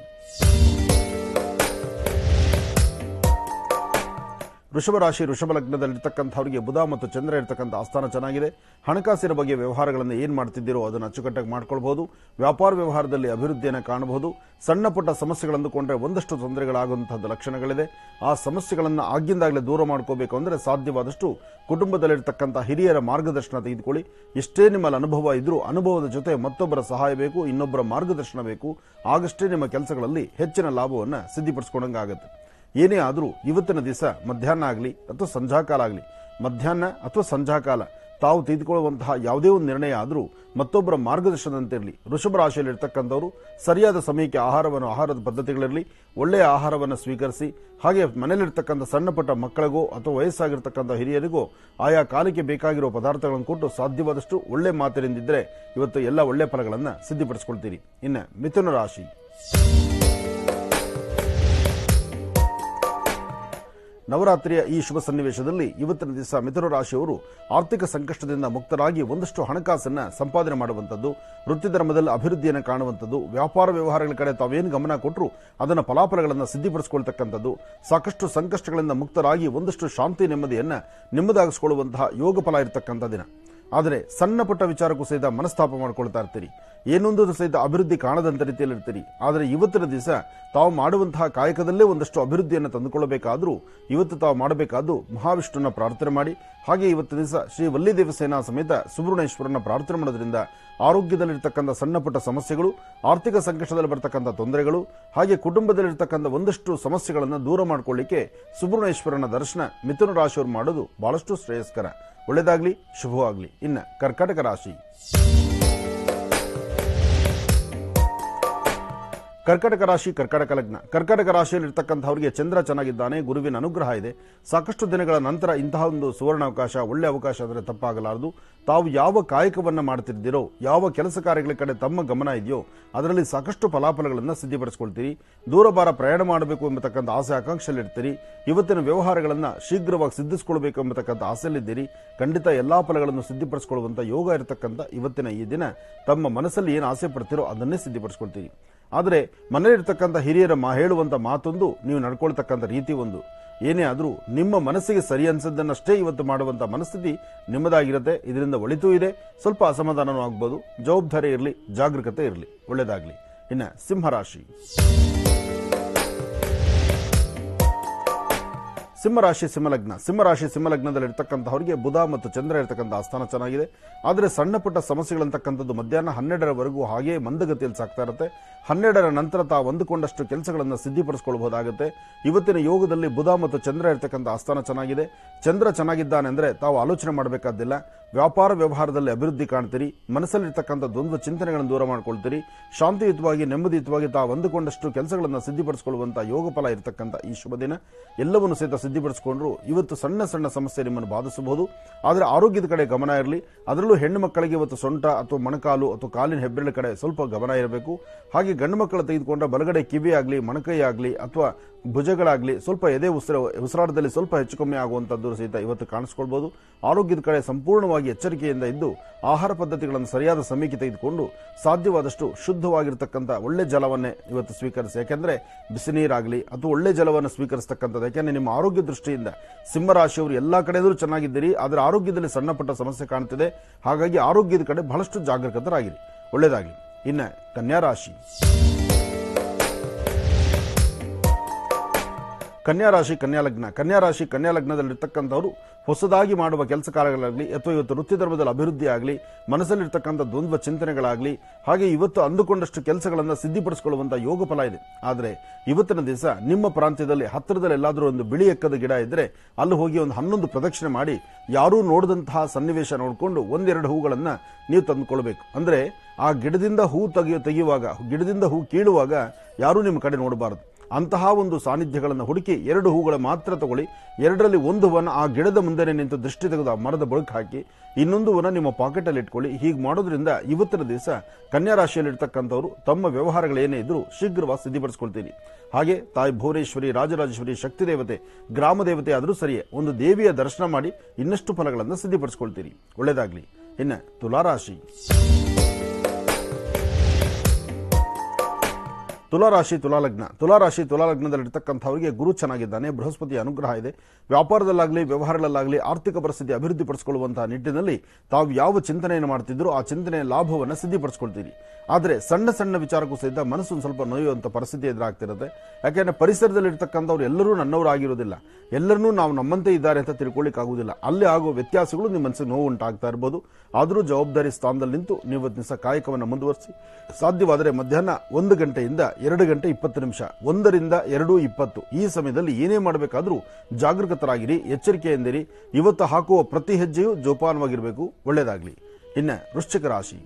ವೃಷಭ ಲಗ್ನದಲ್ಲಿರ್ತಕ್ಕಂಥವರಿಗೆ ಬುಧ ಮತ್ತು ಚಂದ್ರ ಇರ್ತಕ್ಕಂಥ ಆಸ್ಥಾನ ಚೆನ್ನಾಗಿದೆ. ಹಣಕಾಸಿನ ಬಗ್ಗೆ ವ್ಯವಹಾರಗಳನ್ನು ಏನು ಮಾಡ್ತಿದ್ದೀರೋ ಅದನ್ನು ಅಚ್ಚುಕಟ್ಟಾಗಿ ಮಾಡ್ಕೊಳ್ಬಹುದು. ವ್ಯಾಪಾರ ವ್ಯವಹಾರದಲ್ಲಿ ಅಭಿವೃದ್ಧಿಯನ್ನು ಕಾಣಬಹುದು. ಸಣ್ಣ ಪುಟ್ಟ ಸಮಸ್ಯೆಗಳಂದುಕೊಂಡ್ರೆ ಒಂದಷ್ಟು ತೊಂದರೆಗಳಾಗುವಂತಹದ್ದು ಲಕ್ಷಣಗಳಿದೆ. ಆ ಸಮಸ್ಯೆಗಳನ್ನು ಆಗಿಂದಾಗಲೇ ದೂರ ಮಾಡ್ಕೋಬೇಕು ಅಂದರೆ ಸಾಧ್ಯವಾದಷ್ಟು ಕುಟುಂಬದಲ್ಲಿರ್ತಕ್ಕಂಥ ಹಿರಿಯರ ಮಾರ್ಗದರ್ಶನ ತೆಗೆದುಕೊಳ್ಳಿ. ಎಷ್ಟೇ ನಿಮ್ಮಲ್ಲಿ ಅನುಭವ ಇದ್ರೂ ಅನುಭವದ ಜೊತೆ ಮತ್ತೊಬ್ಬರ ಸಹಾಯ ಬೇಕು, ಇನ್ನೊಬ್ಬರ ಮಾರ್ಗದರ್ಶನ ಬೇಕು. ಆಗಷ್ಟೇ ನಿಮ್ಮ ಕೆಲಸಗಳಲ್ಲಿ ಹೆಚ್ಚಿನ ಲಾಭವನ್ನು ಸಿದ್ಧಿಪಡಿಸ್ಕೊಂಡಂಗಾಗುತ್ತೆ. ಏನೇ ಆದರೂ ಇವತ್ತಿನ ದಿವಸ ಮಧ್ಯಾಹ್ನ ಆಗಲಿ ಅಥವಾ ಸಂಧ್ಯಾಕಾಲ ಆಗಲಿ, ಮಧ್ಯಾಹ್ನ ಅಥವಾ ಸಂಧ್ಯಾಕಾಲ ತಾವು ತೆಗೆದುಕೊಳ್ಳುವಂತಹ ಯಾವುದೇ ಒಂದು ನಿರ್ಣಯ ಆದರೂ ಮತ್ತೊಬ್ಬರ ಮಾರ್ಗದರ್ಶನದಂತಿರಲಿ. ವೃಷಭ ರಾಶಿಯಲ್ಲಿರ್ತಕ್ಕಂಥವರು ಸರಿಯಾದ ಸಮಯಕ್ಕೆ ಆಹಾರದ ಪದ್ಧತಿಗಳಿರಲಿ, ಒಳ್ಳೆಯ ಆಹಾರವನ್ನು ಸ್ವೀಕರಿಸಿ, ಹಾಗೆ ಮನೆಯಲ್ಲಿರ್ತಕ್ಕಂಥ ಸಣ್ಣ ಪುಟ್ಟ ಮಕ್ಕಳಿಗೋ ಅಥವಾ ವಯಸ್ಸಾಗಿರ್ತಕ್ಕಂಥ ಹಿರಿಯರಿಗೋ ಆಯಾ ಕಾಲಕ್ಕೆ ಬೇಕಾಗಿರುವ ಪದಾರ್ಥಗಳನ್ನು ಕೊಟ್ಟು ಸಾಧ್ಯವಾದಷ್ಟು ಒಳ್ಳೆ ಮಾತಿನಿಂದಿದ್ದರೆ ಇವತ್ತು ಎಲ್ಲ ಒಳ್ಳೆ ಫಲಗಳನ್ನು ಸಿದ್ಧಿಪಡಿಸಿಕೊಳ್ತೀರಿ. ಇನ್ನು ಮಿಥುನ ರಾಶಿ. ನವರಾತ್ರಿಯ ಈ ಶುಭ ಸನ್ನಿವೇಶದಲ್ಲಿ ಇವತ್ತಿನ ದಿವಸ ಮಿಥುನ ರಾಶಿಯವರು ಆರ್ಥಿಕ ಸಂಕಷ್ಟದಿಂದ ಮುಕ್ತರಾಗಿ ಒಂದಷ್ಟು ಹಣಕಾಸನ್ನು ಸಂಪಾದನೆ ಮಾಡುವಂಥದ್ದು, ವೃತ್ತಿ ಧರ್ಮದಲ್ಲಿ ಅಭಿವೃದ್ಧಿಯನ್ನು ಕಾಣುವಂಥದ್ದು, ವ್ಯಾಪಾರ ವ್ಯವಹಾರಗಳ ಕಡೆ ತಾವೇನು ಗಮನ ಕೊಟ್ಟರು ಅದನ್ನು ಫಲಾಫಲಗಳನ್ನು ಸಿದ್ಧಿಪಡಿಸಿಕೊಳ್ತಕ್ಕಂಥದ್ದು, ಸಾಕಷ್ಟು ಸಂಕಷ್ಟಗಳಿಂದ ಮುಕ್ತರಾಗಿ ಒಂದಷ್ಟು ಶಾಂತಿ ನೆಮ್ಮದಿಯನ್ನು ನಿಮ್ಮದಾಗಿಸಿಕೊಳ್ಳುವಂತಹ ಯೋಗ ಫಲ ಇರತಕ್ಕಂಥ ದಿನ. ಆದರೆ ಸಣ್ಣ ಪುಟ್ಟ ವಿಚಾರಕ್ಕೂ ಸಹಿತ ಮನಸ್ತಾಪ ಮಾಡ್ಕೊಳ್ತಾ ಇರ್ತೀರಿ, ಏನೊಂದು ಸಹಿತ ಅಭಿವೃದ್ಧಿ ಕಾಣದಂಥ ರೀತಿಯಲ್ಲಿ ಇರ್ತೀರಿ. ಆದರೆ ಇವತ್ತಿನ ದಿವಸ ತಾವು ಮಾಡುವಂತಹ ಕಾಯಕದಲ್ಲೇ ಒಂದಷ್ಟು ಅಭಿವೃದ್ಧಿಯನ್ನು ತಂದುಕೊಳ್ಳಬೇಕಾದ್ರೂ ಇವತ್ತು ತಾವು ಮಾಡಬೇಕಾದ್ದು ಮಹಾವಿಷ್ಣುವನ್ನ ಪ್ರಾರ್ಥನೆ ಮಾಡಿ, ಹಾಗೆ ಇವತ್ತು ದಿವಸ ಶ್ರೀ ವಲ್ಲಿ ದೇವಸೇನಾ ಸಮೇತ ಸುಬ್ರಹ್ಮಣ್ಯೇಶ್ವರನ ಪ್ರಾರ್ಥನೆ ಮಾಡೋದ್ರಿಂದ ಆರೋಗ್ಯದಲ್ಲಿರ್ತಕ್ಕಂಥ ಸಣ್ಣ ಪುಟ್ಟ ಸಮಸ್ಯೆಗಳು, ಆರ್ಥಿಕ ಸಂಕಷ್ಟದಲ್ಲಿ ಬರ್ತಕ್ಕಂಥ ತೊಂದರೆಗಳು, ಹಾಗೆ ಕುಟುಂಬದಲ್ಲಿರ್ತಕ್ಕಂಥ ಒಂದಷ್ಟು ಸಮಸ್ಯೆಗಳನ್ನು ದೂರ ಮಾಡಿಕೊಳ್ಳಿಕ್ಕೆ ಸುಬ್ರಹ್ಮಣ್ಯೇಶ್ವರನ ದರ್ಶನ ಮಿಥುನ ರಾಶಿಯವರು ಮಾಡೋದು ಬಹಳಷ್ಟು ಶ್ರೇಯಸ್ಕರ. ಒಳ್ಳೆಯದಾಗಲಿ, ಶುಭವಾಗಲಿ. ಇನ್ನು ಕರ್ಕಾಟಕ ರಾಶಿ. ಕರ್ಕಾಟಕ ರಾಶಿ, ಕರ್ಕಾಟಕ ಲಗ್ನ. ಕರ್ಕಾಟಕ ರಾಶಿಯಲ್ಲಿರ್ತಕ್ಕಂಥವರಿಗೆ ಚಂದ್ರ ಚೆನ್ನಾಗಿದ್ದಾನೆ, ಗುರುವಿನ ಅನುಗ್ರಹ ಇದೆ. ಸಾಕಷ್ಟು ದಿನಗಳ ನಂತರ ಇಂತಹ ಒಂದು ಸುವರ್ಣಾವಕಾಶ, ಒಳ್ಳೆ ಅವಕಾಶ ಅಂದರೆ ತಪ್ಪಾಗಲಾರದು. ತಾವು ಯಾವ ಕಾಯಕವನ್ನು ಮಾಡ್ತಿದ್ದೀರೋ, ಯಾವ ಕೆಲಸ ಕಾರ್ಯಗಳ ಕಡೆ ತಮ್ಮ ಗಮನ ಇದೆಯೋ ಅದರಲ್ಲಿ ಸಾಕಷ್ಟು ಫಲಾಫಲಗಳನ್ನು ಸಿದ್ಧಿಪಡಿಸಿಕೊಳ್ತೀರಿ. ದೂರಭಾರ ಪ್ರಯಾಣ ಮಾಡಬೇಕು ಎಂಬತಕ್ಕಂಥ ಆಸೆ ಆಕಾಂಕ್ಷೆಯಲ್ಲಿರ್ತೀರಿ. ಇವತ್ತಿನ ವ್ಯವಹಾರಗಳನ್ನು ಶೀಘ್ರವಾಗಿ ಸಿದ್ಧಿಸಿಕೊಳ್ಬೇಕು ಎಂಬತಕ್ಕಂಥ ಆಸೆಯಲ್ಲಿದ್ದೀರಿ. ಖಂಡಿತ ಎಲ್ಲಾ ಫಲಗಳನ್ನು ಸಿದ್ಧಿಪಡಿಸಿಕೊಳ್ಳುವಂಥ ಯೋಗ ಇರತಕ್ಕಂಥ ಇವತ್ತಿನ ಈ ದಿನ ತಮ್ಮ ಮನಸ್ಸಲ್ಲಿ ಏನು ಆಸೆ ಪಡ್ತೀರೋ ಅದನ್ನೇ ಸಿದ್ಧಿಪಡಿಸಿಕೊಳ್ತೀರಿ. ಆದರೆ ಮನೆಯಲ್ಲಿರ್ತಕ್ಕಂಥ ಹಿರಿಯರ ಹೇಳುವಂಥ ಮಾತೊಂದು, ನೀವು ನಡ್ಕೊಳ್ತಕ್ಕಂಥ ರೀತಿ ಒಂದು. ಏನೇ ಆದರೂ ನಿಮ್ಮ ಮನಸ್ಸಿಗೆ ಸರಿ ಅನ್ಸದ್ದನ್ನಷ್ಟೇ ಇವತ್ತು ಮಾಡುವಂಥ ಮನಸ್ಥಿತಿ ನಿಮ್ಮದಾಗಿರುತ್ತೆ. ಇದರಿಂದ ಒಳಿತೂ ಇದೆ, ಸ್ವಲ್ಪ ಅಸಮಾಧಾನವೂ ಆಗ್ಬೋದು. ಜವಾಬ್ದಾರಿ ಇರಲಿ, ಜಾಗರೂಕತೆ ಇರಲಿ. ಒಳ್ಳೆಯದಾಗಲಿ. ಇನ್ನು ಸಿಂಹರಾಶಿ ಸಿಂಹಲಗ್ನದಲ್ಲಿ ಇರ್ತಕ್ಕಂಥವರಿಗೆ ಬುಧ ಮತ್ತು ಚಂದ್ರ ಇರ್ತಕ್ಕಂಥ ಆಸ್ಥಾನ ಚೆನ್ನಾಗಿದೆ. ಆದರೆ ಸಣ್ಣ ಪುಟ್ಟ ಸಮಸ್ಯೆಗಳಂತಕ್ಕಂಥದ್ದು ಮಧ್ಯಾಹ್ನ 12ರವರೆಗೂ ಹಾಗೆ ಮಂದಗತಿಯಲ್ಲಿ ಸಾಗ್ತಾ ಇರುತ್ತೆ. 12ರ ನಂತರ ತಾವು ಅಂದುಕೊಂಡಷ್ಟು ಕೆಲಸಗಳನ್ನು ಸಿದ್ಧಿಪಡಿಸಿಕೊಳ್ಳಬಹುದಾಗುತ್ತೆ. ಇವತ್ತಿನ ಯೋಗದಲ್ಲಿ ಬುಧ ಮತ್ತು ಚಂದ್ರ ಇರ್ತಕ್ಕಂಥ ಆಸ್ಥಾನ ಚೆನ್ನಾಗಿದೆ. ಚಂದ್ರ ಚೆನ್ನಾಗಿದ್ದಾನೆ ಅಂದರೆ ತಾವು ಆಲೋಚನೆ ಮಾಡಬೇಕಾದಿಲ್ಲ. ವ್ಯಾಪಾರ ವ್ಯವಹಾರದಲ್ಲಿ ಅಭಿವೃದ್ಧಿ ಕಾಣ್ತೀರಿ. ಮನಸ್ಸಲ್ಲಿರ್ತಕ್ಕಂಥ ದ್ವಂದ್ವ ಚಿಂತನೆಗಳನ್ನು ದೂರ ಮಾಡ್ಕೊಳ್ತೀರಿ. ಶಾಂತಿಯುತವಾಗಿ ನೆಮ್ಮದಿಯುತವಾಗಿ ತಾವು ಅಂದುಕೊಂಡಷ್ಟು ಕೆಲಸಗಳನ್ನು ಸಿದ್ಧಿಪಡಿಸಿಕೊಳ್ಳುವಂಥ ಯೋಗ ಫಲ ಇರತಕ್ಕಂಥ ಈ ಶುಭ ದಿನ. ಎಲ್ಲವನ್ನು ಸಹಿತ ಸಿದ್ಧಿಪಡಿಸಿಕೊಂಡ್ರು ಇವತ್ತು ಸಣ್ಣ ಸಣ್ಣ ಸಮಸ್ಯೆ ನಿಮ್ಮನ್ನು ಬಾಧಿಸಬಹುದು. ಆದರೆ ಆರೋಗ್ಯದ ಕಡೆ ಗಮನ ಇರಲಿ. ಅದರಲ್ಲೂ ಹೆಣ್ಣು ಮಕ್ಕಳಿಗೆ ಇವತ್ತು ಸೊಂಟ ಅಥವಾ ಮೊಣಕಾಲು ಅಥವಾ ಕಾಲಿನ ಹೆಬ್ಬೆರಳ ಕಡೆ ಸ್ವಲ್ಪ ಗಮನ ಇರಬೇಕು. ಹಾಗೆ ಗಂಡು ಮಕ್ಕಳು ತೆಗೆದುಕೊಂಡ್ರೆ ಬಲಗಡೆ ಕಿವಿ ಆಗಲಿ, ಮೊಣಕೈ ಆಗಲಿ ಅಥವಾ ಭುಜಗಳಾಗಲಿ ಸ್ವಲ್ಪ ಎದೆ ಉಸಿರಾಟದಲ್ಲಿ ಸ್ವಲ್ಪ ಹೆಚ್ಚು ಕಮ್ಮಿ ಆಗುವಂಥದ್ದು ಸಹಿತ ಇವತ್ತು ಕಾಣಿಸ್ಕೊಳ್ಬಹುದು. ಆರೋಗ್ಯದ ಕಡೆ ಸಂಪೂರ್ಣವಾಗಿ ಎಚ್ಚರಿಕೆಯಿಂದ ಇದ್ದು ಆಹಾರ ಪದ್ಧತಿಗಳನ್ನು ಸರಿಯಾದ ಸಮಯಕ್ಕೆ ತೆಗೆದುಕೊಂಡು ಸಾಧ್ಯವಾದಷ್ಟು ಶುದ್ಧವಾಗಿರ್ತಕ್ಕಂಥ ಒಳ್ಳೆ ಜಲವನ್ನೇ ಇವತ್ತು ಸ್ವೀಕರಿಸಿ. ಯಾಕೆಂದ್ರೆ ಬಿಸಿ ನೀರಾಗಲಿ ಅಥವಾ ಒಳ್ಳೆ ಜಲವನ್ನು ಸ್ವೀಕರಿಸತಕ್ಕಂಥದ್ದು. ಯಾಕೆಂದ್ರೆ ನಿಮ್ಮ ಆರೋಗ್ಯ ದೃಷ್ಟಿಯಿಂದ ಸಿಂಹರಾಶಿಯವರು ಎಲ್ಲಾ ಕಡೆಯಲ್ಲೂ ಚೆನ್ನಾಗಿದ್ದೀರಿ. ಆದರೆ ಆರೋಗ್ಯದಲ್ಲಿ ಸಣ್ಣ ಪುಟ್ಟ ಸಮಸ್ಯೆ ಕಾಣ್ತಿದೆ. ಹಾಗಾಗಿ ಆರೋಗ್ಯದ ಕಡೆ ಬಹಳಷ್ಟು ಜಾಗರೂಕತರಾಗಿರಿ. ಒಳ್ಳೆಯದಾಗಲಿ. ಇನ್ನು ಕನ್ಯಾ ರಾಶಿ ಕನ್ಯಾ ಲಗ್ನದಲ್ಲಿರ್ತಕ್ಕಂಥವರು ಹೊಸದಾಗಿ ಮಾಡುವ ಕೆಲಸ ಕಾರ್ಯಗಳಾಗಲಿ ಅಥವಾ ಇವತ್ತು ವೃತ್ತಿ ಧರ್ಮದಲ್ಲಿ ಅಭಿವೃದ್ಧಿ ಆಗಲಿ, ಮನಸ್ಸಲ್ಲಿರ್ತಕ್ಕಂಥ ದ್ವಂದ್ವ ಚಿಂತನೆಗಳಾಗಲಿ, ಹಾಗೆ ಇವತ್ತು ಅಂದುಕೊಂಡಷ್ಟು ಕೆಲಸಗಳನ್ನು ಸಿದ್ಧಿಪಡಿಸಿಕೊಳ್ಳುವಂಥ ಯೋಗ ಫಲ ಇದೆ. ಆದರೆ ಇವತ್ತಿನ ದಿವಸ ನಿಮ್ಮ ಪ್ರಾಂತ್ಯದಲ್ಲಿ ಹತ್ತಿರದಲ್ಲಿ ಎಲ್ಲಾದರೂ ಒಂದು ಬಿಳಿ ಎಕ್ಕದ ಗಿಡ ಇದ್ದರೆ ಅಲ್ಲಿ ಹೋಗಿ ಒಂದು 11 ಪ್ರದಕ್ಷಿಣೆ ಮಾಡಿ ಯಾರೂ ನೋಡಿದಂತಹ ಸನ್ನಿವೇಶ ನೋಡಿಕೊಂಡು 1-2 ಹೂಗಳನ್ನು ನೀವು ತಂದುಕೊಳ್ಬೇಕು. ಅಂದರೆ ಆ ಗಿಡದಿಂದ ಹೂ ತೆಗೆಯುವಾಗ ಗಿಡದಿಂದ ಹೂ ಕೀಳುವಾಗ ಯಾರೂ ನಿಮ್ಮ ಕಡೆ ನೋಡಬಾರದು. ಅಂತಹ ಒಂದು ಸಾನ್ನಿಧ್ಯಗಳನ್ನು ಹುಡುಕಿ 2 ಹೂಗಳ ಮಾತ್ರ ತಗೊಳ್ಳಿ. 2ರಲ್ಲಿ ಒಂದು ಹೂವನ್ನು ಆ ಗಿಡದ ಮುಂದೆ ನಿಂತು ದೃಷ್ಟಿ ತೆಗೆದು ಆ ಮರದ ಬುಡಕ್ಕೆ ಹಾಕಿ ಇನ್ನೊಂದು ಹೂವನ್ನು ನಿಮ್ಮ ಪಾಕೆಟಲ್ಲಿ ಇಟ್ಕೊಳ್ಳಿ. ಹೀಗೆ ಮಾಡೋದ್ರಿಂದ ಇವತ್ತಿನ ದಿವಸ ಕನ್ಯಾ ರಾಶಿಯಲ್ಲಿರ್ತಕ್ಕಂಥವರು ತಮ್ಮ ವ್ಯವಹಾರಗಳೇನೇ ಇದ್ರೂ ಶೀಘ್ರವಾಗಿ ಸಿದ್ಧಿಪಡಿಸ್ಕೊಳ್ತೀರಿ. ಹಾಗೆ ತಾಯಿ ಭುವನೇಶ್ವರಿ, ರಾಜರಾಜೇಶ್ವರಿ, ಶಕ್ತಿ ದೇವತೆ, ಗ್ರಾಮ ದೇವತೆ ಆದರೂ ಸರಿಯೇ ಒಂದು ದೇವಿಯ ದರ್ಶನ ಮಾಡಿ ಇನ್ನಷ್ಟು ಫಲಗಳನ್ನು ಸಿದ್ಧಿಪಡಿಸ್ಕೊಳ್ತೀರಿ. ಒಳ್ಳೆಯದಾಗಲಿ. ಇನ್ನು ತುಲಾರಾಶಿ ತುಲಾಲಗ್ನದಲ್ಲಿರ್ತಕ್ಕಂಥವರಿಗೆ ಗುರು ಚೆನ್ನಾಗಿದ್ದಾನೆ. ಬೃಹಸ್ಪತಿಯ ಅನುಗ್ರಹ ಇದೆ. ವ್ಯಾಪಾರದಲ್ಲಾಗಲಿ ವ್ಯವಹಾರಗಳಲ್ಲಾಗಲಿ ಆರ್ಥಿಕ ಪರಿಸ್ಥಿತಿ ಅಭಿವೃದ್ಧಿಪಡಿಸಿಕೊಳ್ಳುವಂತಹ ನಿಟ್ಟಿನಲ್ಲಿ ತಾವು ಯಾವ ಚಿಂತನೆಯನ್ನು ಮಾಡ್ತಿದ್ರು ಆ ಚಿಂತನೆಯ ಲಾಭವನ್ನು ಸಿದ್ಧಿಪಡಿಸ್ಕೊಳ್ತೀರಿ. ಆದರೆ ಸಣ್ಣ ಸಣ್ಣ ವಿಚಾರಕ್ಕೂ ಸಹಿತ ಮನಸ್ಸು ಒಂದು ಸ್ವಲ್ಪ ನೋಯುವಂಥ ಪರಿಸ್ಥಿತಿ ಎದುರಾಗ್ತಿರುತ್ತೆ. ಯಾಕೆಂದ್ರೆ ಪರಿಸರದಲ್ಲಿರ್ತಕ್ಕಂಥವ್ರು ಎಲ್ಲರೂ ನನ್ನವರು ಆಗಿರೋದಿಲ್ಲ. ಎಲ್ಲರನ್ನೂ ನಾವು ನಮ್ಮಂತೆ ಇದ್ದಾರೆ ಅಂತ ತಿಳ್ಕೊಳ್ಳಿಕ್ಕಾಗುವುದಿಲ್ಲ. ಅಲ್ಲಿ ಆಗುವ ವ್ಯತ್ಯಾಸಗಳು ನಿಮ್ಮ ಮನಸ್ಸಿಗೆ ನೋವು ಉಂಟಾಗ್ತಾ ಇರ್ಬೋದು. ಆದರೂ ಜವಾಬ್ದಾರಿ ಸ್ಥಾನದಲ್ಲಿ ನಿಂತು ನೀವು ದಿವಸ ಕಾಯಕವನ್ನು ಮುಂದುವರಿಸಿ. ಸಾಧ್ಯವಾದರೆ ಮಧ್ಯಾಹ್ನ 1 ಗಂಟೆಯಿಂದ 2 ಗಂಟೆ 20 ನಿಮಿಷ, 1ರಿಂದ 2:20 ಈ ಸಮಯದಲ್ಲಿ ಏನೇ ಮಾಡಬೇಕಾದ್ರೂ ಜಾಗರೂಕತರಾಗಿರಿ, ಎಚ್ಚರಿಕೆಯಿಂದಿರಿ. ಇವತ್ತು ಹಾಕುವ ಪ್ರತಿ ಹೆಜ್ಜೆಯೂ ಜೋಪಾನವಾಗಿರಬೇಕು. ಒಳ್ಳೆಯದಾಗಲಿ. ಇನ್ನು ವೃಶ್ಚಿಕ ರಾಶಿ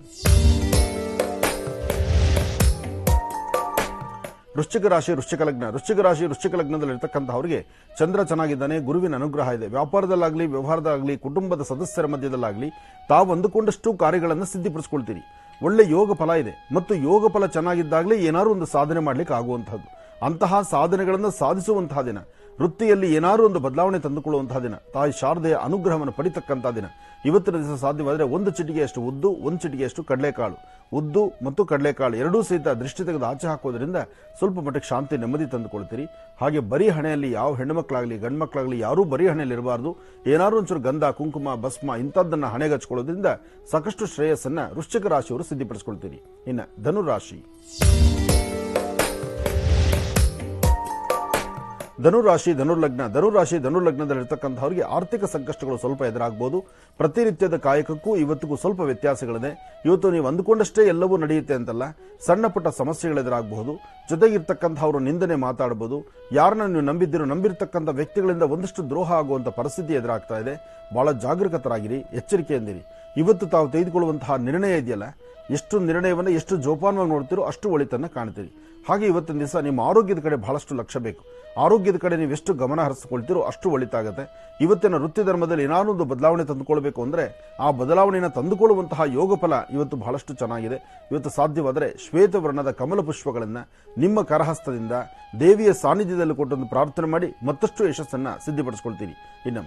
ವೃಶ್ಚಿಕ ಲಗ್ನದಲ್ಲಿರ್ತಕ್ಕಂಥವರಿಗೆ ಚಂದ್ರ ಚೆನ್ನಾಗಿದ್ದಾನೆ. ಗುರುವಿನ ಅನುಗ್ರಹ ಇದೆ. ವ್ಯಾಪಾರದಲ್ಲಾಗಲಿ ವ್ಯವಹಾರದಲ್ಲಾಗಲಿ ಕುಟುಂಬದ ಸದಸ್ಯರ ಮಧ್ಯದಲ್ಲಾಗಲಿ ತಾವು ಅಂದುಕೊಂಡಷ್ಟು ಕಾರ್ಯಗಳನ್ನು ಸಿದ್ಧಿಪಡಿಸಿಕೊಳ್ತೀರಿ. ಒಳ್ಳೆ ಯೋಗ ಫಲ ಇದೆ ಮತ್ತು ಯೋಗ ಫಲ ಚೆನ್ನಾಗಿದ್ದಾಗಲೇ ಏನಾದ್ರು ಒಂದು ಸಾಧನೆ ಮಾಡ್ಲಿಕ್ಕೆ ಆಗುವಂತಹದ್ದು. ಅಂತಹ ಸಾಧನೆಗಳನ್ನು ಸಾಧಿಸುವಂತಹ ದಿನ. ವೃತ್ತಿಯಲ್ಲಿ ಏನಾದರೂ ಒಂದು ಬದಲಾವಣೆ ತಂದುಕೊಳ್ಳುವಂತಹ ದಿನ. ತಾಯಿ ಶಾರದೆಯ ಅನುಗ್ರಹವನ್ನು ಪಡಿತಕ್ಕಂತಹ ದಿನ. ಇವತ್ತಿನ ದಿವಸ ಸಾಧ್ಯವಾದರೆ 1 ಚಿಟಿಕೆಯಷ್ಟು ಉದ್ದು, 1 ಚಿಟಿಕೆಯಷ್ಟು ಕಡಲೆಕಾಳು, ಉದ್ದು ಮತ್ತು ಕಡಲೆಕಾಳು ಎರಡೂ ಸಹಿತ ದೃಷ್ಟಿ ತೆಗೆದು ಆಚೆ ಹಾಕೋದ್ರಿಂದ ಸ್ವಲ್ಪ ಮಟ್ಟಿಗೆ ಶಾಂತಿ ನೆಮ್ಮದಿ ತಂದುಕೊಳ್ತೀರಿ. ಹಾಗೆ ಬರೀ ಹಣೆಯಲ್ಲಿ ಯಾವ ಹೆಣ್ಣುಮಕ್ಕಳಾಗಲಿ ಗಂಡು ಮಕ್ಕಳಾಗಲಿ ಯಾರೂ ಬರೀ ಹಣೆಯಲ್ಲಿ ಇರಬಾರ್ದು. ಏನಾದ್ರು ಒಂಚೂರು ಗಂಧ, ಕುಂಕುಮ, ಭಸ್ಮ ಇಂಥದ್ದನ್ನ ಹಣೆಗೆ ಹಚ್ಕೊಳ್ಳೋದ್ರಿಂದ ಸಾಕಷ್ಟು ಶ್ರೇಯಸ್ಸನ್ನ ವೃಶ್ಚಿಕ ರಾಶಿಯವರು ಸಿದ್ಧಿಪಡಿಸಿಕೊಳ್ತೀರಿ. ಇನ್ನು ಧನುರಾಶಿ ಧನುರ್ಲಗ್ನದಲ್ಲಿರ್ತಕ್ಕಂಥವರಿಗೆ ಆರ್ಥಿಕ ಸಂಕಷ್ಟಗಳು ಸ್ವಲ್ಪ ಎದುರಾಗಬಹುದು. ಪ್ರತಿನಿತ್ಯದ ಕಾಯಕಕ್ಕೂ ಇವತ್ತಿಗೂ ಸ್ವಲ್ಪ ವ್ಯತ್ಯಾಸಗಳಿದೆ. ಇವತ್ತು ನೀವು ಅಂದುಕೊಂಡಷ್ಟೇ ಎಲ್ಲವೂ ನಡೆಯುತ್ತೆ ಅಂತಲ್ಲ, ಸಣ್ಣ ಪುಟ್ಟ ಸಮಸ್ಯೆಗಳು ಎದುರಾಗಬಹುದು. ಜೊತೆಗಿರ್ತಕ್ಕಂಥವರು ನಿಂದನೆ ಮಾತಾಡಬಹುದು. ಯಾರನ್ನ ನೀವು ನಂಬಿರ್ತಕ್ಕಂಥ ವ್ಯಕ್ತಿಗಳಿಂದ ಒಂದಷ್ಟು ದ್ರೋಹ ಆಗುವಂಥ ಪರಿಸ್ಥಿತಿ ಎದುರಾಗ್ತಾ ಇದೆ. ಬಹಳ ಜಾಗರೂಕತರಾಗಿರಿ, ಎಚ್ಚರಿಕೆಯಿಂದಿರಿ. ಇವತ್ತು ತಾವು ತೆಗೆದುಕೊಳ್ಳುವಂತಹ ನಿರ್ಣಯ ಇದೆಯಲ್ಲ, ಎಷ್ಟು ನಿರ್ಣಯವನ್ನು ಎಷ್ಟು ಜೋಪಾನವಾಗಿ ನೋಡ್ತೀರೋ ಅಷ್ಟು ಒಳಿತನ್ನ ಕಾಣ್ತೀರಿ. ಹಾಗೆ ಇವತ್ತಿನ ದಿವಸ ನಿಮ್ಮ ಆರೋಗ್ಯದ ಕಡೆ ಬಹಳಷ್ಟು ಲಕ್ಷ್ಯ ಬೇಕು. ಆರೋಗ್ಯದ ಕಡೆ ನೀವು ಎಷ್ಟು ಗಮನ ಹರಿಸಿಕೊಳ್ತೀರೋ ಅಷ್ಟು ಒಳಿತಾಗುತ್ತೆ. ಇವತ್ತಿನ ವೃತ್ತಿ ಧರ್ಮದಲ್ಲಿ ಏನಾದರೂ ಒಂದು ಬದಲಾವಣೆ ತಂದುಕೊಳ್ಬೇಕು ಅಂದರೆ ಆ ಬದಲಾವಣೆಯನ್ನು ತಂದುಕೊಳ್ಳುವಂತಹ ಯೋಗ ಫಲ ಇವತ್ತು ಬಹಳಷ್ಟು ಚೆನ್ನಾಗಿದೆ. ಇವತ್ತು ಸಾಧ್ಯವಾದರೆ ಶ್ವೇತವರ್ಣದ ಕಮಲ ಪುಷ್ಪಗಳನ್ನು ನಿಮ್ಮ ಕರಹಸ್ತದಿಂದ ದೇವಿಯ ಸಾನ್ನಿಧ್ಯದಲ್ಲಿ ಕೊಟ್ಟೊಂದು ಪ್ರಾರ್ಥನೆ ಮಾಡಿ ಮತ್ತಷ್ಟು ಯಶಸ್ಸನ್ನು ಸಿದ್ಧಿಪಡಿಸಿಕೊಳ್ತೀರಿ. ಇನ್ನು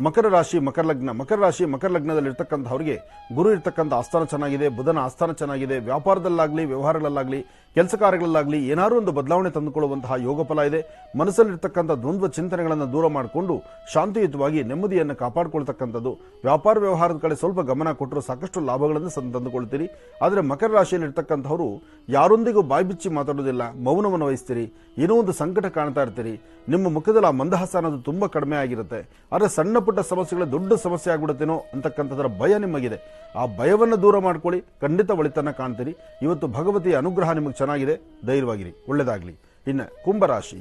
ಮಕರ ರಾಶಿ ಮಕರ ಲಗ್ನ. ಮಕರ ರಾಶಿ ಮಕರ ಲಗ್ನದಲ್ಲಿರ್ತಕ್ಕಂಥವ್ರಿಗೆ ಗುರು ಇರ್ತಕ್ಕಂಥ ಆಸ್ಥಾನ ಚೆನ್ನಾಗಿದೆ, ಬುಧನ ಆಸ್ಥಾನ ಚೆನ್ನಾಗಿದೆ. ವ್ಯಾಪಾರದಲ್ಲಾಗಲಿ ವ್ಯವಹಾರಗಳಲ್ಲಾಗಲಿ ಕೆಲಸ ಕಾರ್ಯಗಳಲ್ಲಾಗಲಿ ಏನಾದರೂ ಒಂದು ಬದಲಾವಣೆ ತಂದುಕೊಳ್ಳುವಂತಹ ಯೋಗ ಫಲ ಇದೆ. ಮನಸ್ಸಲ್ಲಿರ್ತಕ್ಕಂಥ ದ್ವಂದ್ವ ಚಿಂತನೆಗಳನ್ನು ದೂರ ಮಾಡಿಕೊಂಡು ಶಾಂತಿಯುತವಾಗಿ ನೆಮ್ಮದಿಯನ್ನು ಕಾಪಾಡಿಕೊಳ್ತಕ್ಕಂಥದ್ದು. ವ್ಯಾಪಾರ ವ್ಯವಹಾರದ ಕಡೆ ಸ್ವಲ್ಪ ಗಮನ ಕೊಟ್ಟರು ಸಾಕಷ್ಟು ಲಾಭಗಳನ್ನು ತಂದುಕೊಳ್ತೀರಿ. ಆದರೆ ಮಕರ ರಾಶಿಯಲ್ಲಿ ಇರ್ತಕ್ಕಂಥವರು ಯಾರೊಂದಿಗೂ ಬಾಯ್ಬಿಚ್ಚಿ ಮಾತಾಡೋದಿಲ್ಲ, ಮೌನವನ್ನು ವಹಿಸ್ತೀರಿ. ಏನೋ ಒಂದು ಸಂಕಟ ಕಾಣ್ತಾ ಇರ್ತೀರಿ. ನಿಮ್ಮ ಮುಖದಲ್ಲಿ ಆ ಮಂದಹಾಸ ಅನ್ನೋದು ತುಂಬಾ ಕಡಿಮೆ ಆಗಿರುತ್ತೆ. ಆದರೆ ಸಣ್ಣ ಪುಟ್ಟ ಸಮಸ್ಯೆಗಳ ದೊಡ್ಡ ಸಮಸ್ಯೆ ಆಗ್ಬಿಡುತ್ತೇನೋ ಅಂತಕ್ಕಂಥದ್ರ ಭಯ ನಿಮಗಿದೆ. ಆ ಭಯವನ್ನು ದೂರ ಮಾಡ್ಕೊಳ್ಳಿ, ಖಂಡಿತ ಒಳಿತನ್ನ ಕಾಣ್ತೀರಿ. ಇವತ್ತು ಭಗವತಿಯ ಅನುಗ್ರಹ ನಿಮಗೆ ಚೆನ್ನಾಗಿದೆ, ಧೈರ್ಯವಾಗಿರಿ, ಒಳ್ಳೆಯದಾಗಲಿ. ಇನ್ನು ಕುಂಭರಾಶಿ.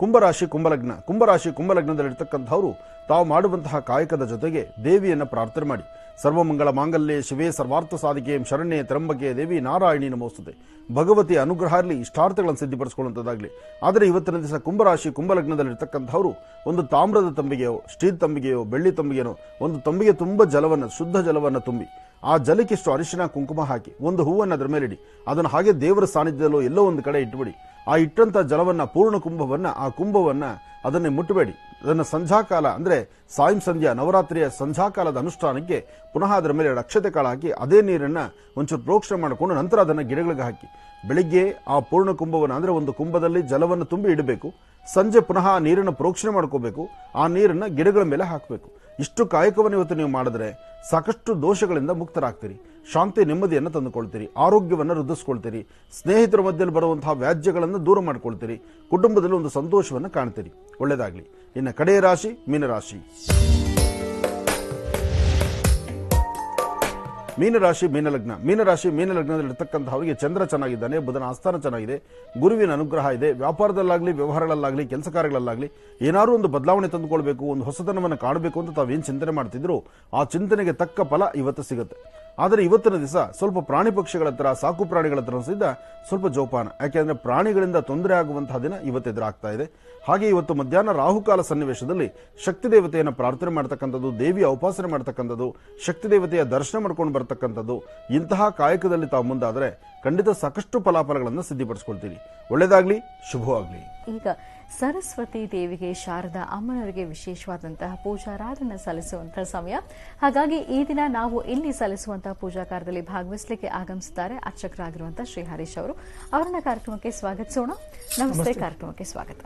ಕುಂಭರಾಶಿ ಕುಂಭಲಗ್ನ. ಕುಂಭರಾಶಿ ಕುಂಭಲಗ್ನದಲ್ಲಿರ್ತಕ್ಕಂಥವರು ತಾವು ಮಾಡುವಂತಹ ಕಾಯಕದ ಜೊತೆಗೆ ದೇವಿಯನ್ನು ಪ್ರಾರ್ಥನೆ ಮಾಡಿ. ಸರ್ವಮಂಗಳ ಮಾಂಗಲ್ಯೆ ಶಿವೇ ಸರ್ವಾರ್ಥ ಸಾಧಿಕೆ ಶರಣ್ಯೆ ತ್ರಂಬಕೆ ದೇವಿ ನಾರಾಯಣಿ ನಮೋಸ್ತುತೆ. ಭಗವತಿಯ ಅನುಗ್ರಹ ಇರಲಿ, ಇಷ್ಟಾರ್ಥಗಳನ್ನು ಸಿದ್ಧಿಪಡಿಸಿಕೊಳ್ಳುವಂಥದ್ದಾಗಲಿ. ಆದರೆ ಇವತ್ತಿನ ದಿವಸ ಕುಂಭರಾಶಿ ಕುಂಭಲಗ್ನದಲ್ಲಿರ್ತಕ್ಕಂಥವರು ಒಂದು ತಾಮ್ರದ ತಂಬಿಗೆಯೋ, ಸ್ಟೀಲ್ ತಂಬಿಗೆಯೋ, ಬೆಳ್ಳಿ ತಂಬಿಗೆನೋ, ಒಂದು ತಂಬಿಗೆ ತುಂಬ ಜಲವನ್ನು, ಶುದ್ಧ ಜಲವನ್ನು ತುಂಬಿ ಆ ಜಲಕ್ಕಿಷ್ಟು ಅರಿಶಿನ ಕುಂಕುಮ ಹಾಕಿ ಒಂದು ಹೂವನ್ನು ಅದರ ಮೇಲಿಡಿ. ಅದನ್ನು ಹಾಗೆ ದೇವರ ಸಾನ್ನಿಧ್ಯದಲ್ಲೋ ಎಲ್ಲೋ ಒಂದು ಕಡೆ ಇಟ್ಬಿಡಿ. ಆ ಇಟ್ಟಂಥ ಜಲವನ್ನು, ಪೂರ್ಣ ಕುಂಭವನ್ನು, ಆ ಕುಂಭವನ್ನು ಅದನ್ನೇ ಮುಟ್ಟಬೇಡಿ. ಅದನ್ನು ಸಂಧ್ಯಾಕಾಲ ಅಂದರೆ ಸಾಯಂ ಸಂಧ್ಯಾ ನವರಾತ್ರಿಯ ಸಂಧ್ಯಾಕಾಲದ ಅನುಷ್ಠಾನಕ್ಕೆ ಪುನಃ ಅದರ ಮೇಲೆ ಅಕ್ಷತೆ ಕಾಳು ಹಾಕಿ ಅದೇ ನೀರನ್ನು ಒಂಚೂರು ಪ್ರೋಕ್ಷಣೆ ಮಾಡಿಕೊಂಡು ನಂತರ ಅದನ್ನು ಗಿಡಗಳಿಗೆ ಹಾಕಿ. ಬೆಳಿಗ್ಗೆ ಆ ಪೂರ್ಣ ಕುಂಭವನ್ನು ಅಂದರೆ ಒಂದು ಕುಂಭದಲ್ಲಿ ಜಲವನ್ನು ತುಂಬಿ ಇಡಬೇಕು. ಸಂಜೆ ಪುನಃ ಆ ನೀರನ್ನು ಪ್ರೋಕ್ಷಣೆ ಮಾಡ್ಕೋಬೇಕು. ಆ ನೀರನ್ನು ಗಿಡಗಳ ಮೇಲೆ ಹಾಕಬೇಕು. ಇಷ್ಟು ಕಾಯಕವನ್ನು ಇವತ್ತು ನೀವು ಮಾಡಿದ್ರೆ ಸಾಕಷ್ಟು ದೋಷಗಳಿಂದ ಮುಕ್ತರಾಗ್ತೀರಿ. ಶಾಂತಿ ನೆಮ್ಮದಿಯನ್ನು ತಂದುಕೊಳ್ತೀರಿ, ಆರೋಗ್ಯವನ್ನು ವೃದ್ಧಿಸ್ಕೊಳ್ತೀರಿ, ಸ್ನೇಹಿತರ ಮಧ್ಯದಲ್ಲಿ ಬರುವಂತಹ ವ್ಯಾಜ್ಯಗಳನ್ನು ದೂರ ಮಾಡ್ಕೊಳ್ತೀರಿ, ಕುಟುಂಬದಲ್ಲಿ ಒಂದು ಸಂತೋಷವನ್ನು ಕಾಣ್ತೀರಿ. ಒಳ್ಳೆಯದಾಗಲಿ. ಇನ್ನು ಕಡೆಯ ರಾಶಿ ಮೀನರಾಶಿ. ಮೀನರಾಶಿ ಮೀನಲಗ್ನ. ಮೀನರಾಶಿ ಮೀನಲಗ್ನದಲ್ಲಿರ್ತಕ್ಕಂಥವರಿಗೆ ಚಂದ್ರ ಚೆನ್ನಾಗಿದ್ದಾನೆ, ಬುಧನ ಆಸ್ಥಾನ ಚೆನ್ನಾಗಿದೆ, ಗುರುವಿನ ಅನುಗ್ರಹ ಇದೆ. ವ್ಯಾಪಾರದಲ್ಲಾಗಲಿ ವ್ಯವಹಾರಗಳಲ್ಲಾಗಲಿ ಕೆಲಸ ಕಾರ್ಯಗಳಲ್ಲಾಗಲಿ ಏನಾದರೂ ಒಂದು ಬದಲಾವಣೆ ತಂದುಕೊಳ್ಬೇಕು, ಒಂದು ಹೊಸತನವನ್ನು ಕಾಣಬೇಕು ಅಂತ ತಾವೇನು ಚಿಂತನೆ ಮಾಡ್ತಿದ್ರು ಆ ಚಿಂತನೆಗೆ ತಕ್ಕ ಫಲ ಇವತ್ತು ಸಿಗುತ್ತೆ. ಆದರೆ ಇವತ್ತಿನ ದಿವಸ ಸ್ವಲ್ಪ ಪ್ರಾಣಿ ಪಕ್ಷಿಗಳ ಹತ್ರ, ಸಾಕು ಪ್ರಾಣಿಗಳ ಹತ್ರ ಸಿದ್ದ ಸ್ವಲ್ಪ ಜೋಪಾನ. ಯಾಕೆಂದ್ರೆ ಪ್ರಾಣಿಗಳಿಂದ ತೊಂದರೆ ಆಗುವಂತಹ ದಿನ ಇವತ್ತು ಎದುರಾಗ್ತಾ ಇದೆ. ಹಾಗೆ ಇವತ್ತು ಮಧ್ಯಾಹ್ನ ರಾಹುಕಾಲ ಸನ್ನಿವೇಶದಲ್ಲಿ ಶಕ್ತಿ ದೇವತೆಯನ್ನು ಪ್ರಾರ್ಥನೆ ಮಾಡ್ತಕ್ಕಂಥದ್ದು, ದೇವಿಯ ಉಪಾಸನೆ ಮಾಡ್ತಕ್ಕಂಥದ್ದು, ಶಕ್ತಿ ದೇವತೆಯ ದರ್ಶನ ಮಾಡ್ಕೊಂಡು ಬರ್ತಕ್ಕಂಥದ್ದು, ಇಂತಹ ಕಾಯಕದಲ್ಲಿ ತಾವು ಮುಂದಾದರೆ ಖಂಡಿತ ಸಾಕಷ್ಟು ಫಲಾಫಲಗಳನ್ನು ಸಿದ್ಧಿಪಡಿಸ್ಕೊಳ್ತೀರಿ. ಒಳ್ಳೆಯದಾಗಲಿ, ಶುಭವಾಗಲಿ. ಈಗ ಸರಸ್ವತಿ ದೇವಿಗೆ, ಶಾರದಾ ಅಮ್ಮನವರಿಗೆ ವಿಶೇಷವಾದಂತಹ ಪೂಜಾರಾಧನೆ ಸಲ್ಲಿಸುವಂತಹ ಸಮಯ. ಹಾಗಾಗಿ ಈ ದಿನ ನಾವು ಇಲ್ಲಿ ಸಲ್ಲಿಸುವಂತಹ ಪೂಜಾ ಕಾರ್ಯದಲ್ಲಿ ಭಾಗವಹಿಸಲಿಕ್ಕೆ ಆಗಮಿಸಿದ್ದಾರೆ ಅರ್ಚಕರಾಗಿರುವಂತಹ ಶ್ರೀ ಹರೀಶ್ ಅವರು. ಅವರನ್ನ ಕಾರ್ಯಕ್ರಮಕ್ಕೆ ಸ್ವಾಗತಿಸೋಣ. ನಮಸ್ತೆ, ಕಾರ್ಯಕ್ರಮಕ್ಕೆ ಸ್ವಾಗತ.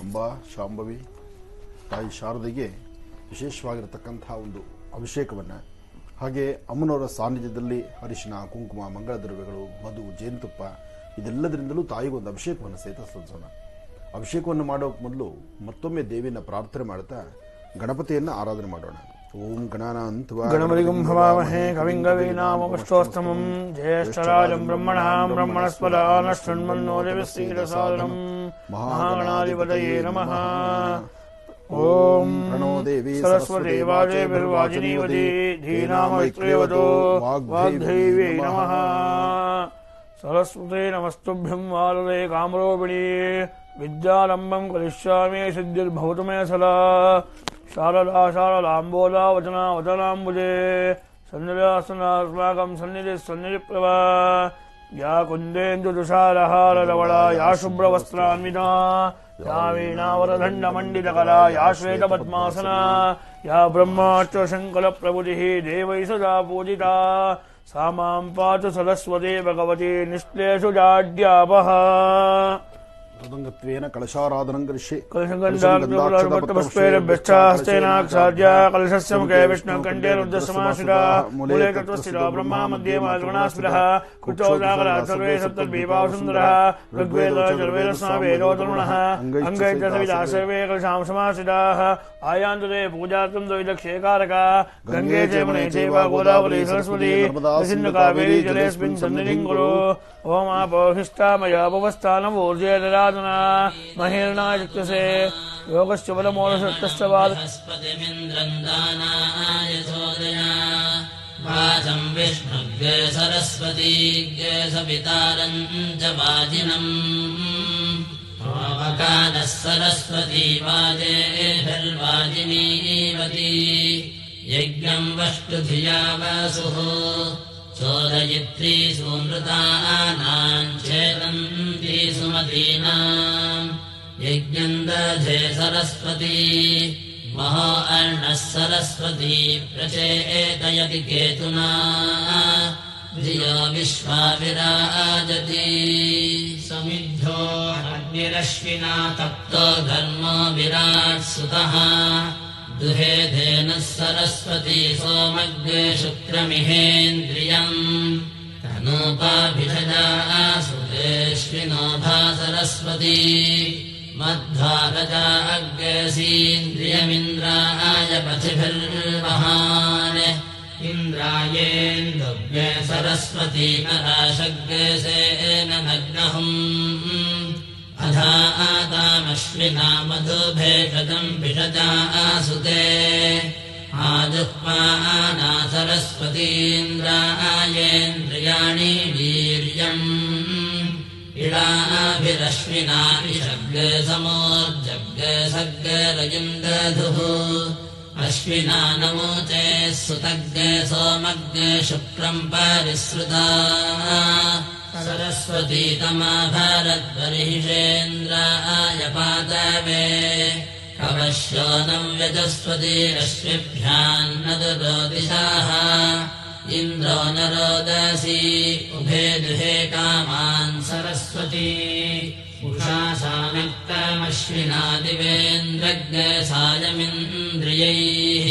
ಅಂಬಾ ಶಾಂಭವಿ ತಾಯಿ ಶಾರದೆಗೆ ವಿಶೇಷವಾಗಿರತಕ್ಕಂತಹ ಒಂದು ಅಭಿಷೇಕವನ್ನು, ಹಾಗೆ ಅಮ್ಮನವರ ಸಾನ್ನಿಧ್ಯದಲ್ಲಿ ಅರಿಶಿನ, ಕುಂಕುಮ, ಮಂಗಳ ದ್ರವ್ಯಗಳು, ಮಧು, ಜೇನುತುಪ್ಪ ಇದೆಲ್ಲದರಿಂದಲೂ ತಾಯಿಗೊಂದು ಅಭಿಷೇಕವನ್ನು ಸಹಿತ ಸಲ್ಲಿಸೋಣ. ಅಭಿಷೇಕವನ್ನು ಮಾಡೋಕೆ ಮೊದಲು ಮತ್ತೊಮ್ಮೆ ದೇವಿಯನ್ನು ಪ್ರಾರ್ಥನೆ ಮಾಡುತ್ತಾ ಗಣಪತಿಯನ್ನು ಆರಾಧನೆ ಮಾಡೋಣ. ಓಂ ಗಣಾನಾಂತ್ವಾ ಗಣಪತಿಗಂ ಭವಾಮಹೇ ಕವಿಂ ಕವೀನಾಮಪುಷ್ಟೋತ್ತಮಂ ಜ್ಯೇಷ್ಠರಾಜಂ ಬ್ರಹ್ಮಣಾಂ ಬ್ರಹ್ಮಣಸ್ಪದಾನ ಶೃಣ್ವನ್ನೋ ದೇವಸ್ಸೀರಸಾದನಂ ಮಹಾಗಣಾಧಿಪತಯೇ ನಮಃ. ಓಂ ಪ್ರಣೋ ದೇವಿ ಸರಸ್ವತಿ ವಾಜೇಭಿರ್ವಾಜಿನೀವತಿ ಧೀನಾಮೈತ್ರೇವತೋ ವಾಗ್ದೇವ್ಯೈ ನಮಃ. ಸರಸ್ವತಿ ನಮಸ್ತುಭ್ಯಂ ವಾಲದೆ ಕಾಮರೋಪಿಣಿ ವಿದ್ಯಾರಂಭಂ ಕರಿಷ್ಯಾಮಿ ಸಿದ್ಧಿರ್ಭವತು ಮೇ ಸದಾ. ಶಾರದಾ ಶಾರದಾಂಬೋದಾ ವಚನಾ ವಚನಾಂಬುಜೆ ಸನ್ನಿಧಾಸನಾಸ್ಮಾಕಂ ಸನ್ನಿಧಿ ಸನ್ನಿಧಿಪ್ರಭಾ. ಯಾ ಕುಂದೇಂದು ತುಷಾರಹಾರಧವಳ ಯಾ ಶುಭ್ರವಸ್ತ್ರಾನ್ವಿತಾ ಯಾ ವೀಣಾವರದಂಡಮಂಡಿತಕಲಾ ಯಾ ಶ್ವೇತಪದ್ಮಾಸನಾ ಯಾ ಬ್ರಹ್ಮಾಚ್ಛಶಂಕರಪ್ರಭುತಿಃ ದೇವೈ ಸದಾ ಪೂಜಿತಾ सा मां पातु सरस्वती भगवती निश्लेषु जाड्यापः. ಮೃದಂಗತ್ವೇನ ಕಳಶಾರಾಧನಂ ಕರಿಷ್ಯೆ. ಕಲಶಗಂಧಾಕ್ಷೇನಾಕ್ಷಾದ್ಯ ಕಲಶಸ್ಯ ಮುಖೇ ವಿಷ್ಣು ಕಂಠೇ ರುದ್ರಸಮಾಶ್ರಿತಾ ಮೂಲೆ ತತ್ವಸ್ಥಿತೋ ಬ್ರಹ್ಮ ಮಧ್ಯೆ ಮಾತೃಗಣಾಸ್ಫುರಃ ಕುಚೋದಾಗರಾತ್ ಸರ್ವೇ ಸಪ್ತದ್ವೀಪಾಃ ಸುಂದರಃ ಋಗ್ವೇದೋ ತರುಣಃ ಅಂಗೈ ಚ ಸವಿತಾ ಸರ್ವೇ ಕಲಶಾಂ ಸಮಾಶ್ರಿತಾಃ ಆಯಾಂತು ತೇ ಪೂಜಾರ್ಥಂ ದ್ವೈದಕ್ಷೇಕಾರಕಾ ಗಂಗೆ ಚೈವನೆ ಚೈವ ಗೋದಾವರಿ ಸರಸ್ವತಿ ಸಿಂಧು ಕಾವೇರಿ ಜಲೇಸ್ಮಿನ್ ಸನ್ನಿಧಿಂ ಕುರು. ಓಂ ಆಪೋಹಿಷ್ಟಾಮಯಾಪವಸ್ಥಾನಮೂರ್ಜೆ ದದಾತನ ಮಹಿರ್ನಾಯುಕ್ತಸೆ ಯೋಗಶ್ಚ ಬಲಮೂಲಶಕ್ತಶ್ಚ ವಾದಸ್ಪತಿಮಿಂದ್ರಂ ದಾನಾಯ ಸೋದಯ ವಾಚಂ ವಿಷ್ಣುಗ್ರೇ ಸರಸ್ವತೀಗ್ರೇ ಸವಿತಾರಂ ಚ ವಾಜಿನಂ ಅವಕಾನಃ ಸರಸ್ವತೀ ವಾಜೇಭಿರ್ವಾಜಿನೀವತಿ ಯಜ್ಞಂ ವಷ್ಟುಧಿಯಾ ವಸುಃ ಚೋದಯಿತ್ರಿ ಸುಮೃತಾನಾಂ ಛೇದಂತಿ ಸುಮತೀನಾಂ दधे सरस्वती महो अर्णः सरस्वती प्रचेतयति केतुना धियो विश्वा विराजति समिद्धो अग्निरश्विना तप्तो धर्मो विराट् सुतः दुहे धेनुः सरस्वती सोमग्रे शुक्रमिहेन्द्रियम् तनूपाभिषजा सुरेश्विनोभा सरस्वती मध्वारजा अग्रेसीन्द्रियमिन्द्राय पथिभिर्वहान् इन्द्रायेन्दुभ्ये सरस्वती कराशग्रेसेन नग्नहम् अधा आदामश्विना मधुभेषजम् भिषजा आसुते आजुह्वाना सरस्वतीन्द्रायेन्द्रियाणि वीर्यम् इडाभिरश्विना इषग्रे समोर्जग्रे सर्गरयिम् दधुः अश्विना नमोचे सुतग्रे सोमग्रे शुक्रम् परिसृता सरस्वती तमाभरद्बर्हिषेन्द्राय पादवे कवश्यो न व्यजस्वती रश्मिभ्याम् न दुरोदिशाः इन्द्रो न रोदसी उभे दुहे कामान् सरस्वती उषा सामिक्तमश्विना दिवेन्द्रग्रे सायमिन्द्रियैः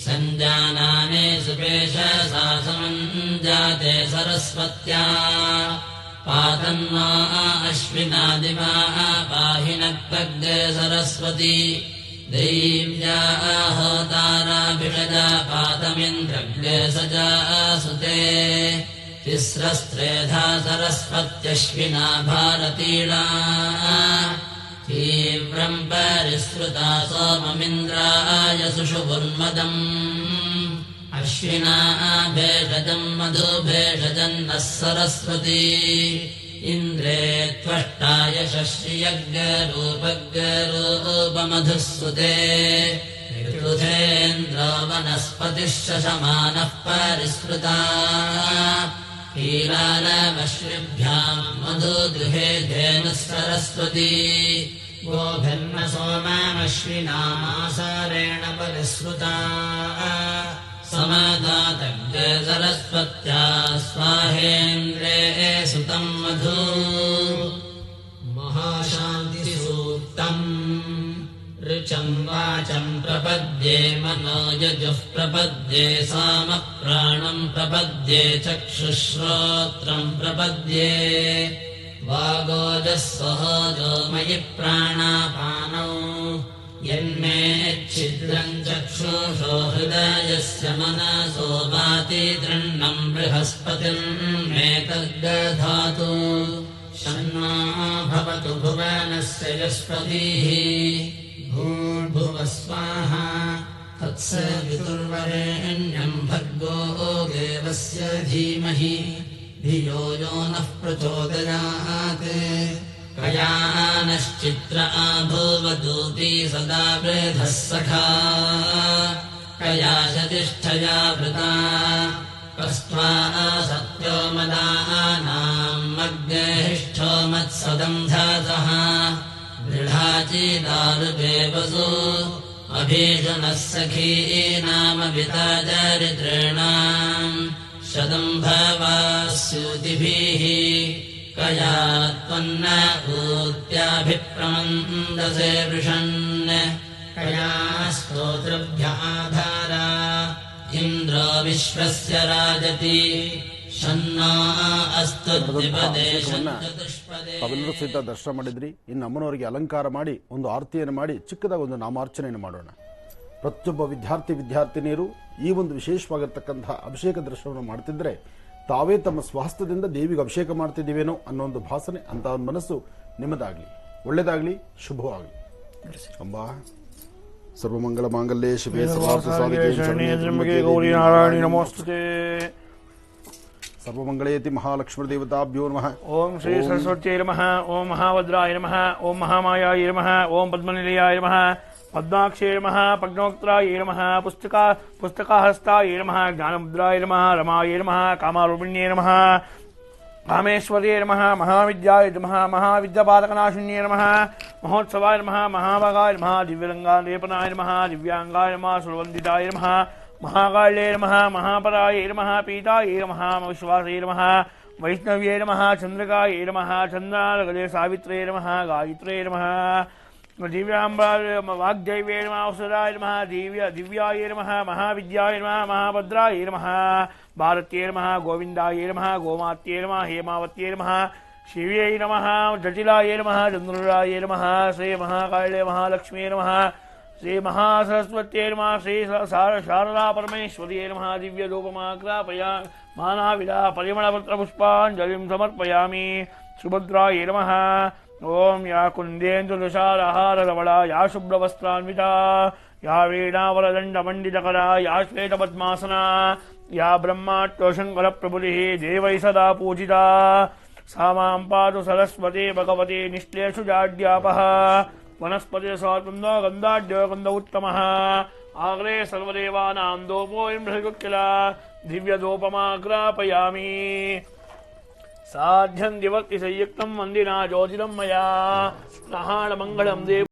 सञ्जानाने सुपेशसा समञ्जाते सरस्वत्या पातन्वा अश्विनादिवा पाहि नक्तग्रे सरस्वती दैव्या होताराभिषजा पातमिन्द्रग्रे सजा सुते तिस्रस्त्रेधा सरस्वत्यश्विना भारतीडा तीव्रम् परिसृता सोममिन्द्राय सुषुभुर्मदम् अश्विना भेषजम् मधुभेषजम् नः सरस्वती इन्द्रे त्वष्टाय शश्रियज्ञरूपज्ञरूपमधुः सुते ऋतुधेन्द्रो वनस्पतिः शशमानः परिसृता हीलालमश्रिभ्याम् मधुगृहे धेनुः सरस्वती गोभिर्न सोमामश्विनामासारेण परिसृता समादातग्रे सरस्वत्या स्वाहेन्द्रे सुतम् मधु महाशान्तिसूक्तम् ऋचम् वाचम् प्रपद्ये मनोयजुः प्रपद्ये सामप्राणम् प्रपद्ये चक्षुश्रोत्रम् प्रपद्ये वागोजः सहोजो मयि प्राणापानौ यन्मे छिद्रम् चक्षुषो हृदयस्य मनसो वाति तृण्णम् बृहस्पतिम् मे तद्दधातु शन्नो भवतु भुवनस्य यस्पतिः भूर्भुवः स्वाहा तत्सवितुर्वरेण्यम् भर्गो देवस्य धीमहि धियो यो नः प्रचोदयात् कयानश्चित्र आभूवदूती सदा वृधः सखा कया शतिष्ठया वृता कस्त्वा सत्यो मदानाम् मग्नेहिष्ठो मत्सदन्धातः दृढाचीदारुदेवसु अभीषणः सखीनामविता दरिद्रेणाम् शदम्भवास्यूतिभिः कया त्वन्न ऊत्याभिप्रमन्दसे वृषन् कया स्तोतृभ्य आधारा इन्द्रो विश्वस्य राजति शन्नो अस्तु द्विपदे चतुष्पदे. ತಾವೆಲ್ಲರೂ ಸಹಿತ ದರ್ಶನ ಮಾಡಿದ್ರಿ. ಇನ್ನು ಅಮ್ಮನವರಿಗೆ ಅಲಂಕಾರ ಮಾಡಿ ಒಂದು ಆರತಿಯನ್ನು ಮಾಡಿ ಚಿಕ್ಕದಾಗಿ ಒಂದು ನಾಮಾರ್ಚನೆಯನ್ನು ಮಾಡೋಣ. ಪ್ರತಿಯೊಬ್ಬ ವಿದ್ಯಾರ್ಥಿನಿಯರು ಈ ಒಂದು ವಿಶೇಷವಾಗಿರ್ತಕ್ಕಂತಹ ಅಭಿಷೇಕ ದರ್ಶನವನ್ನು ಮಾಡ್ತಿದ್ರೆ ತಾವೇ ತಮ್ಮ ಸ್ವಹಸ್ತದಿಂದ ದೇವಿಗೆ ಅಭಿಷೇಕ ಮಾಡ್ತಿದ್ದೀವೇನೋ ಅನ್ನೋ ಒಂದು ಭಾಸನೆ, ಅಂತ ಒಂದು ಮನಸ್ಸು ನಿಮ್ಮದಾಗ್ಲಿ, ಒಳ್ಳೇದಾಗ್ಲಿ, ಶುಭವಾಗಲಿ. ಅಂಬಾ ಸರ್ವಮಂಗಳ ಮಾಂಗಲ್ಯೇ ಶಿವೆ ಸರ್ವಾರ್ಥಸಾಧಿಕೆ ಶರಣ್ಯೇ ಗೌರಿ ನಾರಾಯಣಿ ನಮೋಸ್ತುತೇ. ಸರ್ವಮಂಗಳೇತಿ ಮಹಾಲಕ್ಷ್ಮೀ ದೇವತಾಭ್ಯೋ ನಮಃ. ಓಂ ಶ್ರೀ ಸರಸ್ವತ್ಯೈ ನಮಃ. ಓಂ ಮಹಾಭದ್ರಾಯ ನಮಃ. ಓಂ ಮಹಾಮಾಯಾಯ ನಮಃ. ಓಂ ಪದ್ಮನಿಲಯಾಯ ನಮಃ. ಪದ್ಮಾಕ್ಷೇ ನಮಃ. ಪದ್ಮೋಕ್ತಾಯ ನಮಃ. ಪುಸ್ತಕಹಸ್ತಾಯ ನಮಃ. ಜ್ಞಾನಮುದ್ರಾಯ ನಮಃ. ರಮಾಯ ನಮಃ. ಕಾಮಾರೂಪಿಣ್ಯೇ ನಮಃ. ಕಾಮೇಶ್ವರ್ಯೇ ನಮಃ. ಮಹಾವಿದ್ಯಾಯ ನಮಃ. ಮಹಾವಿದ್ಯಾಪಾದಕನಾಶಿನ್ಯೇ ನಮಃ. महोत्सवाय नमः महाभागाय नमः दिव्यरङ्गालेपनाय नमः दिव्यांगाय नमः सुरवन्दिताय नमः महाकाल्ये नमः महापराय नमः पीताय नमः विश्वासे नमः वैष्णव्ये नमः चन्द्रकाय नमः चन्द्रार्गले सावित्रे नमः गायत्रे नमः वाग्दैवे नमः औषधाय नमः दिव्याय नमः महाविद्याय नमः महाभद्राय नमः भारत्ये नमः गोविन्दाय नमः गोमात्ये नमः हेमावत्ये नमः शिव्यै नमः जटिलाय नमः चन्द्राय नमः श्री महाकाल्ये महालक्ष्मी नमः श्री महासरस्वत्यै नमः श्री शारदा परमेश्वर्यै नमः दिव्यधूपमाग्रापया मानाविदा परिमलपत्रपुष्पाञ्जलिं समर्पयामि सुभद्रायै नमः ओम या कुन्देन्दुदशारहारधवला या शुभ्रवस्त्रान्विता या वीणावरदण्डमण्डितकरा या श्वेतपद्मासना या ब्रह्माट्टोशङ्करप्रभुतिः देवैः सदा पूजिता सा मां पातु सरस्वती भगवती निश्लेषु जाड्यापः वनस्पतिस्वात्मनो गन्धाढ्यो गन्ध उत्तमः आग्रे सर्वदेवानां दोपोऽयं बृहत्किला दिव्यधूपमाग्रापयामि साध्यं दिवक्ति संयुक्तं वन्दिना ज्योतिरं मया प्रहाणमङ्गलं देव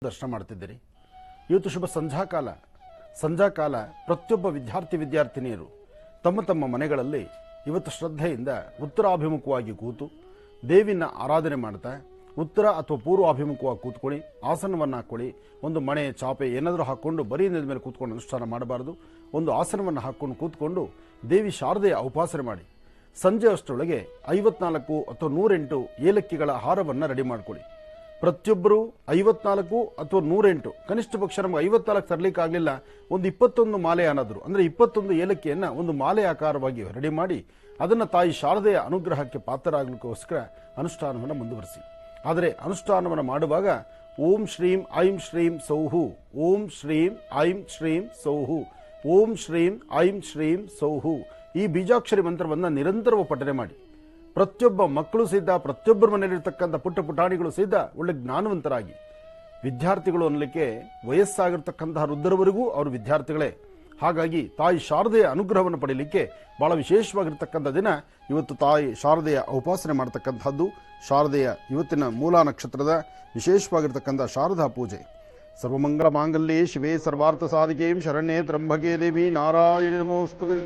ದರ್ಶನ ಮಾಡ್ತಿದ್ದೀರಿ. ಇವತ್ತು ಶುಭ ಸಂಧ್ಯಾಕಾಲ ಪ್ರತಿಯೊಬ್ಬ ವಿದ್ಯಾರ್ಥಿನಿಯರು ತಮ್ಮ ತಮ್ಮ ಮನೆಗಳಲ್ಲಿ ಇವತ್ತು ಶ್ರದ್ಧೆಯಿಂದ ಉತ್ತರಾಭಿಮುಖವಾಗಿ ಕೂತು ದೇವಿನ ಆರಾಧನೆ ಮಾಡ್ತಾ ಉತ್ತರ ಅಥವಾ ಪೂರ್ವಾಭಿಮುಖವಾಗಿ ಕೂತ್ಕೊಳ್ಳಿ. ಆಸನವನ್ನು ಹಾಕ್ಕೊಳ್ಳಿ. ಒಂದು ಮಣೆ ಚಾಪೆ ಏನಾದರೂ ಹಾಕ್ಕೊಂಡು ಬರೀ ನೆಲದ ಮೇಲೆ ಕೂತ್ಕೊಂಡು ಅನುಷ್ಠಾನ ಮಾಡಬಾರದು. ಒಂದು ಆಸನವನ್ನು ಹಾಕ್ಕೊಂಡು ಕೂತ್ಕೊಂಡು ದೇವಿ ಶಾರದೆಯ ಉಪಾಸನೆ ಮಾಡಿ. ಸಂಜೆ ಅಷ್ಟರೊಳಗೆ 54 ಅಥವಾ 108 ಏಲಕ್ಕಿಗಳ ಹಾರವನ್ನು ರೆಡಿ ಮಾಡ್ಕೊಳ್ಳಿ. ಪ್ರತಿಯೊಬ್ಬರು 54 ಅಥವಾ 108, ಕನಿಷ್ಠ ಪಕ್ಷ ನಮಗೆ 54 ತರಲಿಕ್ಕಾಗಲಿಲ್ಲ, ಒಂದು 21 ಮಾಲೆ ಅನ್ನೋದ್ರು ಅಂದರೆ 21 ಏಲಕ್ಕಿಯನ್ನು ಒಂದು ಮಾಲೆ ಆಕಾರವಾಗಿ ರೆಡಿ ಮಾಡಿ ಅದನ್ನು ತಾಯಿ ಶಾರದೆಯ ಅನುಗ್ರಹಕ್ಕೆ ಪಾತ್ರರಾಗಲಿಕ್ಕೋಸ್ಕರ ಅನುಷ್ಠಾನವನ್ನು ಮುಂದುವರಿಸಿ. ಆದರೆ ಅನುಷ್ಠಾನವನ್ನು ಮಾಡುವಾಗ ಓಂ ಶ್ರೀಂ ಐಂ ಶ್ರೀಂ ಸೌಹು, ಓಂ ಶ್ರೀಂ ಐಂ ಶ್ರೀಂ ಸೌಹು, ಓಂ ಶ್ರೀಂ ಐಂ ಶ್ರೀಂ ಸೌಹು ಈ ಬೀಜಾಕ್ಷರಿ ಮಂತ್ರವನ್ನು ನಿರಂತರವಾಗಿ ಪಠನೆ ಮಾಡಿ. ಪ್ರತಿಯೊಬ್ಬ ಮಕ್ಕಳು ಸಹಿತ, ಪ್ರತಿಯೊಬ್ಬರ ಮನೆಯಲ್ಲಿರ್ತಕ್ಕಂಥ ಪುಟ್ಟ ಪುಟಾಣಿಗಳು ಸಹಿತ ಒಳ್ಳೆ ಜ್ಞಾನವಂತರಾಗಿ, ವಿದ್ಯಾರ್ಥಿಗಳು ಅನ್ನಲಿಕ್ಕೆ ವಯಸ್ಸಾಗಿರ್ತಕ್ಕಂತಹ ವೃದ್ಧರವರೆಗೂ ಅವರು ವಿದ್ಯಾರ್ಥಿಗಳೇ. ಹಾಗಾಗಿ ತಾಯಿ ಶಾರದೆಯ ಅನುಗ್ರಹವನ್ನು ಪಡೆಯಲಿಕ್ಕೆ ಬಹಳ ವಿಶೇಷವಾಗಿರ್ತಕ್ಕಂಥ ದಿನ ಇವತ್ತು. ತಾಯಿ ಶಾರದೆಯ ಉಪಾಸನೆ ಮಾಡತಕ್ಕಂಥದ್ದು ಶಾರದೆಯ ಇವತ್ತಿನ ಮೂಲ ನಕ್ಷತ್ರದ ವಿಶೇಷವಾಗಿರ್ತಕ್ಕಂಥ ಶಾರದಾ ಪೂಜೆ. ಸರ್ವಮಂಗಳ ಮಾಂಗಲ್ಯೆ ಶಿವೆ ಸರ್ವಾರ್ಥ ಸಾಧಿಕೆ ಶರಣ್ಯೇ ತ್ರ್ಯಂಬಕೆ ದೇವಿ ನಾರಾಯಣಿ ನಮೋಸ್ತುತೇ.